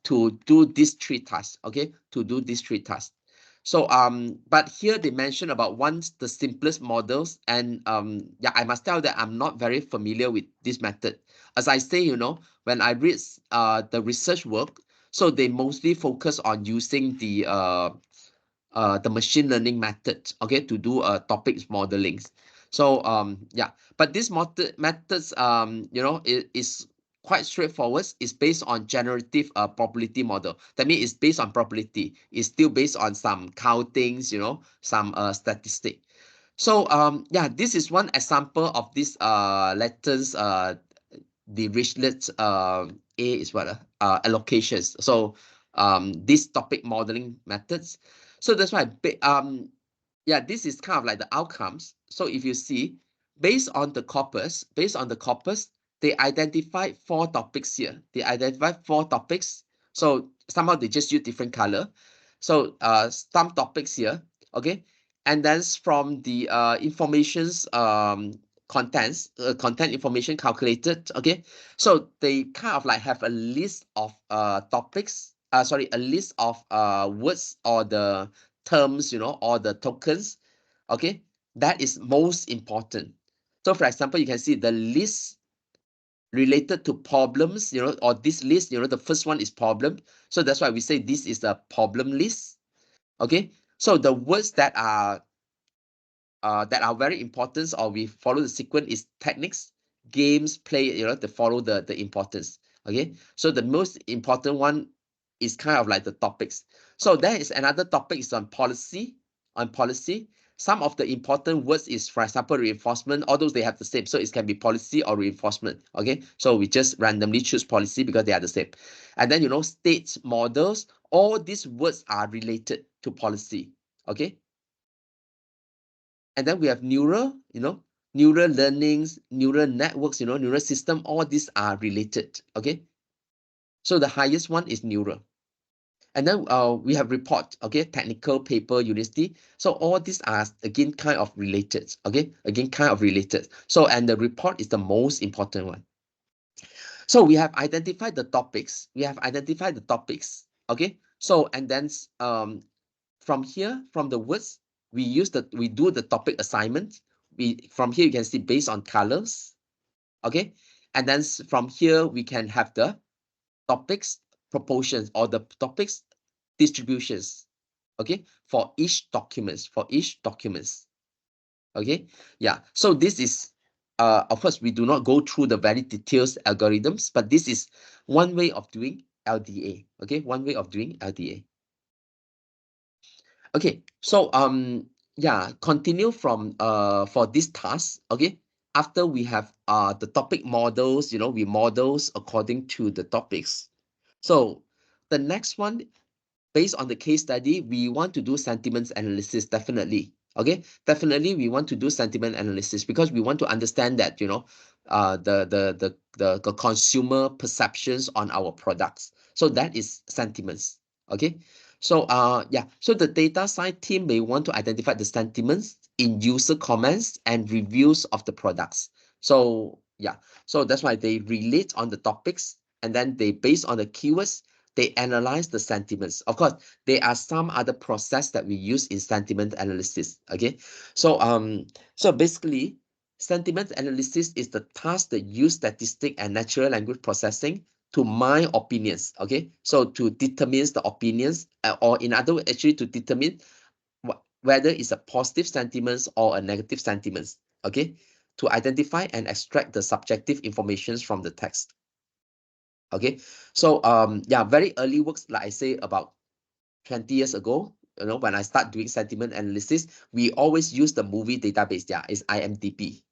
to do these three tasks. Okay, to do these three tasks. So but here they mention about the simplest models, and yeah, I must tell that I'm not very familiar with this method. As I say, when I read the research work, so they mostly focus on using the machine learning method, okay, to do topics modeling. So yeah, but this methods is quite straightforward. It's based on generative probability model. That means it's based on probability. It's still based on some countings, some statistic. So yeah, this is one example of this Lattice Dirichlet A is what allocations. So this topic modeling methods. So that's why yeah, this is kind of like the outcomes. So if you see, based on the corpus, they identify 4 topics here. They identify 4 topics. So somehow they just use different color. So some topics here, okay. And then from the informations content information calculated, okay. So they kind of like have a list of topics, a list of words or the terms, or the tokens, okay, that is most important. So for example, you can see the list related to problems, or this list, the first one is problem. So that's why we say this is a problem list, okay. So the words that are very important, or we follow the sequence, is techniques, games, play, to follow the importance, okay. So the most important one is kind of like the topics. So there is another topic is on policy. Some of the important words is, for example, reinforcement. Although they have the same, so it can be policy or reinforcement, okay. So we just randomly choose policy because they are the same. And then states, models, all these words are related to policy. Okay. And then we have neural, neural learnings, neural networks, neural system, all these are related. Okay. So the highest one is neural. And then we have report, okay, technical paper, university. So all these are again kind of related, okay, again kind of related. So and the report is the most important one. So we have identified the topics. We have identified the topics, okay. So and then from here, from the words, we do the topic assignment. From here you can see based on colors, okay, and then from here we can have the topics proportions or the topics distributions, okay, for each documents, okay. Yeah, so this is of course we do not go through the very details algorithms, but this is one way of doing LDA, okay, one way of doing LDA. Okay, so yeah, continue from for this task, okay. After we have the topic models, we models according to the topics. So the next one, based on the case study, we want to do sentiments analysis, definitely. Okay, definitely we want to do sentiment analysis because we want to understand that, the consumer perceptions on our products. So that is sentiments. Okay. So yeah, so the data science team may want to identify the sentiments in user comments and reviews of the products. So yeah, so that's why they relate on the topics, and then they based on the keywords, they analyze the sentiments. Of course, there are some other process that we use in sentiment analysis. Okay, so basically, sentiment analysis is the task that use statistic and natural language processing to mine opinions. Okay, so to determine the opinions, or in other words, actually to determine whether it's a positive sentiments or a negative sentiments. Okay, to identify and extract the subjective informations from the text. Okay, so yeah, very early works, like I say, about 20 years ago, when I start doing sentiment analysis, we always use the movie database. Yeah, it's IMDb.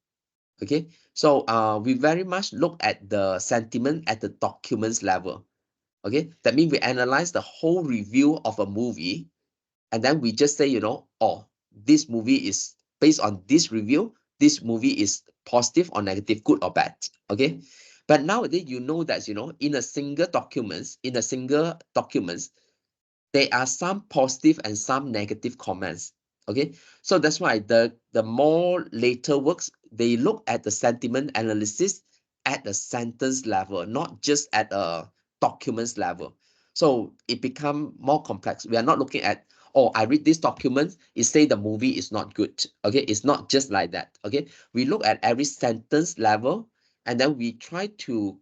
Okay, so we very much look at the sentiment at the documents level. Okay, that means we analyze the whole review of a movie, and then we just say, oh, this movie is based on this review, this movie is positive or negative, good or bad. Okay, but nowadays that in a single documents, there are some positive and some negative comments. Okay, so that's why the more later works, they look at the sentiment analysis at the sentence level, not just at a documents level. So it become more complex. We are not looking at, oh, I read this document, it say the movie is not good. Okay, it's not just like that. Okay, we look at every sentence level, and then we try to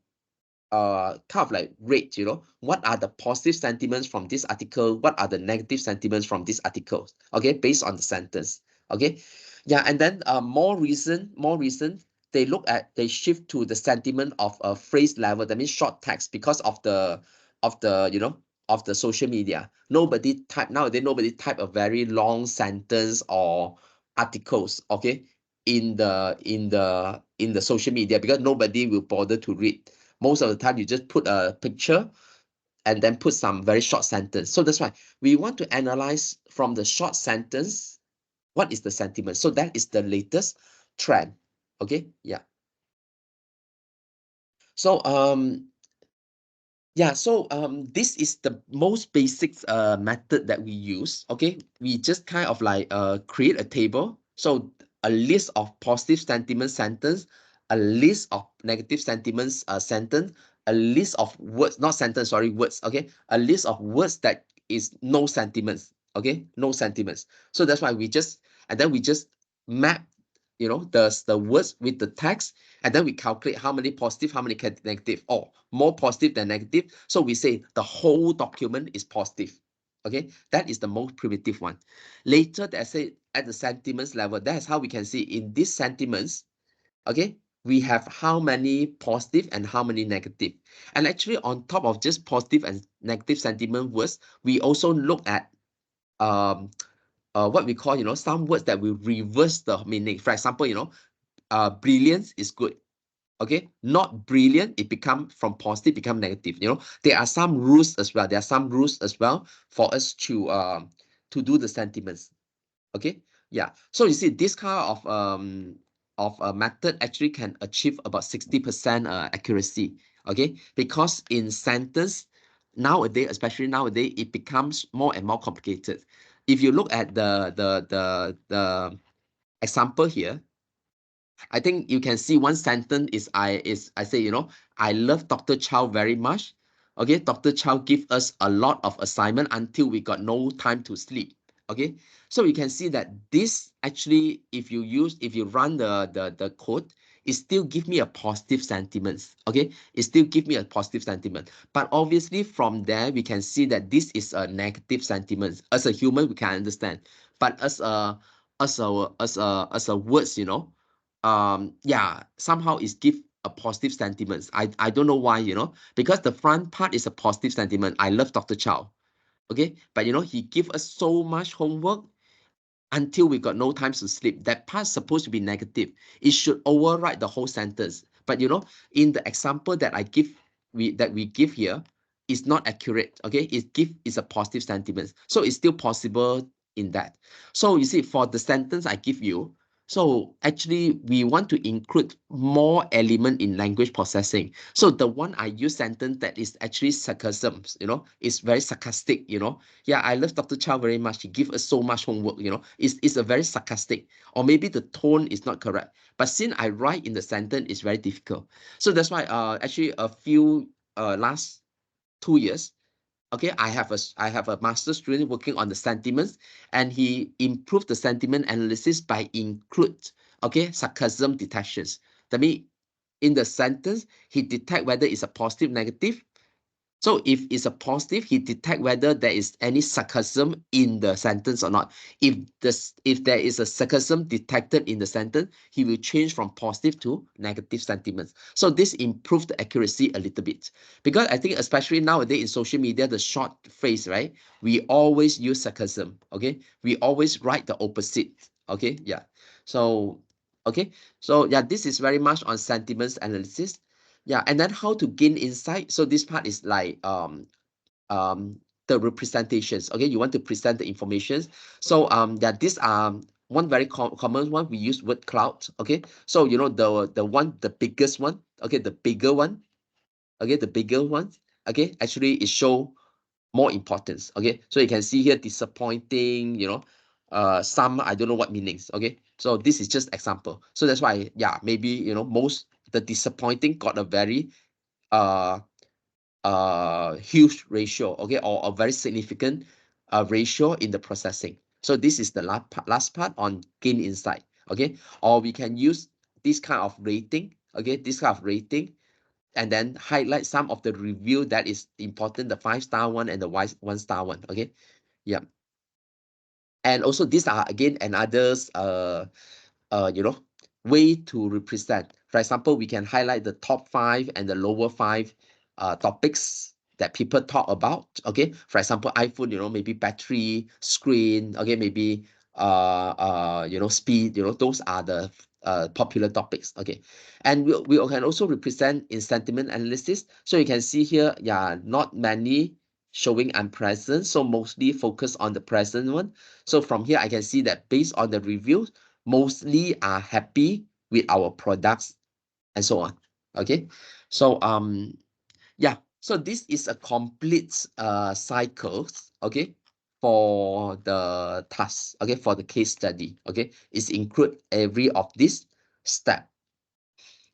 kind of like rate, what are the positive sentiments from this article, what are the negative sentiments from this article, okay, based on the sentence. Okay, yeah, and then more recent, they shift to the sentiment of a phrase level, that means short text, because of the social media. Nobody type a very long sentence or articles, okay, in the social media, because nobody will bother to read. Most of the time you just put a picture and then put some very short sentence. So that's why we want to analyze from the short sentence, what is the sentiment. So that is the latest trend. Okay, yeah. So yeah, so this is the most basic method that we use. Okay, we just kind of like create a table. So a list of positive sentiment sentence, a list of negative sentiments sentence, a list of words, not sentence, sorry, words. Okay, a list of words that is no sentiments. Okay, no sentiments. So that's why we just map, the words with the text, and then we calculate how many positive, how many negative, or more positive than negative. So we say the whole document is positive. Okay, that is the most primitive one. Later, I say at the sentiments level, that is how we can see in these sentiments. Okay, we have how many positive and how many negative. And actually, on top of just positive and negative sentiment words, we also look at um what we call, some words that will reverse the meaning. For example, brilliance is good. Okay, not brilliant, it become from positive become negative. There are some rules as well, for us to do the sentiments. Okay, yeah. So you see, this kind of a method actually can achieve about 60% accuracy. Okay, because in sentence nowadays, especially nowadays, it becomes more and more complicated. If you look at the example here, I think you can see one sentence is I say, I love Dr. Chow very much. Okay, Dr. Chow give us a lot of assignment until we got no time to sleep. Okay, so you can see that this actually, if you run the code, it still give me a positive sentiment. Okay, it still give me a positive sentiment. But obviously from there we can see that this is a negative sentiment. As a human, we can understand, but as a words, yeah, somehow it give a positive sentiment. I don't know why, because the front part is a positive sentiment. I love Dr. Chow. Okay, but he give us so much homework until we got no time to sleep. That part's supposed to be negative. It should override the whole sentence. But in the example that we give here, is not accurate. Okay, it's a positive sentiment. So it's still possible in that. So you see, for the sentence I give you, so actually we want to include more element in language processing. So the one I use sentence that is actually sarcasm, is very sarcastic, yeah, I love Dr. Chow very much. He give us so much homework, it's a very sarcastic, or maybe the tone is not correct. But since I write in the sentence, it's very difficult. So that's why actually a few last 2 years, okay, I have a master student working on the sentiments, and he improved the sentiment analysis by include, okay, sarcasm detections. That means in the sentence, he detect whether it's a positive, negative. So if it's a positive, he detect whether there is any sarcasm in the sentence or not. If there is a sarcasm detected in the sentence, he will change from positive to negative sentiments. So this improves the accuracy a little bit. Because I think especially nowadays in social media, the short phrase, right? We always use sarcasm. Okay. We always write the opposite. Okay. Yeah. So okay. So yeah, this is very much on sentiments analysis. Yeah, and then how to gain insight. So this part is like the representations. Okay, you want to present the information. So yeah, these are one very common one. We use word cloud. Okay, so the biggest one. Okay, the bigger one. Okay, the bigger one. Okay, actually it show more importance. Okay, so you can see here disappointing. Some I don't know what meanings. Okay, so this is just example. So that's why, yeah, maybe most the disappointing got a very uh huge ratio, okay, or a very significant ratio in the processing. So this is the last part on gain insight. Okay, or we can use this kind of rating. Okay, this kind of rating, and then highlight some of the review that is important, the 5-star one and the 1-star one. Okay, yeah. And also these are again another uh, you know, way to represent. For example, we can highlight the top 5 and the lower 5 topics that people talk about. Okay, for example, iPhone, maybe battery, screen. Okay, maybe speed. Those are the popular topics. Okay, and we can also represent in sentiment analysis. So you can see here, yeah, not many showing unpleasant, so mostly focus on the present one. So from here I can see that based on the reviews, mostly are happy with our products and so on. Okay, so yeah, so this is a complete cycle. Okay, for the task. Okay, for the case study. Okay, it's include every of this step.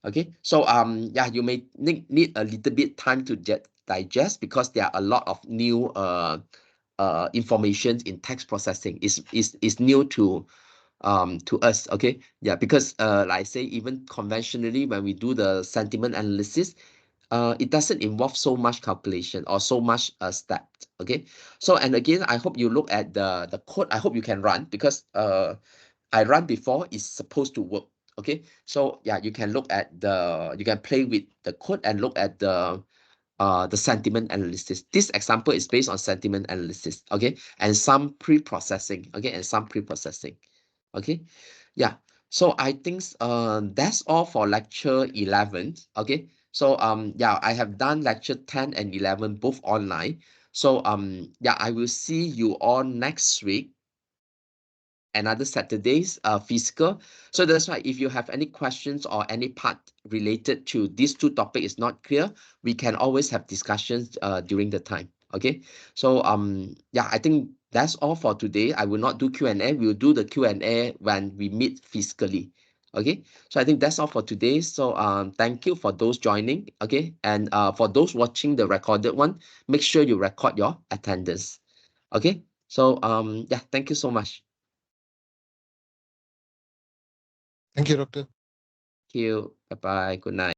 Okay, so yeah, you may need a little bit time to digest, because there are a lot of new information in text processing. Is new to us. Okay, yeah, because like I say, even conventionally when we do the sentiment analysis, it doesn't involve so much calculation or so much step. Okay, so and again, I hope you look at the code. I hope you can run, because I run before, it's supposed to work. Okay, so yeah, you can you can play with the code and look at the sentiment analysis. This example is based on sentiment analysis. Okay, and some pre-processing. Okay, and some pre-processing. Okay, yeah. So I think that's all for lecture 11. Okay, so yeah, I have done lecture 10 and 11 both online. So yeah, I will see you all next week. another Saturdays, physical. So that's why if you have any questions or any part related to these two topics is not clear, we can always have discussions during the time. Okay. So yeah, I think that's all for today. I will not do Q&A. We'll do the Q&A when we meet physically. Okay. So I think that's all for today. So thank you for those joining. Okay. And for those watching the recorded one, make sure you record your attendance. Okay. So yeah, thank you so much. Thank you, Doctor. Thank you. Bye bye. Good night.